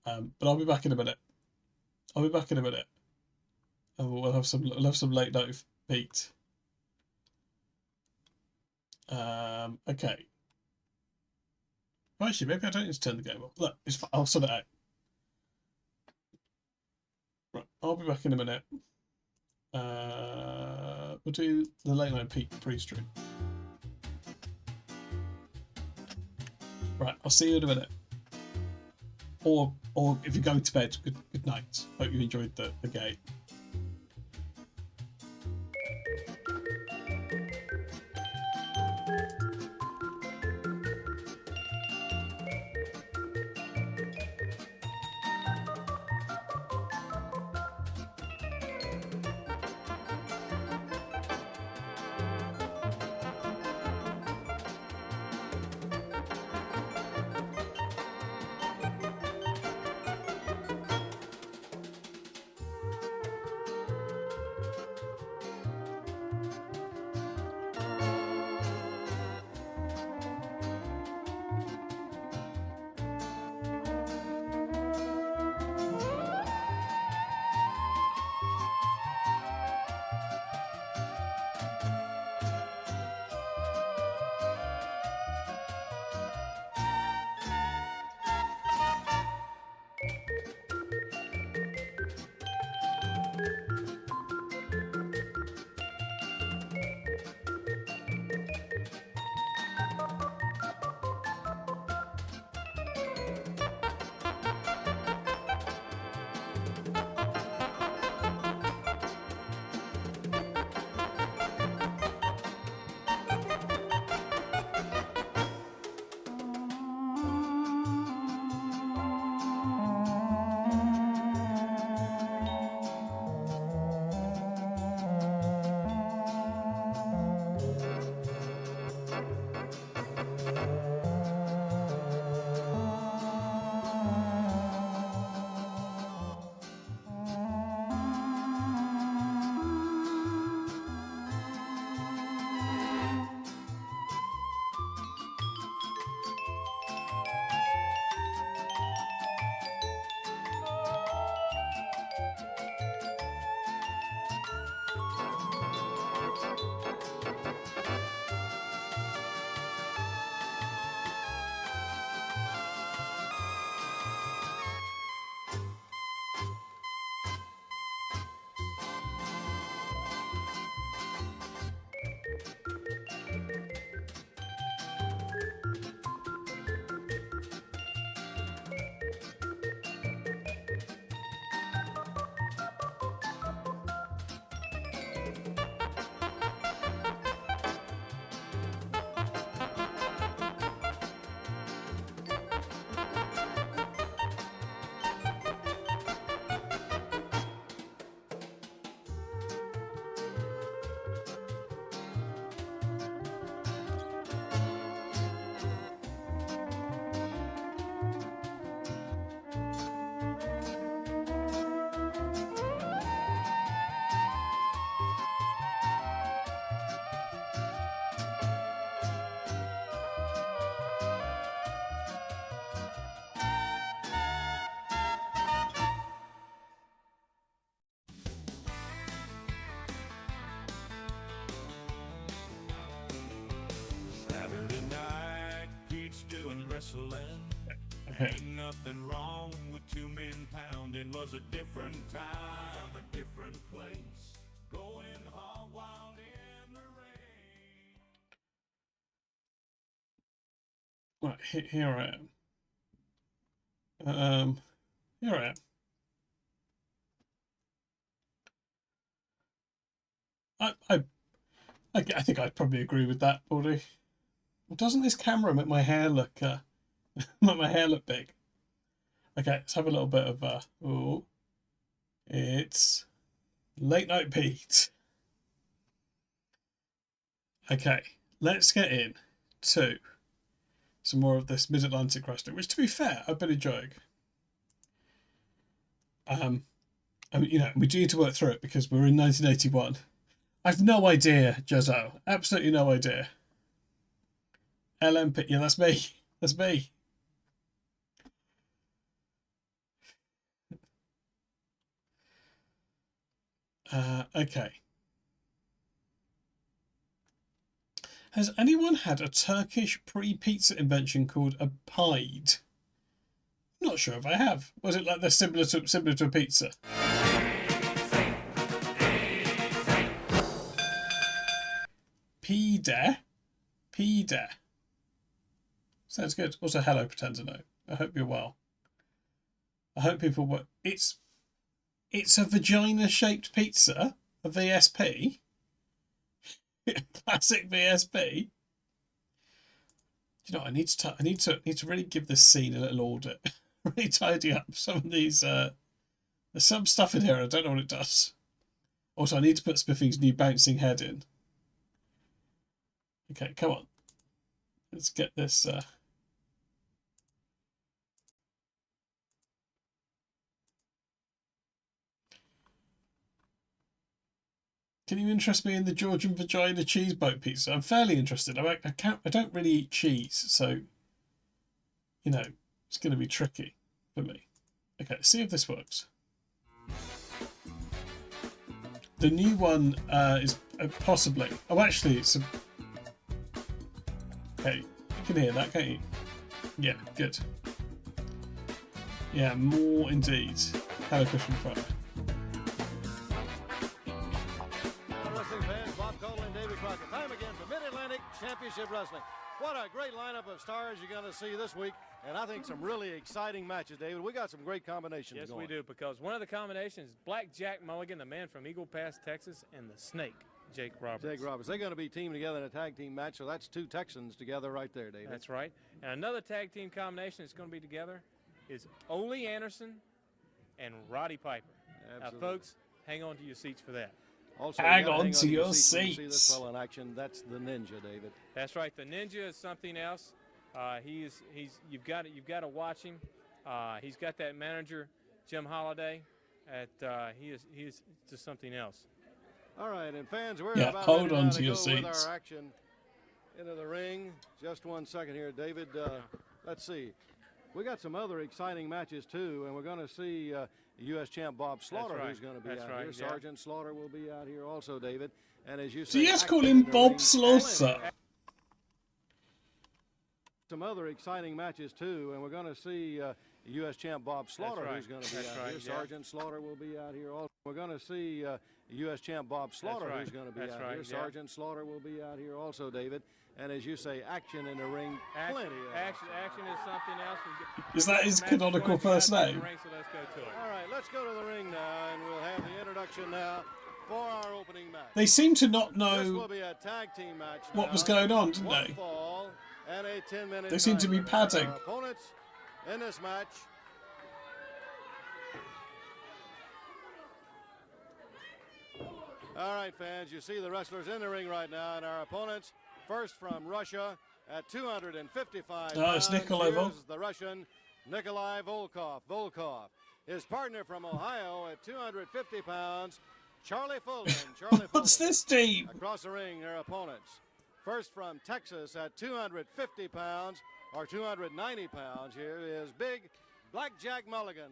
But I'll be back in a minute. And we'll have some late night Pete. Okay. Actually, maybe I don't need to turn the game off. Look, it's fine. I'll sort it out. Right, I'll be back in a minute. We'll do the late night Pete pre-stream. Right, I'll see you in a minute. Or if you're going to bed, good night. Hope you enjoyed the game. Ain't nothing wrong with two men pounding. Was a different time, a different place. Going hog wild in the rain. Right, here I am. Here I am. I think I'd probably agree with that, Baldy. Doesn't this camera make my hair look make my hair look big? Okay, let's have a little bit of oh, it's Late Night Pete. Okay, let's get in to some more of this Mid-Atlantic wrestling, which, to be fair, I've been enjoying. I mean, you know, we do need to work through it because we're in 1981. I've no idea, Jezzo. Absolutely no idea. LMP, yeah, that's me. That's me. Okay. Has anyone had a Turkish pre-pizza invention called a pied? Not sure if I have. Was it like they're similar to a pizza? Pide. Sounds good. Also, hello, Pretender No. I hope you're well. I hope people were. It's a vagina-shaped pizza. A VSP. Classic VSP. You know, I need to really give this scene a little audit. Really tidy up some of these. There's some stuff in here. I don't know what it does. Also, I need to put Spiffing's new bouncing head in. Okay, come on. Let's get this. Can you interest me in the Georgian vagina cheese boat pizza? I'm fairly interested. I don't really eat cheese, so you know it's going to be tricky for me. Okay, let's see if this works. The new one is possibly. Oh, actually, it's a. Okay, you can hear that, can't you? Yeah, good. Yeah, more indeed. Hello, Christian Fire. Time again for Mid-Atlantic Championship Wrestling. What a great lineup of stars you're going to see this week, and I think some really exciting matches, David. We got some great combinations Yes, going. we do, because one of the combinations is Black Jack Mulligan, the man from Eagle Pass, Texas, and the Snake, Jake Roberts. Jake Roberts. They're going to be teamed together in a tag team match, so that's two Texans together right there, David. That's right. And another tag team combination that's going to be together is Ole Anderson and Roddy Piper. Absolutely. Now, folks, hang on to your seats for that. Also, hang on to your seats. When you see this seats. fellow in action, that's the Ninja, David. That's right. The Ninja is something else. You've got to watch him. He's got that manager, Jim Holiday. He is just something else. All right, and fans, we're Yeah, about hold ready on now to to your go with seats. our action into the ring. Just 1 second here, David. Let's see. We got some other exciting matches too, and we're going to see U.S. champ Bob Slaughter, right. who's going to be That's out right, here. yeah. Sergeant Slaughter will be out here also, David. And as you Do say, you just call action him in the Bob ring. Slaughter? Some other exciting matches too, and we're going to see U.S. champ Bob Slaughter, right. who's going to be That's out right, here. yeah. Sergeant Slaughter will be out here also. We're going to see U.S. champ Bob Slaughter, right. who's going to be That's out right, here. yeah. Sergeant Slaughter will be out here also, David. And as you say, action in the ring, plenty of Action is something else. Is that his Match canonical going to be first out in the name? ring, so let's go to it. All right, let's go to the ring now, and we'll have the introduction now for our opening match. They seem to not This know will be a tag team match what now. was going on, didn't One they? fall and a 10-minute They seem to time be limit. padding. Our opponents in this match. All right, fans, you see the wrestlers in the ring right now, and our opponents, first from Russia at 255 Oh, it's pounds. Nikolai Here's the Russian Nikolai Volkov. His partner from Ohio at 250 pounds, Charlie Fulton. What's this team? Across the ring, their opponents. First from Texas at 250 pounds, or 290 pounds, here is big Blackjack Mulligan.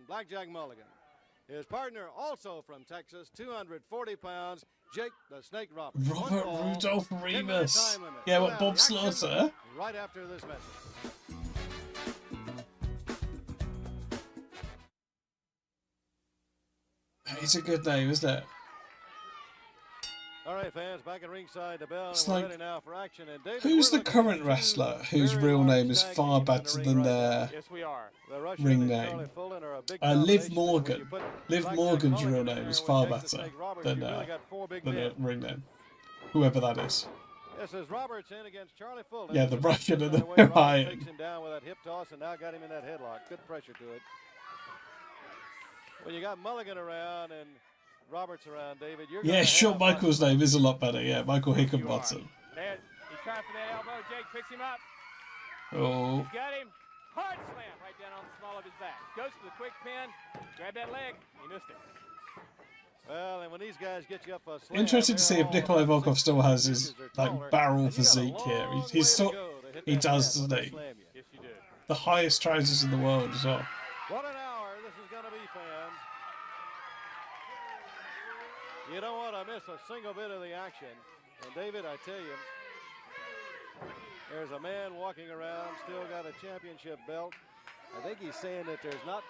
His partner, also from Texas, 240 pounds, Jake the Snake Roberts. Robert One fall, Rudolph 10-minute Remus. time limit. Yeah, We'll what, have Bob the action Slaughter? right after this message. It's a good name, isn't it? All right, fans, back at ringside, the bell, It's and we're like, ready now for action. And David, who's we're the looking current at two wrestler whose very real large name is tag far teams in the better ring than right now. their Yes, we are. The Russian ring and name? Charlie Fulton are a big Liv combination, and when Morgan. you put Liv Blackjack Morgan's real Mulligan in name there is with far Jake the better Snake Roberts, than you really got four big a men. ring name. Whoever that is. This is Roberts in against Charlie Fulton. Yeah, the Russian and the Right away, Roberts Ryan. takes him down with that hip toss and now got him in that headlock. Good pressure to it. when you got Mulligan around and Roberts around, David, you're Yeah, gonna Shawn have Michaels' name is a lot better. Yeah, Michael Hickenbottom. There, he's trying for that elbow. Jake picks him up. Oh. He's got him. Hard slam right down on the small of his back. Goes for the quick pin. Grab that leg. He missed it. Well, and when these guys get you up a slam, Interested to see if Nikolai Volkov still has his like barrel physique here. He's still, he does, doesn't he? Yes, you do. The highest trousers in the world as well. What an hour this is going to be, fans. You don't want to miss a single bit of the action. And David, I tell you, there's a man walking around, still got a championship belt. I think he's saying that there's not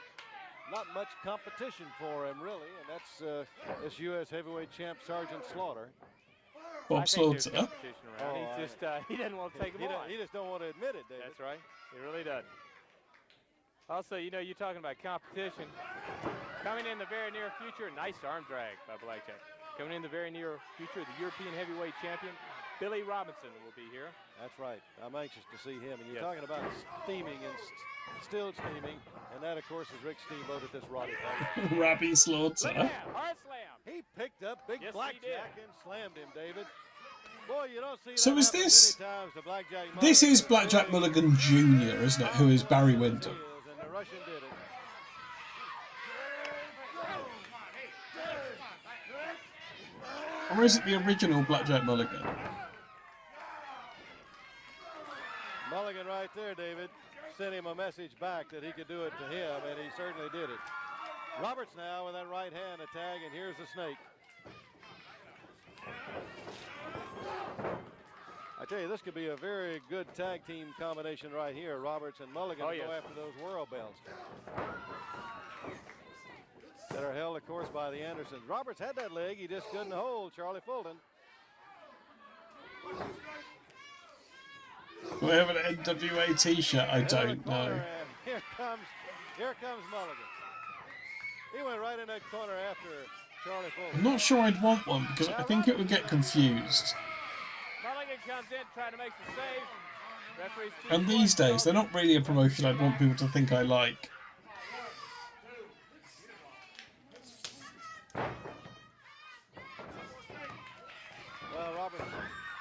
much competition for him, really, and that's this U.S. heavyweight champ Sergeant Slaughter. Bob Slaughter. He doesn't want to take him on. He just don't want to admit it, David. That's right. He really doesn't. Also, you know, you're talking about competition. Coming in the very near future, nice arm drag by Blackjack. Coming in the very near future, the European heavyweight champion, Billy Robinson, will be here. That's right. I'm anxious to see him. And you're talking about steaming and still steaming. And that, of course, is Rick Steamboat at this Roddy fight. Robbie Slaughter. Hard slam. He picked up big Blackjack and slammed him, David. Boy, you don't see So that is this... many times to Blackjack Mulligan. This is Blackjack Mulligan Jr., isn't it? Who is Barry Windham. And the Russian did it. Or is it the original Blackjack Mulligan? Mulligan right there, David, sent him a message back that he could do it to him, and he certainly did it. Roberts now with that right hand, a tag, and here's the snake. I tell you, this could be a very good tag team combination right here. Roberts and Mulligan go after those world belts that are held, of course, by the Andersons. Roberts had that leg. He just couldn't hold Charlie Fulton. We have an NWA t-shirt, I don't know. Here comes Mulligan. He went right in that corner after Charlie Fulton. I'm not sure I'd want one because I think it would get confused. Mulligan comes in trying to make the save. Referee's And these days, they're not really a promotion I'd want people to think I like. Well, Roberts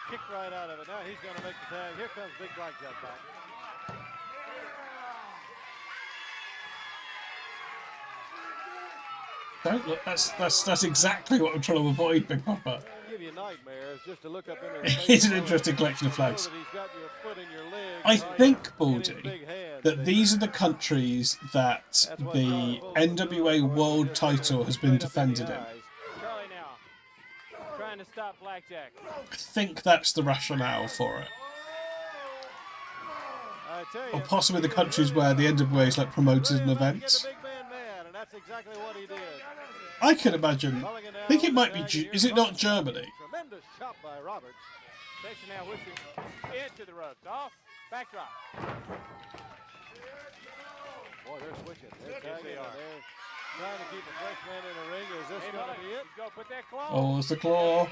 kicked right out of it. Now he's going to make the tag. Here comes Big Blackjack back. Don't look. That's exactly what I'm trying to avoid, Big Papa. Give you nightmares just to look up into his face. It's an interesting collection of flags. He's got your foot in your leg. I think, Baldy, that these are the countries that the NWA World title has been defended in. Charlie now trying to stop Blackjack. I think that's the rationale for it. Or possibly the countries where the NWA is like promoted an event. That's exactly what he did. I can imagine. I think it might be. Is it not Germany? Tremendous chop by Roberts. Station now with him into the ropes. Off. Back drop. Boy, they're switching. They're tagging. They're trying to keep a fresh man in the ring. Is this going to be it? Go put that claw. Oh, it's the claw.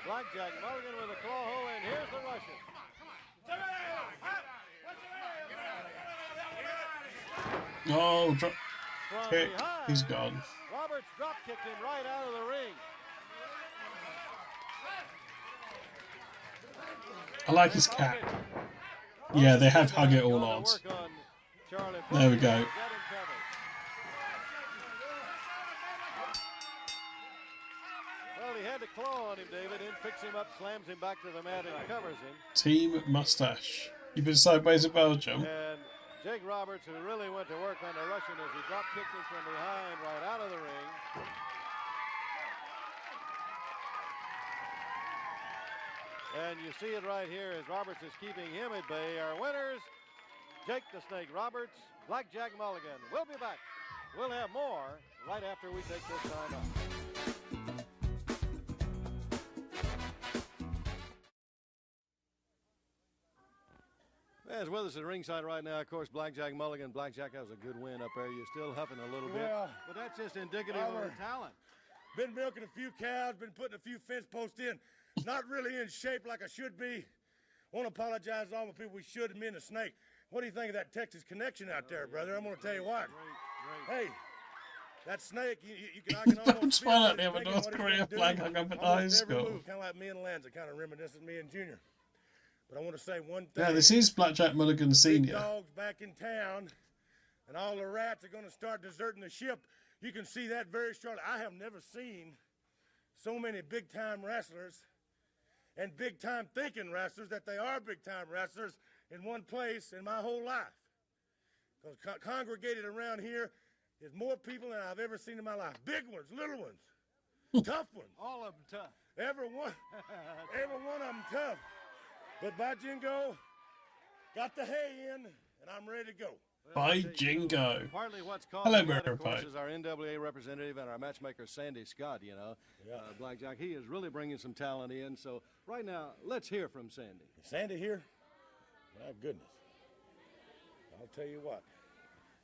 Blackjack Mulligan with a claw hole, and here's the Russian. Oh, drop kick. He's gone. Roberts drop kicked him right out of the ring. I like his cap. Yeah, they have hug it all odds. There we go. Well, he had the claw on him, David, and picks him up, slams him back to the mat, and covers him. Team Mustache. You've been sideways at Belgium. And Jake Roberts, who really went to work on the Russian as he drop kicked him from behind right out of the ring. And you see it right here as Roberts is keeping him at bay. Our winners, Jake the Snake Roberts, Blackjack Mulligan. We'll be back. We'll have more right after we take this time out. As with us at ringside right now, of course, Blackjack Mulligan. Blackjack, that was a good win up there. You're still huffing a little bit. But that's just indicative of the talent. Been milking a few cows, been putting a few fence posts in. Not really in shape like I should be. Want to apologize to all the people we should, me and the Snake. What do you think of that Texas connection out there, brother? I'm going to tell you what. Great. Hey, That snake, I can almost feel Trying it to have a thinking North what he's Korea gonna do flag hung up in high almost every school. move, kind of like me and Lanza, kind of reminiscent of me and Junior. But I want to say one thing. Yeah, this is Blackjack Mulligan Big Senior. dog's back in town, and all the rats are going to start deserting the ship. You can see that very shortly. I have never seen so many big-time wrestlers and big-time thinking wrestlers that they are big-time wrestlers in one place in my whole life. Because congregated around here is more people than I've ever seen in my life. Big ones, little ones, tough ones. All of them tough. Every one of them tough. But by Jingo, got the hay in, and I'm ready to go. By Jingo. Partly what's Hello, causing that, of Mirabai. course, is our NWA representative and our matchmaker, Sandy Scott, you know. Blackjack, he is really bringing some talent in. So right now, let's hear from Sandy. Sandy here? My goodness. I'll tell you what.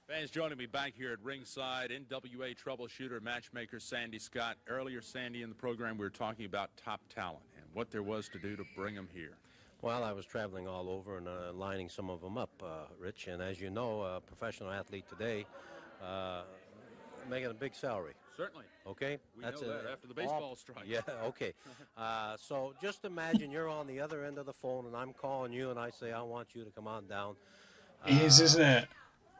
Fans joining me back here at ringside, NWA troubleshooter, matchmaker Sandy Scott. Earlier, Sandy, in the program, we were talking about top talent and what there was to do to bring them here. Well, I was traveling all over and lining some of them up, Rich. And as you know, a professional athlete today making a big salary. Certainly. Okay? We know that after the baseball strike. Yeah, okay. So just imagine you're on the other end of the phone and I'm calling you and I say, I want you to come on down. It is, isn't it?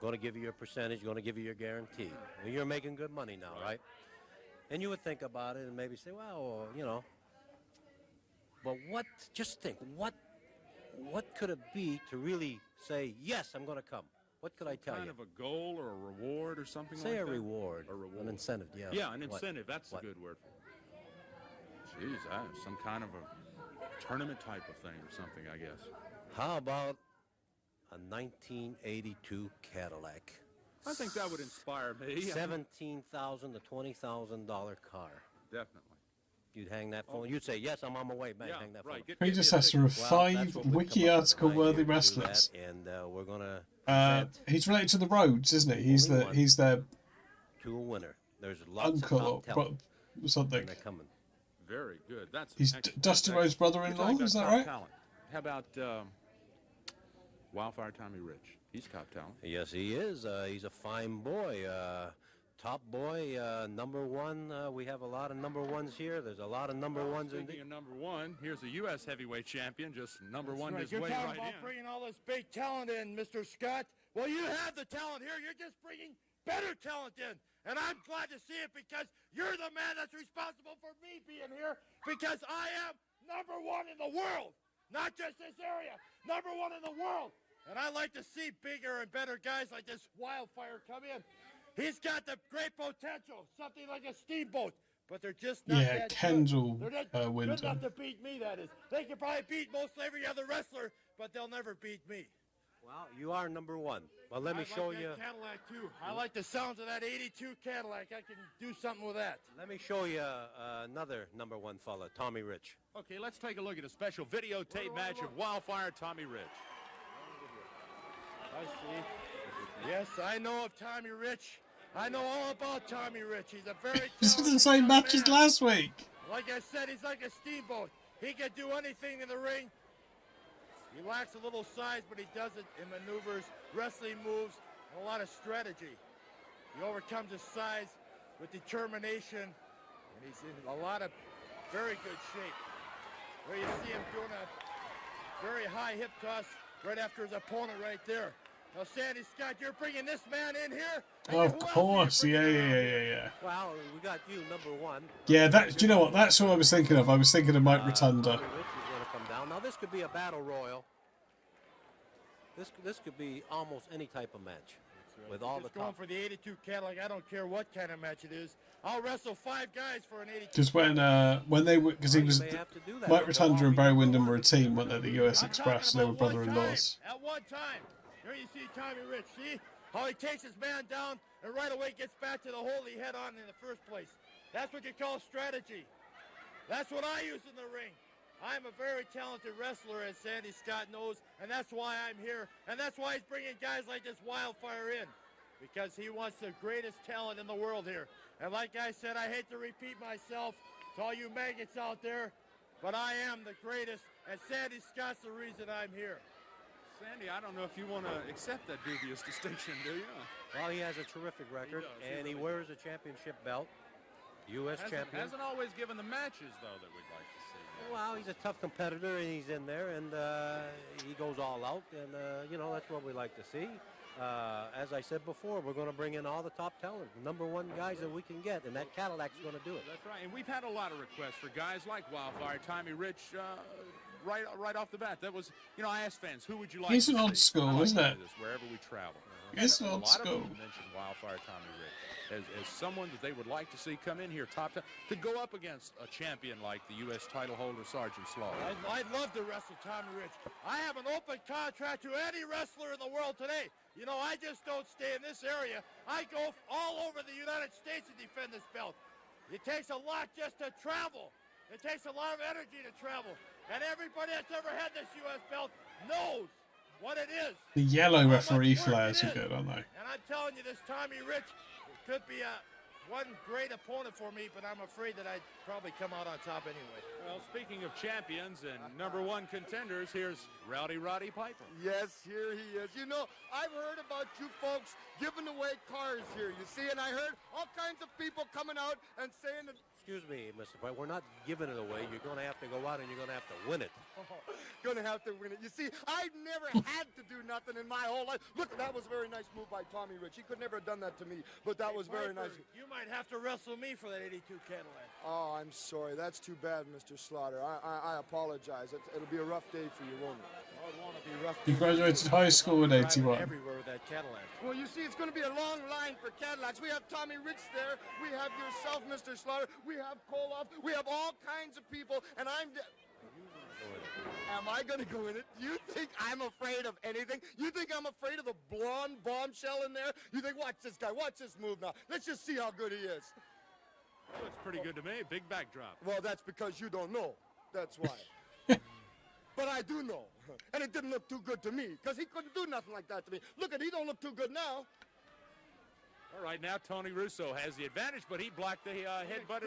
Going to give you your percentage, going to give you your guarantee. Well, you're making good money now, right? And you would think about it and maybe say, well, you know, but just think, what could it be to really say, yes, I'm going to come? What could I tell you? Kind of a goal or a reward or something Say like a that? reward. A reward. An incentive, yeah. Yeah, an incentive. That's a good word for it. Jeez, some kind of a tournament type of thing or something, I guess. How about a 1982 Cadillac? I think that would inspire me. $17,000 to $20,000 car. Definitely. You'd hang that phone. You'd say, yes, I'm on my way. Bang, hang that phone. He just has to have 5 wiki article worthy wrestlers. And we're going to he's related to the Rhodes, isn't he? He's their to a winner. There's lots uncle of or top talent, something. and they're coming. Very good. He's Dusty Rhodes' brother-in-law, is that right? Talent. How about Wildfire Tommy Rich? He's top talent. Yes, he is. He's a fine boy. Top boy, number one. We have a lot of number ones here. There's a lot of number ones in Speaking of number one, here's a U.S. heavyweight champion, just number one his You're way talking right about in. bringing all this big talent in, Mr. Scott. Well, you have the talent here. You're just bringing better talent in. And I'm glad to see it because you're the man that's responsible for me being here because I am number one in the world. Not just this area, number one in the world. And I like to see bigger and better guys like this Wildfire come in. He's got the great potential, something like a steamboat, but they're just not that Kendall good. They're not good Winton. enough to beat me, that is. They can probably beat most every other wrestler, but they'll never beat me. Well, you are number one. Well, let me show like you. that Cadillac, too. I like the sounds of that 82 Cadillac. I can do something with that. Let me show you another number one fella, Tommy Rich. Okay, let's take a look at a special videotape match of Wildfire Tommy Rich. I see. Yes, I know of Tommy Rich. I know all about Tommy Rich. He's a very This is the same match as last week. Like I said, he's like a steamboat. He can do anything in the ring. He lacks a little size, but he does it in maneuvers, wrestling moves, and a lot of strategy. He overcomes his size with determination, and he's in a lot of very good shape. There you see him doing a very high hip toss right after his opponent right there. Now, Sandy Scott, you're bringing this man in here? Of course, yeah. Well, we got you number one. Yeah, do you know what? That's what I was thinking of. I was thinking of Mike Rotunda. Tommy Rich is going to come down. Now, this could be a battle royal. This could be almost any type of match. With all the going for the 82 Cadillac. I don't care what kind of match it is. I'll wrestle 5 guys for an 82. Because when they were, because he was Mike Rotunda and Barry Windham were a team, weren't they? The US Express. They were brother-in-laws. At one time, here you see Tommy Rich. See how he takes his man down and right away gets back to the hole he had on in the first place. That's what you call strategy. That's what I use in the ring. I'm a very talented wrestler, as Sandy Scott knows, and that's why I'm here. And that's why he's bringing guys like this Wildfire in, because he wants the greatest talent in the world here. And like I said, I hate to repeat myself to all you maggots out there, but I am the greatest, and Sandy Scott's the reason I'm here. Sandy, I don't know if you want to accept that dubious distinction, do you? Well, he has a terrific record, and he wears a championship belt. U.S. champion. Hasn't always given the matches, though, that we'd like to see. Well, he's a tough competitor, and he's in there, and he goes all out, and, you know, that's what we like to see. As I said before, we're going to bring in all the top talent, #1 guys that we can get, and that Cadillac's going to do it. That's right, and we've had a lot of requests for guys like Wildfire, Tommy Rich, right off the bat. That was, you know, I asked fans, who would you like It's to an see? old school, I like isn't to it? do this wherever we travel. It's an A old lot of school. them mentioned Wildfire Tommy Rich as someone that they would like to see come in here to go up against a champion like the U.S. title holder Sergeant Slaughter. I'd love to wrestle Tommy Rich. I have an open contract to any wrestler in the world today. You know, I just don't stay in this area. I go all over the United States to defend this belt. It takes a lot just to travel. It takes a lot of energy to travel. And everybody that's ever had this U.S. belt knows what it is. The yellow How much referee work flares it are is. good, aren't they? And I'm telling you, this Tommy Rich could be one great opponent for me, but I'm afraid that I'd probably come out on top anyway. Well, speaking of champions and #1 contenders, here's Rowdy Roddy Piper. Yes, here he is. You know, I've heard about you folks giving away cars here, you see, and I heard all kinds of people coming out and saying that... Excuse me, Mr. White, we're not giving it away. You're going to have to go out and you're going to have to win it. Gonna have to win it. You see, I've never had to do nothing in my whole life. Look, that was a very nice move by Tommy Rich. He could never have done that to me, but that was very nice. You might have to wrestle me for that 82 Cadillac. Oh, I'm sorry. That's too bad, Mr. Slaughter. I apologize. It'll be a rough day for you, won't it? Oh, it won't be rough. He graduated high school in '81. Everywhere with that Cadillac. Well, you see, it's going to be a long line for Cadillacs. We have Tommy Rich there. We have yourself, Mr. Slaughter. We have Koloff. We have all kinds of people, and Am I going to go in it? You think I'm afraid of anything? You think I'm afraid of the blonde bombshell in there? You think, watch this guy, watch this move now. Let's just see how good he is. Looks pretty good to me. Big backdrop. Well, that's because you don't know. That's why. But I do know. And it didn't look too good to me, because he couldn't do nothing like that to me. Look at, he don't look too good now. All right, now Tony Russo has the advantage, but he blocked the headbutt.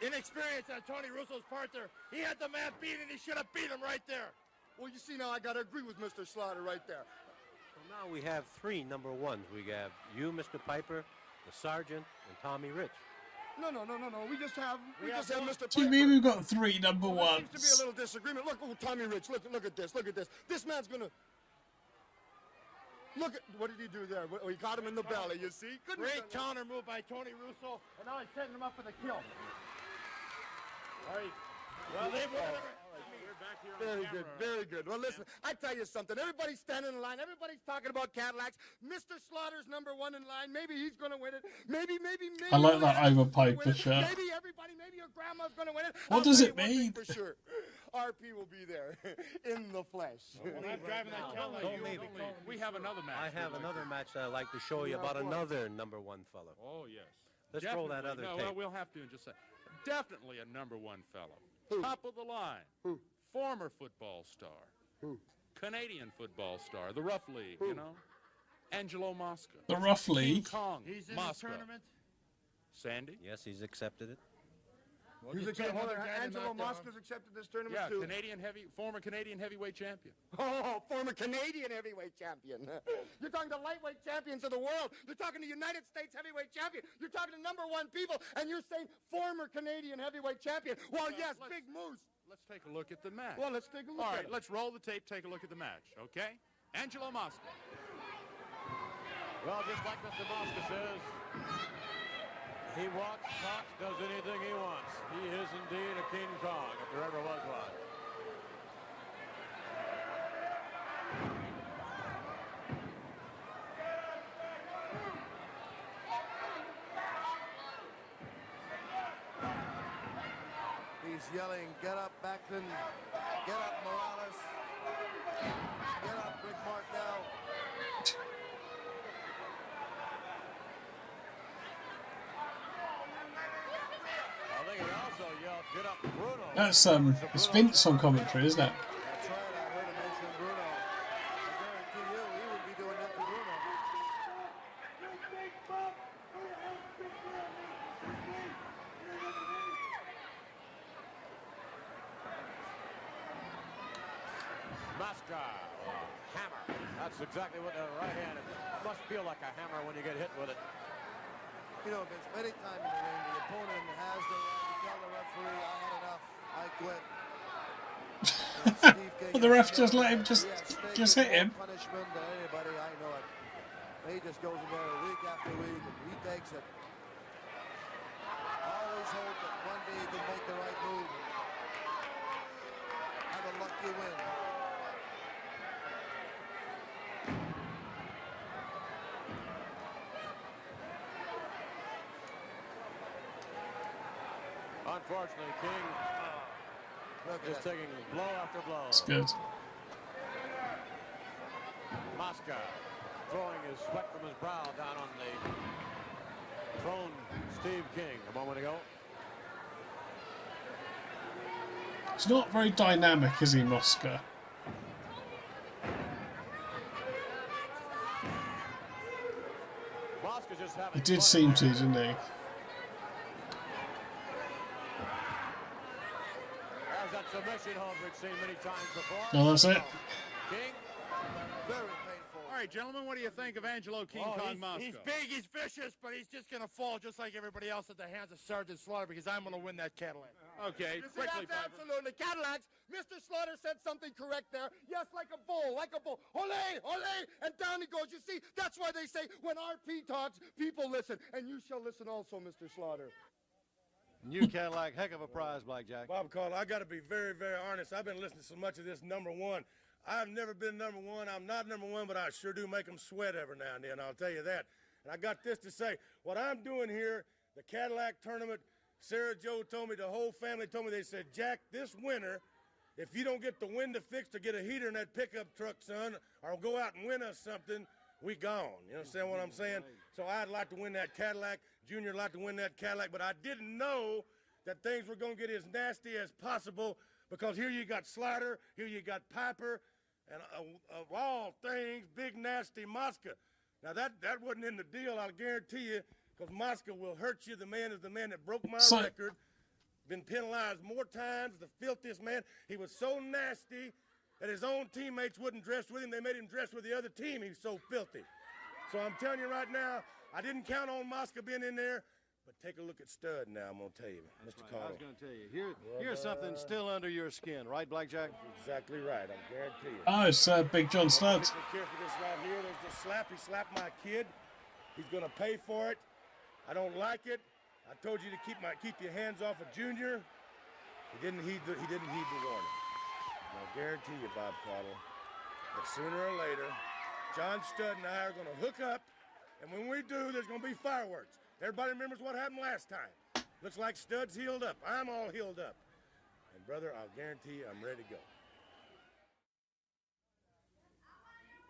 Inexperience on Tony Russo's part there. He had the man beat, and he should have beat him right there. Well, you see, now I got to agree with Mr. Slaughter right there. So now we have 3 #1s. We have you, Mr. Piper, the Sergeant, and Tommy Rich. No. We just have Mr. What do you mean we've got 3 #1s? There seems to be a little disagreement. Look, Tommy Rich, look at this. Look at this. This man's going to... Look at, what did he do there? He got him in the belly, you see? Great counter move by Tony Russo, and now he's setting him up for the kill. All right. Well, they were... Very good, very good. Well, listen, I tell you something. Everybody's standing in line. Everybody's talking about Cadillacs. Mr. Slaughter's #1 in line. Maybe he's going to win it. Maybe. I like that over Piper shirt. Maybe your grandma's going to win it. What does it mean? For sure. RP will be there in the flesh. When I'm driving that Cadillac, we have another match. I have another match that I'd like to show you about another #1 fella. Oh, yes. Let's Definitely. roll that other no, tape. No, we'll have to in just a second. Definitely a #1 fellow. Who? Top of the line. Who? Former football star. Who? Canadian football star. The Rough League, Who? you know. Angelo Mosca. The Rough League? King Kong. He's in Mosca. the tournament. Sandy? Yes, he's accepted it. We'll just get another guy to Angelo knock down. Mosca's accepted this tournament Yeah, too. former Canadian heavyweight champion. Oh, former Canadian heavyweight champion. You're talking to lightweight champions of the world. You're talking to United States heavyweight champion. You're talking to #1 people, and you're saying former Canadian heavyweight champion. Well, yes, Big Moose. Let's take a look at the match. Well, let's take a look All at right, it. let's roll the tape, take a look at the match, okay? Angelo Mosca. Well, just like Mr. Mosca says, he walks, talks, does anything he wants. He is indeed a King Kong, if there ever was one. He's yelling, get up, Backlund. Get up, Morales. Get up, Rick Martel. I think he also yelled, get up, Bruno. That's it's Vince on commentary, isn't it? That's right, I heard him mention Bruno. I guarantee you, he would be doing that to Bruno. Masca, hammer. That's exactly what the right hand is. Must feel like a hammer when you get hit with it. You know, Vince, many times in the ring, the opponent has the right to tell the referee, I had enough, I quit. But the ref just let him just hit him. Punishment than anybody, I know it. He just goes in there week after week, and he takes it. Always hope that one day you can make the right move. Have a luck you win. Unfortunately, King just taking blow after blow. It's good. Masca throwing his sweat from his brow down on the prone Steve King a moment ago. It's not very dynamic, is he, Mosca? Masca just having He did fun. seem to, didn't he? There's that submission hold we've seen many times before. No, that's it. King. Very painful. All right, gentlemen, what do you think of Angelo King Kong Mosca? He's big, he's vicious, but he's just going to fall just like everybody else at the hands of Sergeant Slaughter because I'm going to win that Cadillac. Okay, You see, quickly, that's Piper. absolutely. Cadillacs, Mr. Slaughter said something correct there. Yes, like a bull, like a bull. Ole, ole, and down he goes. You see, that's why they say when RP talks, people listen. And you shall listen also, Mr. Slaughter. New Cadillac, heck of a prize, Blackjack. Bob Carter, I got to be very, very honest. I've been listening to so much of this number one. I've never been number one. I'm not number one, but I sure do make them sweat every now and then. I'll tell you that. And I got this to say. What I'm doing here, the Cadillac tournament, Sarah Joe told me, the whole family told me, they said, Jack, this winter, if you don't get the window fixed or get a heater in that pickup truck, son, or go out and win us something, we gone. You understand what I'm saying? So I'd like to win that Cadillac. Junior would like to win that Cadillac, but I didn't know that things were going to get as nasty as possible because here you got Slaughter, here you got Piper, and of all things, big nasty Mosca. Now that wasn't in the deal, I'll guarantee you, because Mosca will hurt you. The man is the man that broke my record, been penalized more times, the filthiest man. He was so nasty that his own teammates wouldn't dress with him. They made him dress with the other team. He was so filthy. So I'm telling you right now, I didn't count on Mosca being in there, but take a look at Stud now, I'm going to tell you, Mr. I Carter. was going to tell you, here's something still under your skin, right, Blackjack? Exactly right, I guarantee you. Oh, it's Big John Studd. Take care for this right here. There's the slap. He slapped my kid. He's going to pay for it. I don't like it. I told you to keep your hands off of Junior. He didn't heed the warning. And I guarantee you, Bob Caudle, that sooner or later, John Studd and I are going to hook up, and when we do, there's going to be fireworks. Everybody remembers what happened last time. Looks like Stud's healed up. I'm all healed up. And, brother, I'll guarantee you I'm ready to go.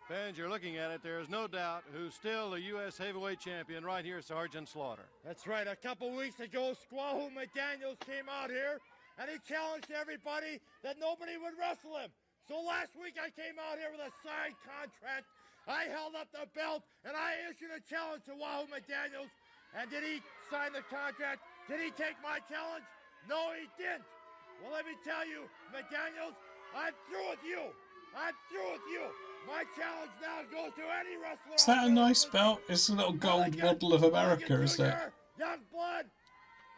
Fans, you're looking at it. There is no doubt who's still the U.S. heavyweight champion right here, Sergeant Slaughter. That's right. A couple weeks ago, Squaw McDaniels came out here, and he challenged everybody that nobody would wrestle him. So last week, I came out here with a signed contract. I held up the belt, and I issued a challenge to Wahoo McDaniels. And did he sign the contract? Did he take my challenge? No, he didn't. Well, let me tell you, McDaniels, I'm through with you. I'm through with you. My challenge now goes to any wrestler. Is that a nice belt? It's a little gold model of America, is it? Young blood,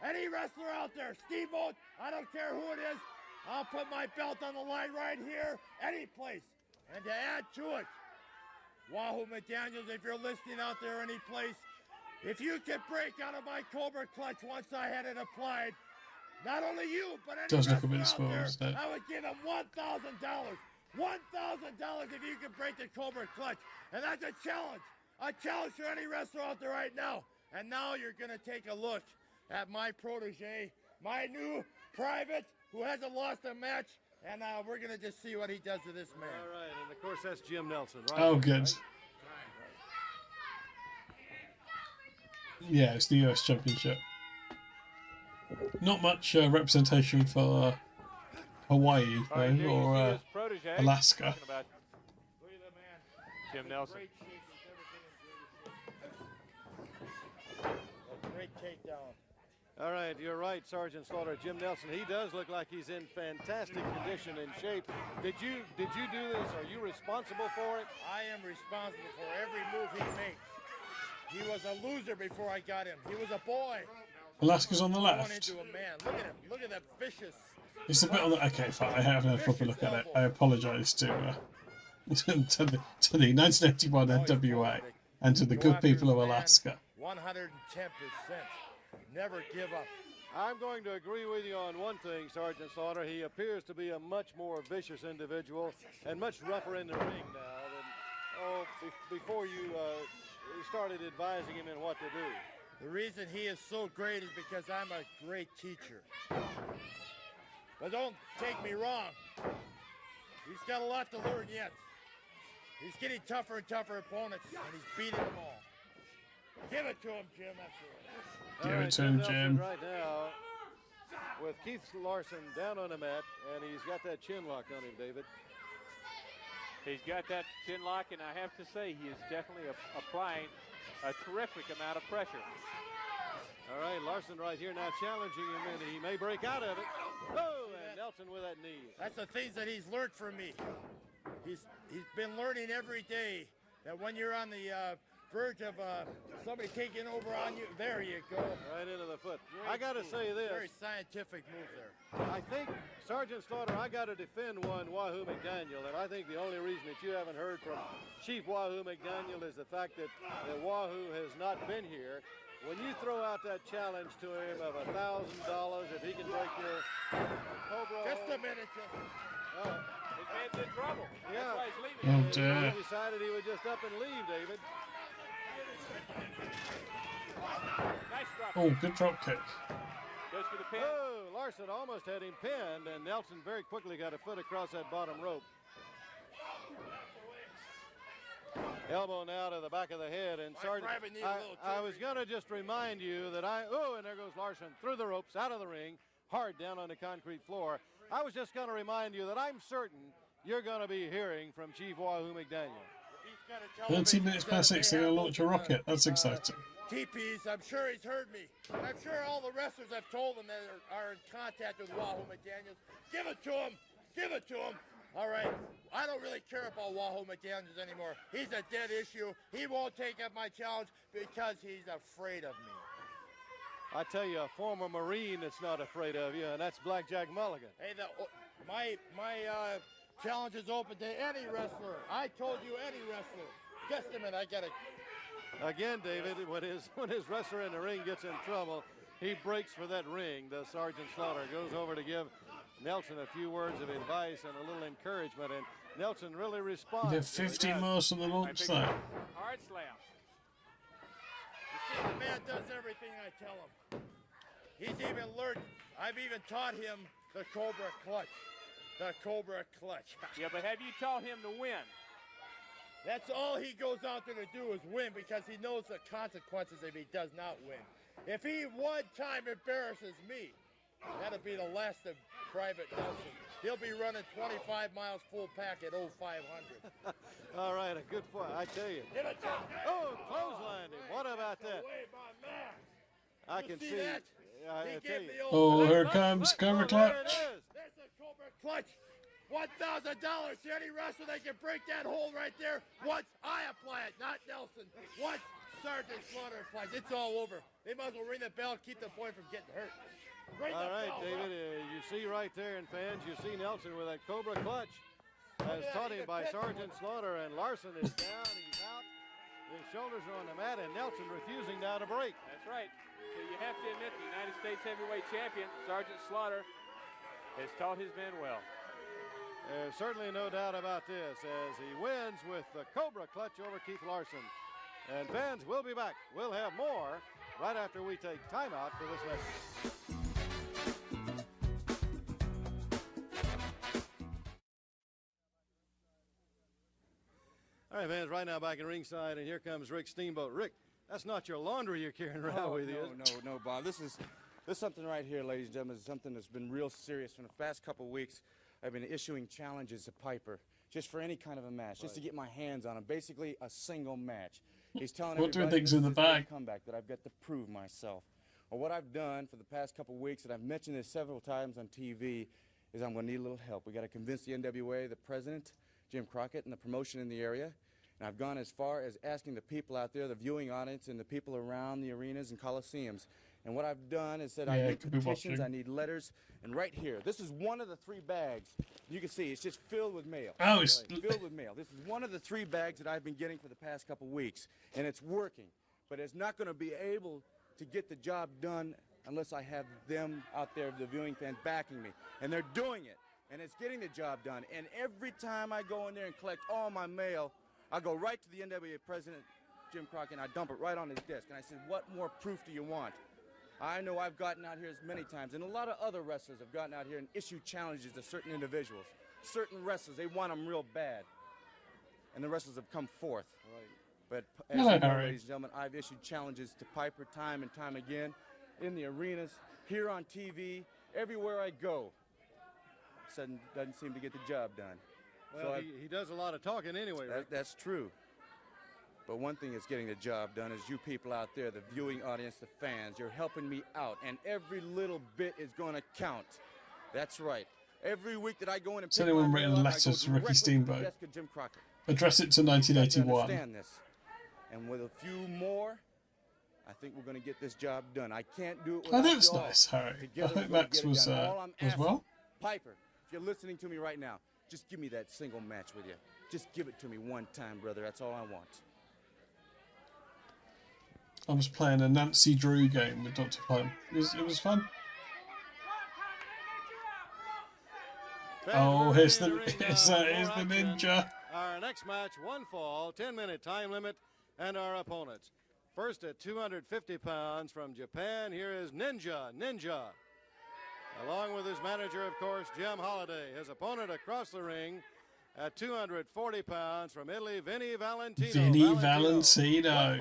any wrestler out there, Steamboat, I don't care who it is, I'll put my belt on the line right here, any place. And to add to it, Wahoo McDaniels, if you're listening out there any place, if you could break out of my Cobra clutch once I had it applied, not only you, but any Does look a wrestler bit out spoiled, there, doesn't it? I would give him $1,000. $1,000 if you could break the Cobra clutch. And that's a challenge. A challenge to any wrestler out there right now. And now you're going to take a look at my protege, my new private, who hasn't lost a match. And we're going to just see what he does to this man. All right, and of course that's Jim Nelson, right? Oh, good. Right? Yeah, it's the US Championship. Not much representation for Hawaii, though, or Alaska. Jim Nelson. Great takedown. All right, you're right, Sergeant Slaughter. Jim Nelson, he does look like he's in fantastic condition and shape. Did you do this? Are you responsible for it? I am responsible for every move he makes. He was a loser before I got him. He was a boy. Alaska's on the Going left. into a man. Look at him. Look at that vicious. It's a bit on the... Okay, fine. I haven't had a proper look at it. I apologise to the 1981 NWA and to the good people of Alaska. 110%. Never give up. I'm going to agree with you on one thing, Sergeant Slaughter. He appears to be a much more vicious individual and much rougher in the ring now than before you started advising him in what to do. The reason he is so great is because I'm a great teacher. But don't take me wrong. He's got a lot to learn yet. He's getting tougher and tougher opponents, and he's beating them all. Give it to him, Jim. That's right. Give it to him, Jim. Right now, with Keith Larson down on the mat, and he's got that chin lock on him, David. He's got that chin lock, and I have to say he is definitely applying a terrific amount of pressure. All right, Larson right here now challenging him, and he may break out of it. Oh, and Nelson with that knee. That's the things that he's learned from me. He's been learning every day that when you're on the verge of somebody taking over on you, there you go. Right into the foot. I got to say this. Very scientific move there. I think, Sergeant Slaughter, I got to defend one Wahoo McDaniel, and I think the only reason that you haven't heard from Chief Wahoo McDaniel is the fact that Wahoo has not been here. When you throw out that challenge to him of $1,000, if he can break your Cobra... Just a minute, His man's in trouble. Yeah. That's why he's leaving. Oh, dear. He decided he would just up and leave, David. Nice drop. Oh, good drop kick. Goes for the pin. Oh, Larson almost had him pinned, and Nelson very quickly got a foot across that bottom rope. Elbow now to the back of the head, and Sergeant, I was going to just remind you that and there goes Larson through the ropes, out of the ring, hard down on the concrete floor. I was just going to remind you that I'm certain you're going to be hearing from Chief Wahoo McDaniel. 13 minutes past 6, they're going to launch a rocket. That's exciting. TPs, I'm sure he's heard me. I'm sure all the wrestlers have told him that are in contact with Wahoo McDaniels. Give it to him. Give it to him. All right. I don't really care about Wahoo McDaniels anymore. He's a dead issue. He won't take up my challenge because he's afraid of me. I tell you, a former Marine that's not afraid of you, and that's Blackjack Mulligan. Hey, my challenge is open to any wrestler. I told you any wrestler. Just a minute, I got it. Again, David, when his wrestler in the ring gets in trouble, he breaks for that ring. The Sergeant Slaughter goes over to give Nelson a few words of advice and a little encouragement, and Nelson really responds. They're 50 miles from the launch site. Hard slam. You see, the man does everything I tell him. He's even learned, I've even taught him the Cobra Clutch. The Cobra Clutch. Yeah, but have you taught him to win? That's all he goes out there to do is win because he knows the consequences if he does not win. If he one time embarrasses me, that'll be the last of Private Nelson. He'll be running 25 miles full pack at 0500. All right, a good fight, I tell you. Oh, clotheslined him. What about that? I can see. That? I tell you. Oh, here comes Cobra Clutch. There's a Cobra Clutch. $1,000 to any wrestler that can break that hole right there. Once I apply it, not Nelson. Once Sergeant Slaughter applies, it's all over. They might as well ring the bell, keep the boy from getting hurt. All right, David, you see right there, and fans, you see Nelson with that Cobra Clutch. As taught him by Sergeant Slaughter, and Larson is down, he's out. His shoulders are on the mat, and Nelson refusing now to break. That's right. So you have to admit the United States heavyweight champion, Sergeant Slaughter, has taught his men well. There's certainly no doubt about this as he wins with the Cobra Clutch over Keith Larson. And fans, we'll be back. We'll have more right after we take time out for this message. All right, fans, right now back in ringside, and here comes Rick Steamboat. Rick, that's not your laundry you're carrying around with you. No, Bob. This is something right here, ladies and gentlemen. It's something that's been real serious. For the past couple of weeks, I've been issuing challenges to Piper just for any kind of a match, just to get my hands on him. Basically, a single match. He's telling What do you everybody think's this in the is a great bag? comeback that I've got to prove myself. Well, what I've done for the past couple weeks, and I've mentioned this several times on TV, is I'm going to need a little help. We got to convince the NWA, the president, Jim Crockett, and the promotion in the area. And I've gone as far as asking the people out there, the viewing audience, and the people around the arenas and coliseums. And what I've done is said I need petitions, I need letters, and right here, this is one of the 3 bags. You can see it's just filled with mail. Oh, it's filled with mail. This is one of the 3 bags that I've been getting for the past couple weeks, and it's working. But it's not going to be able to get the job done unless I have them out there, the viewing fans, backing me. And they're doing it, and it's getting the job done. And every time I go in there and collect all my mail, I go right to the NWA president, Jim Crockett, and I dump it right on his desk. And I said, what more proof do you want? I know I've gotten out here as many times, and a lot of other wrestlers have gotten out here and issued challenges to certain individuals. Certain wrestlers, they want them real bad. And the wrestlers have come forth. But as you know, ladies and gentlemen, I've issued challenges to Piper time and time again in the arenas, here on TV, everywhere I go. Sudden doesn't seem to get the job done. Well, so he does a lot of talking anyway, right? That's true. But one thing that's getting the job done is you people out there, the viewing audience, the fans. You're helping me out, and every little bit is going to count. That's right. Every week that I go in and has anyone written letters to Ricky Steamboat? Address it to 1981. Understand this. And with a few more, I think we're going to get this job done. I can't do it without that's nice, Harry. I hope Max was well. Piper, if you're listening to me right now, just give me that single match with you. Just give it to me one time, brother. That's all I want. I was playing a Nancy Drew game with Dr. Plem. It was fun. Oh, here's the ninja. Our next match, 1 fall, 10-minute time limit, and our opponents. First at 250 pounds from Japan, here is Ninja. Along with his manager, of course, Jim Holiday. His opponent across the ring at 240 pounds from Italy, Vinny Valentino. Valentino.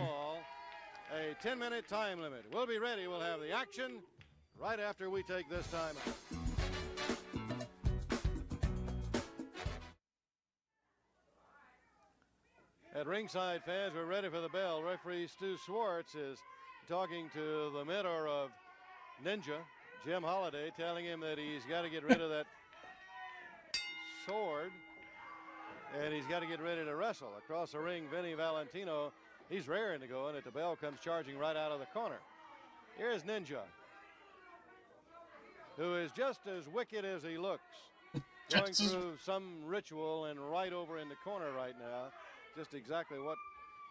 A 10-minute time limit. We'll be ready. We'll have the action right after we take this time out. At ringside, fans, we're ready for the bell. Referee Stu Swartz is talking to the mentor of Ninja, Jim Holiday, telling him that he's got to get rid of that sword and he's got to get ready to wrestle. Across the ring, Vinny Valentino, he's raring to go, and at the bell comes charging right out of the corner. Here's Ninja, who is just as wicked as he looks. Going through some ritual and right over in the corner right now. Just exactly what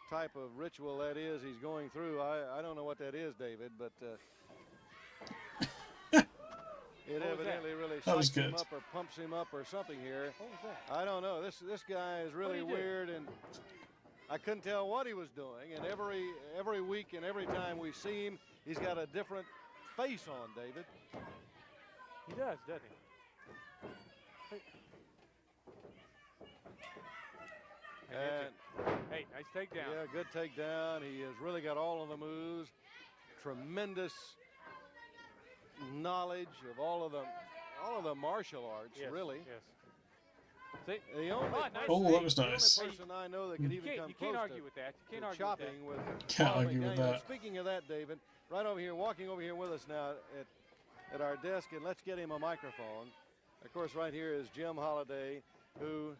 type of ritual that is he's going through. I don't know what that is, David, but it evidently really psychs him up or pumps him up or something here. I don't know. This guy is really weird, and I couldn't tell what he was doing. And every week and every time we see him, he's got a different face on, David. He does, doesn't he? Hey, nice takedown. Yeah, good takedown. He has really got all of the moves. Tremendous knowledge of all of the martial arts, really. Yes. See? The only that was nice. The only person I know that could even come close argue with that. You can't argue chopping with Can't argue with that. Speaking of that, David, right over here, walking over here with us now at our desk, and let's get him a microphone. Of course, right here is Jim Holiday, who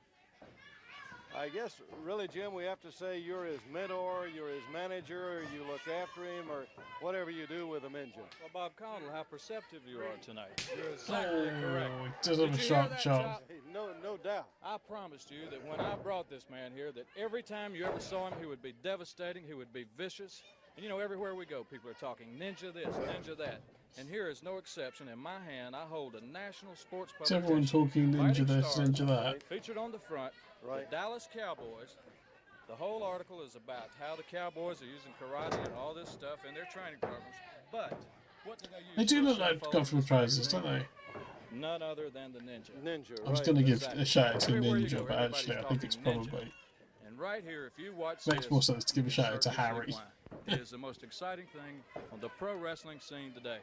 I guess, really, Jim, we have to say you're his mentor, you're his manager, or you look after him, or whatever you do with him, Ninja. Well, Bob Connell, how perceptive you are tonight. You're exactly correct. Does have a sharp chop. No doubt. I promised you that when I brought this man here, that every time you ever saw him, he would be devastating, he would be vicious. And, you know, everywhere we go, people are talking ninja this, ninja that. And here is no exception. In my hand, I hold a national sports publication. Is everyone talking ninja this, ninja that? Featured on the front, the Dallas Cowboys. The whole article is about how the Cowboys are using karate and all this stuff in their training programs. But what do they use? They do look like comfortable trousers, don't they? None other than the ninja. I was going to give a shout out to Ninja, but actually I think it's probably And right here, if you watch makes more sense to give a shout out to Harry. It is the most exciting thing on the pro wrestling scene today.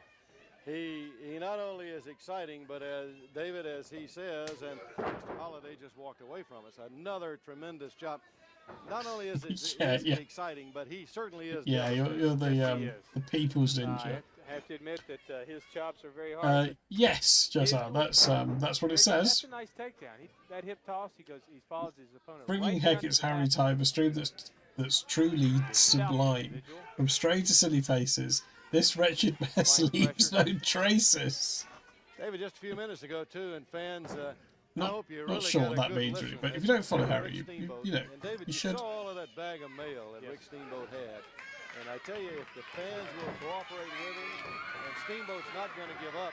He not only is exciting, but as David, as he says, and Mr. Holiday just walked away from us, another tremendous job. not only is it Yeah, is yeah. exciting, but he certainly is. Yeah, you're the people's ninja. I have to admit that his chops are very hard. Yes, Josiah, that's what it That's says. a nice takedown. That hip toss, he follows his opponent. Bringing right heck, down it's to the Harry mat. Type, a stream that's truly sublime. From stray to silly faces, this wretched mess leaves no traces. David, just a few minutes ago, too, and fans, I Not, hope you not really sure got what a that good means, listen really, but if at you don't follow Rick Harry, you Steamboat. know, And David, you you should. saw all of that bag of mail that Rick Steamboat had. And I tell you, if the fans will cooperate with him, and Steamboat's not going to give up.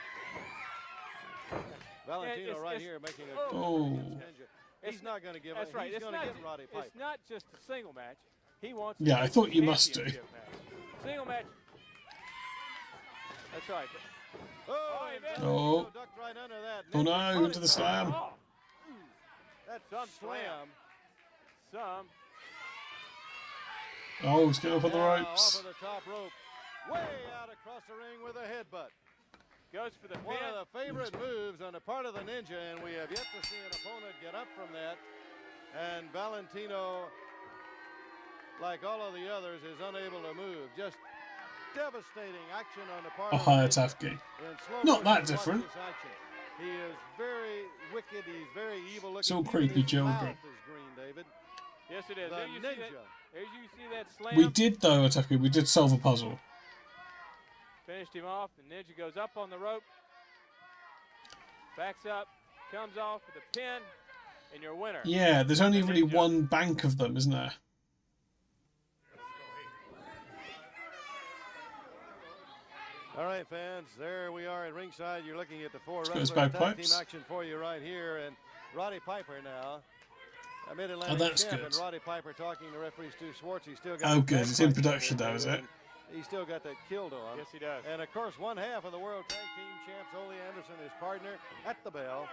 Valentino right here making a He's not going to give up. That's right. He's going to get Roddy Piper. It's not just a single match. He wants. Yeah, to I do thought a you must do. championship match. Single match. That's right. Oh. Ducked right under that. Oh no, into the slam. Oh. That's some slam. Some. Oh, he's getting up on the Off ropes. of the top rope. Way out across the ring with a headbutt. Goes for the One of the favorite moves on the part of the Ninja, and we have yet to see an opponent get up from that. And Valentino, like all of the others, is unable to move. Just devastating action on the part A of higher the Ninja. Tafki. In slow Not that motion, watch different. this action. He is very wicked. He's very evil looking. It's all Even creepy his children. mouth is green, David. Yes, it is. The There you see Ninja. there you see that slam. We did, though, Tafki, we did solve a puzzle. Finished him off. The Ninja goes up on the rope. Backs up. Comes off with a pin. And your winner. Yeah, there's only really one bank of them, isn't there? All right, fans, there we are at ringside. You're looking at the four Let's go as wrestlers tag bagpipes. team action for you right here. And Roddy Piper now, a Oh, Mid-Atlantic that's champ, good. and Roddy Piper talking to referee Stu Schwartz. He's still got Oh, the good. tag It's in fight production going now, is there, it? and he's still got that killed on. Yes, he does. And of course, one half of the World Tag Team champs, Ole Anderson, his partner at the bell,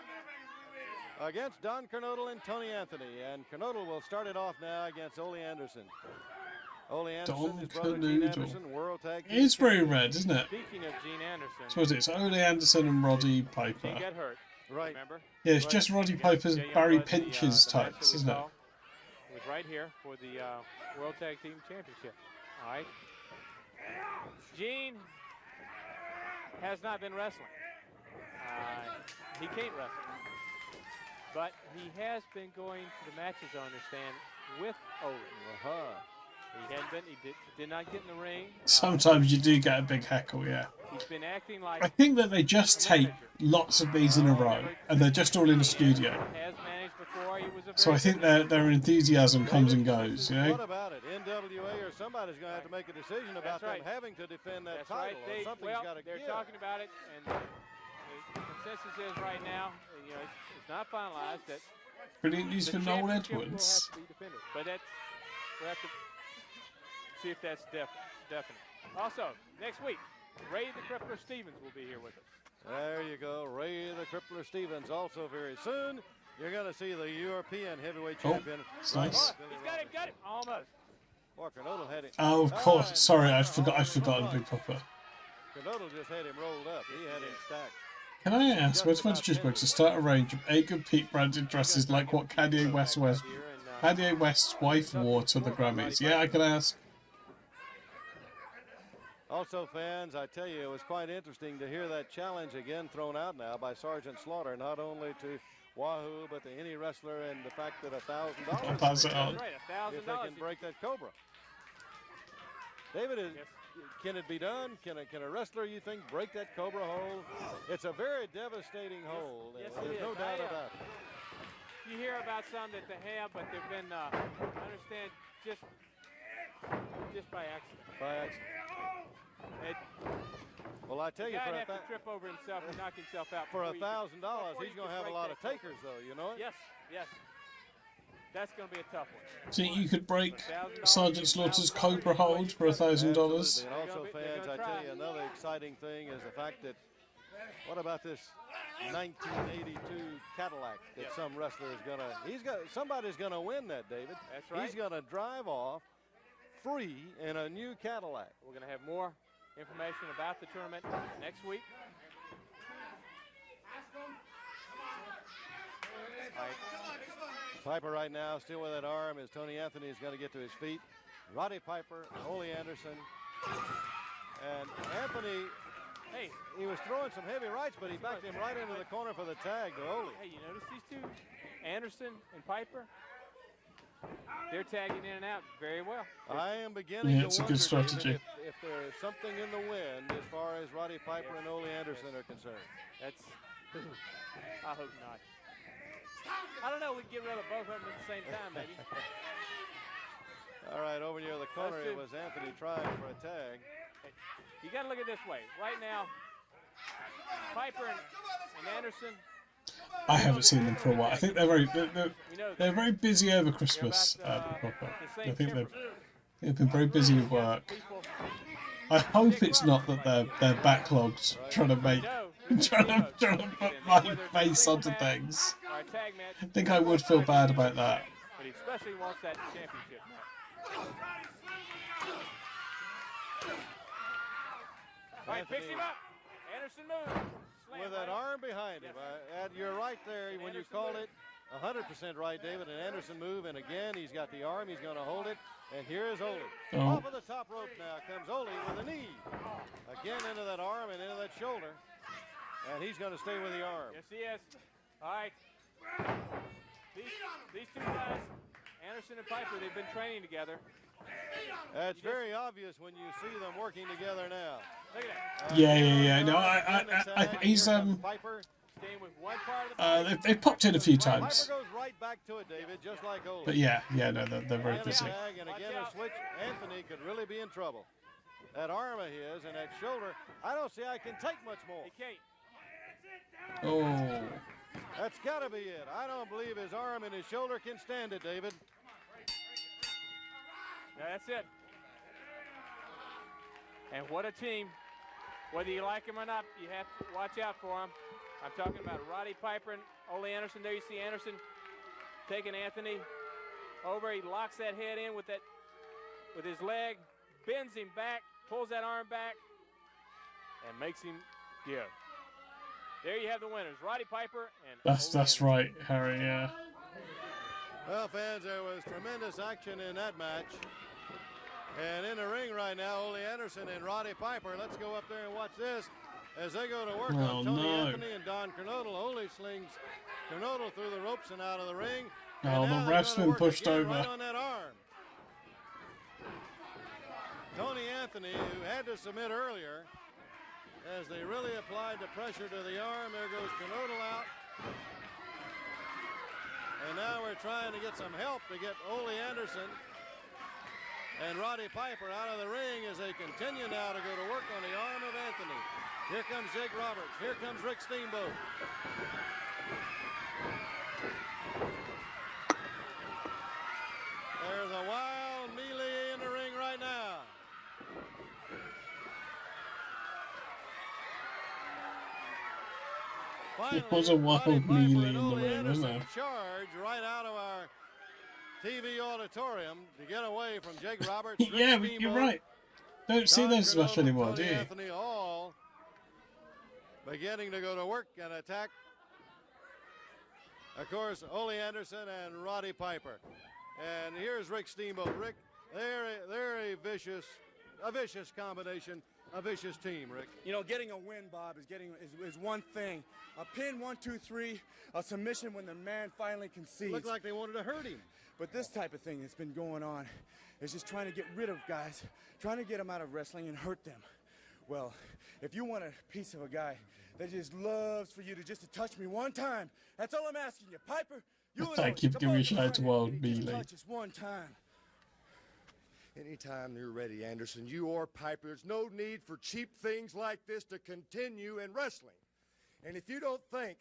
against Don Kernodle and Tony Anthony. And Kernodle will start it off now against Ole Anderson. Ole Anderson, Don his brother Gene Kernodle. Anderson, World Tag It Team is very champion. red, isn't it? Speaking of Gene Anderson. So what is it? It's Ole Anderson and Roddy Piper. Gene got hurt. Right. Remember? Yeah, it's just Roddy Piper's Jay Barry Youngblood, Pinches the match that types, we isn't it? saw was right here for the World Tag Team Championship. All right. Gene has not been wrestling. He can't wrestle. But he has been going to the matches, I understand, with Ole. He hadn't been. He did not get in the ring. Sometimes you do get a big heckle, yeah. He's been acting I like think that they just take lots of these in a row, and they're just all in the studio. has managed before. He was a So I think their enthusiasm comes and goes, you What know? about it? NWA or somebody's going to have to make a decision about them having to defend that That's title. right. Or something's Well, got to they're give. talking about it, and the consensus is right now, you know, it's not finalized that Brilliant news the for Noel championship Edwards. will have to be defended. But that's we'll have to see if that's definite. Also, next week, Ray the Crippler Stevens will be here with us. There you go. Ray the Crippler Stevens also very soon. You're going to see the European heavyweight champion. It's nice. He's got it, almost. Boy, Kernodle had it. Oh, of course. Sorry, I'd forgotten Big Papa. Kernodle just had him rolled up. He had him stacked. Can I ask, where's French Juice to start a range of Ager Pete branded dresses like what Kanye West's wife wore to the Grammys? Yeah, I can ask. Also, fans, I tell you, it was quite interesting to hear that challenge again thrown out now by Sergeant Slaughter, not only to Wahoo, but to any wrestler, and the fact that $1,000 Pass it on. if they can break that Cobra. David, can it be done? Can a wrestler, you think, break that Cobra hold? It's a very devastating hold. Yes, There's it no is. doubt about it. You hear about some that they have, but they've been, I understand, just by accident. By accident. Well, I tell you, the for guy would have to trip over himself and knock himself out. $1,000, before you he's going to can have a break lot that of Cobra. takers, though. You know it. Yes, yes. That's going to be a tough one. So you could break Sergeant Slaughter's Cobra hold for $1,000? Absolutely. And also, fans, I tell you, another exciting thing is the fact that, what about this 1982 Cadillac that some wrestler is going to, somebody's going to win that, David. That's right. He's going to drive off free in a new Cadillac. We're going to have more information about the tournament next week. All right. Piper right now still with that arm as Tony Anthony is going to get to his feet. Roddy Piper, Ole Anderson, and Anthony. Hey, he was throwing some heavy rights, but he backed him right into the corner for the tag to Ole. Hey, you notice these two, Anderson and Piper? They're tagging in and out very well. I am beginning to it's a wonder, good strategy. David, if there is something in the wind as far as Roddy Piper and Ole Anderson are concerned. That's, I hope not. I don't know, we can get rid of both of them at the same time, maybe. All right, over near the corner, it was Anthony trying for a tag. You got to look at it this way. Right now, Piper and Anderson. I haven't seen them for a while. I think they're very busy over Christmas. I think they've been very busy with work. I hope it's not that they're backlogged trying to put my face onto things. I think I would feel bad about that. But he especially wants that championship match. All right, picks him up. Anderson moves. With that arm behind him. You're right there when you called it 100% right, David. An Anderson move, and again, he's got the arm. He's going to hold it. And here's Ole. Off of the top rope now comes Ole with a knee. Again into that arm and into that shoulder. And he's going to stay with the arm. Yes, he is. All right. These two guys, Anderson and Piper, they've been training together. It's very obvious when you see them working together now. Look at that. Yeah. No, he's they've popped in a few times. Piper goes right back to it, David, just like Ole. But yeah, no, they're very busy. And again, a switch. Anthony could really be in trouble. That arm of his and that shoulder, I don't see I can take much more. He can't. Oh. That's got to be it. I don't believe his arm and his shoulder can stand it, David. Yeah, that's it. And what a team. Whether you like him or not, you have to watch out for him. I'm talking about Roddy Piper and Ole Anderson. There you see Anderson taking Anthony over. He locks that head in with his leg, bends him back, pulls that arm back, and makes him give. There you have the winners, Roddy Piper and That's right, Harry, yeah. Well, fans, there was tremendous action in that match. And in the ring right now, Ole Anderson and Roddy Piper. Let's go up there and watch this as they go to work on Tony Anthony and Don Kernodle. Ole slings Kernodle through the ropes and out of the ring. Oh, the ref's been pushed over. Right on that arm. Tony Anthony, who had to submit earlier, as they really applied the pressure to the arm. There goes Kernodle out. And now we're trying to get some help to get Ole Anderson and Roddy Piper out of the ring as they continue now to go to work on the arm of Anthony. Here comes Jake Roberts. Here comes Rick Steamboat. There's a wild melee in the ring right now. Finally, it was a wild melee in the ring, wasn't it? Charge right out of our TV auditorium to get away from Jake Roberts. Yeah, but you're right. Don't see those much anymore, do you? Anthony all beginning to go to work and attack. Of course, Ole Anderson and Roddy Piper. And here's Rick Steamboat. Rick, they're a vicious combination. A vicious team, Rick. You know, getting a win, Bob, is one thing. A pin, 1, 2, 3. A submission when the man finally concedes. Looked like they wanted to hurt him. But this type of thing that's been going on is just trying to get rid of guys, trying to get them out of wrestling and hurt them. Well, if you want a piece of a guy that just loves for you to touch me one time, that's all I'm asking you, Piper. I keep giving you a shout to wild melee. Just one time. Anytime you're ready, Anderson, you or Piper. There's no need for cheap things like this to continue in wrestling. And if you don't think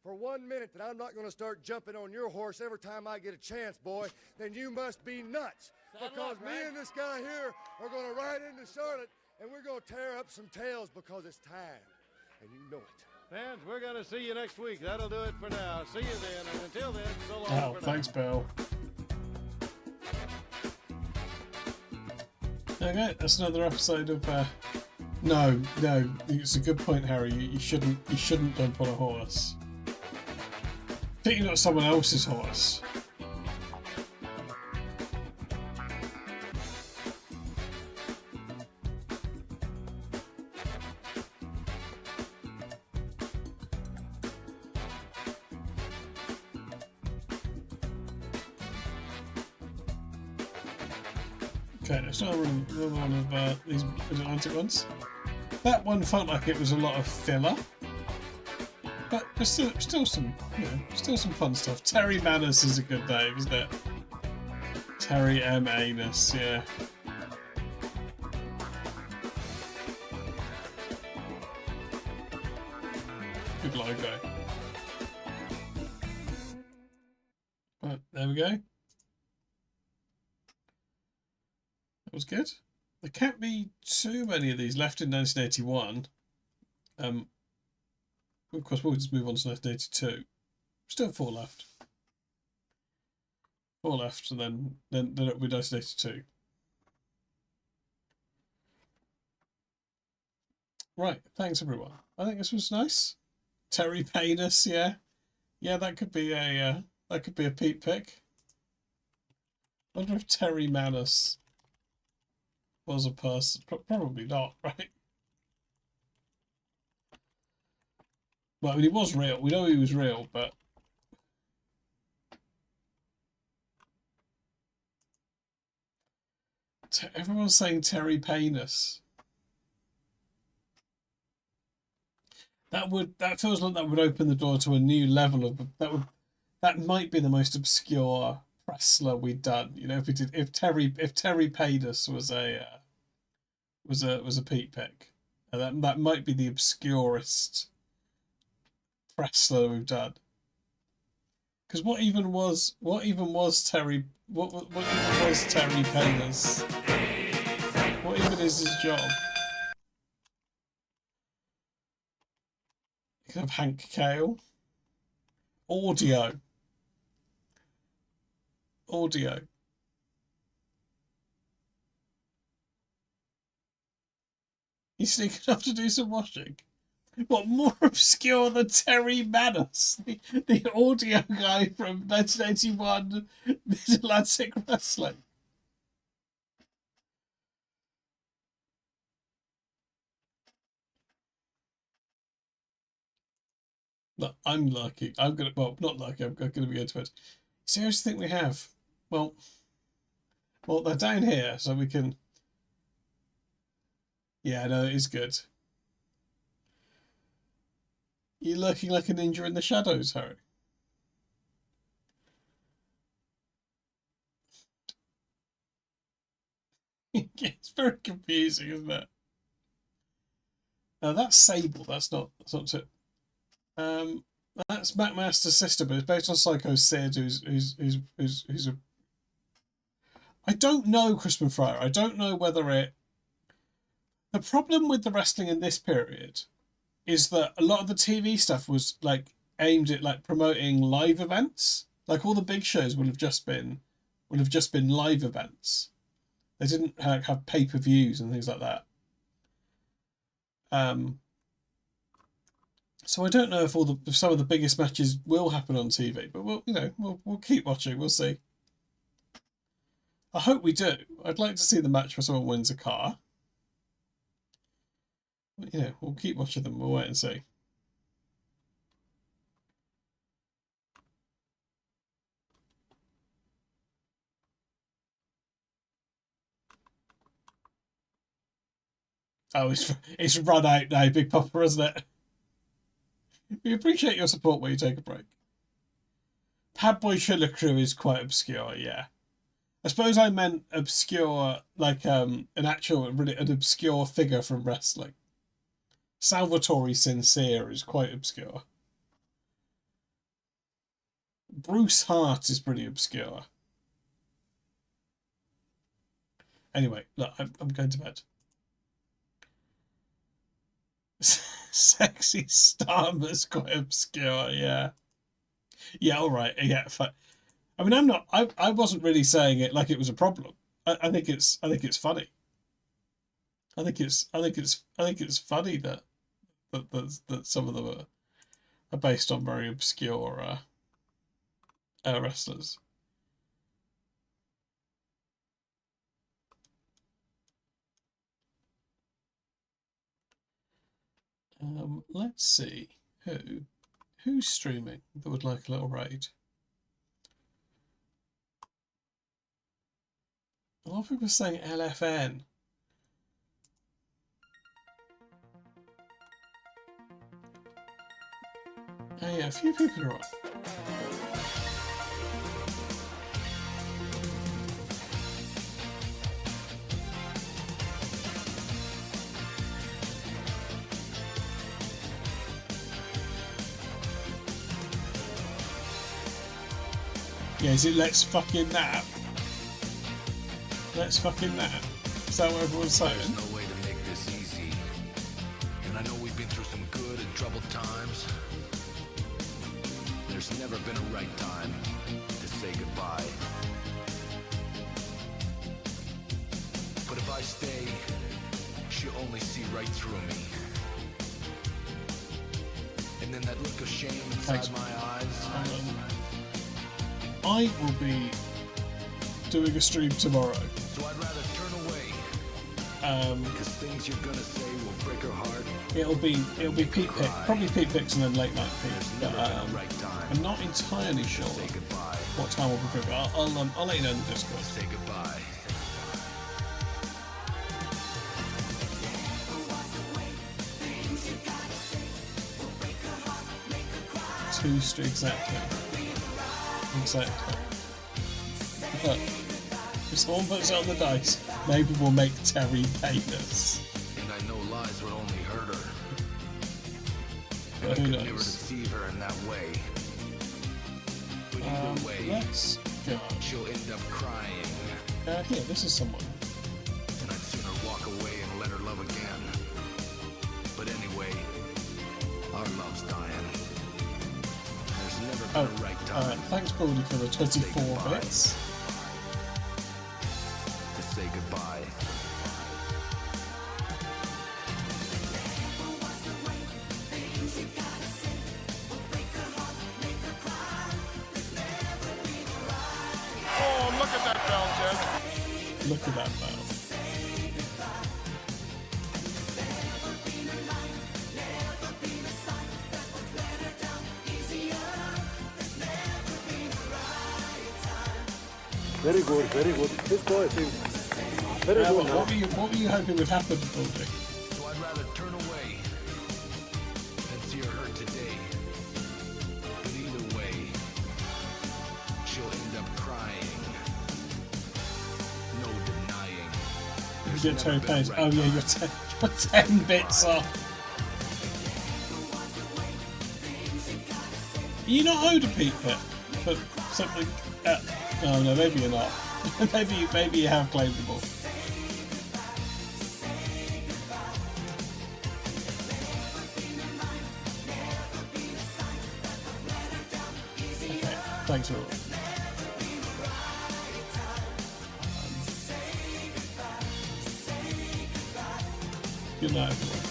for 1 minute that I'm not going to start jumping on your horse every time I get a chance, boy, then you must be nuts. Because me and this guy here are going to ride into Charlotte, and we're going to tear up some tails because it's time. And you know it. Fans, we're going to see you next week. That'll do it for now. See you then. And until then, so long for now. Thanks, Bill. Okay, that's another episode of No, it's a good point, Harry. You shouldn't jump on a horse. Particularly not someone else's horse. fairness, another one of these Mid-Atlantic ones. That one felt like it was a lot of filler, but there's still some, still some fun stuff. Terry Manus is a good name, isn't it? Terry M. Anus, yeah. Good logo. But there we go. That was good. There can't be too many of these left in 1981. Of course, we'll just move on to 1982. Still 4 left. 4 left, and then it'll be 1982. Right, thanks everyone. I think this was nice. Terry Payness, yeah, that could be a Pete pick. I wonder if Terry Manus was a person. Probably not, right? Well, I mean, he was real. We know he was real, but everyone's saying Terry Payness. That feels like that would open the door to a new level of that might be the most obscure wrestler we'd done. You know, if Terry Payness was a Pete pick, that might be the obscurest wrestler we've done. Because what even was Terry Payness? What even is his job? You could have Hank Cale. Audio. You sneaking enough to do some washing? What, more obscure than Terry Manus, the audio guy from 1981 Mid-Atlantic Wrestling? Look, I'm lucky. I'm gonna, well, not lucky. I'm gonna be going to it. Seriously, think we have? Well, they're down here, so we can. Yeah, no, it is good. You're lurking like a ninja in the shadows, Harry. It's very confusing, isn't it? No, that's Sable. That's not it. That's McMaster's sister, but it's based on Psycho Sid, who's a. I don't know, Crispin Fryer. I don't know whether it. The problem with the wrestling in this period is that a lot of the TV stuff was like aimed at like promoting live events. Like all the big shows would have just been live events. They didn't have pay-per-views and things like that. So I don't know if some of the biggest matches will happen on TV, but we'll keep watching. We'll see. I hope we do. I'd like to see the match where someone wins a car. But, we'll keep watching them. We'll wait and see. Oh, it's run out now, Big Papa, isn't it? We appreciate your support when you take a break. Bad Boy Chiller Crew is quite obscure, yeah. I suppose I meant obscure, like an obscure figure from wrestling. Salvatore Sincere is quite obscure. Bruce Hart is pretty obscure. Anyway, look, I'm going to bed. Sexy Starmer's quite obscure, yeah. Yeah, all right, yeah. I mean, I wasn't really saying it like it was a problem. I think it's funny. I think it's funny that some of them are based on very obscure wrestlers. Let's see who's streaming that would like a little raid. A lot of people are saying LFN. Oh yeah, a few people are on. Yeah, is it let's fucking nap? Let's fucking nap? Is that what everyone's saying? There's no way to make this easy. And I know we've been through some good and troubled times. There's never been a right time to say goodbye. But if I stay, she'll only see right through me. And then that look of shame inside my eyes. I will be doing a stream tomorrow. So I'd rather turn away. Because things you're gonna say will break her heart. It'll be Pete Pick, probably Pete Picks and then late night Pete. But I'm not entirely sure what time we'll be cooking. I'll let you know in the Discord. Say goodbye. Exactly. But if someone puts it on the dice, maybe we'll make Terry pay this. And I know lies would only hurt her. But I who could never knows? deceive her in that way. But either way, Let's go. she'll end up crying. Here, this is someone. And I'd sooner walk away and let her love again. But anyway, our love's dying. There's never been a right time Thanks, Baldy, for the 24 bits. to say goodbye. Oh, look at that bell, Ted. Look at that bell. Very good, very good. Good boy, very good. What were you hoping would happen, Baldy? So I'd rather turn away than see her hurt today. But either way, she'll end up crying. No denying. You get Terry Page. Oh yeah, you're 10 bits off. You're not owed a Pete Pit for something. Oh no, maybe you're not. maybe you have claimed them all. Okay, thanks all. Good night, everyone.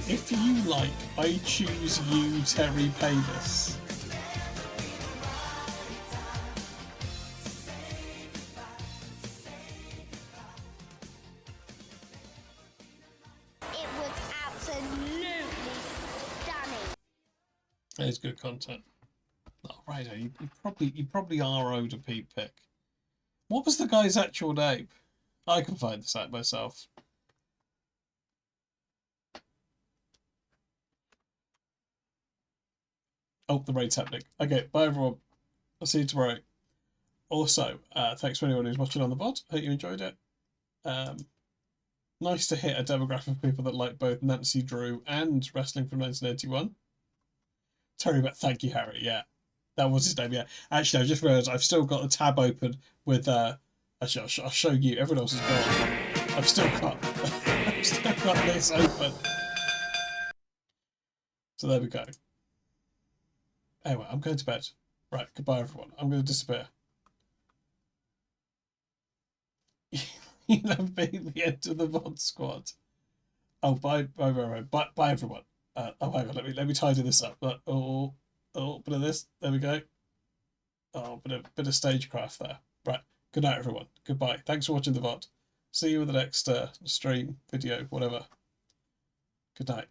If you like, I choose you, Terry Pavis. It was absolutely stunning. That is good content. Oh, right, you probably are owed a Pete Pick. What was the guy's actual name? I can find this out myself. Oh, the raid's happening. Okay, bye everyone. I'll see you tomorrow. Also, thanks for anyone who's watching on the VOD. Hope you enjoyed it. Nice to hit a demographic of people that like both Nancy Drew and wrestling from 1981. Terry, but thank you, Harry. Yeah, that was his name. Yeah, actually, I just realised I've still got the tab open with. Actually, I'll show you. Everyone else is gone. I've still got this open. So there we go. Anyway, I'm going to bed. Right, goodbye, everyone. I'm going to disappear. You have been the end of the VOD squad. Oh, bye, everyone. Oh, hang on, let me tidy this up. Bit of this. There we go. Oh, bit of stagecraft there. Right. Good night, everyone. Goodbye. Thanks for watching the VOD. See you in the next stream, video, whatever. Good night.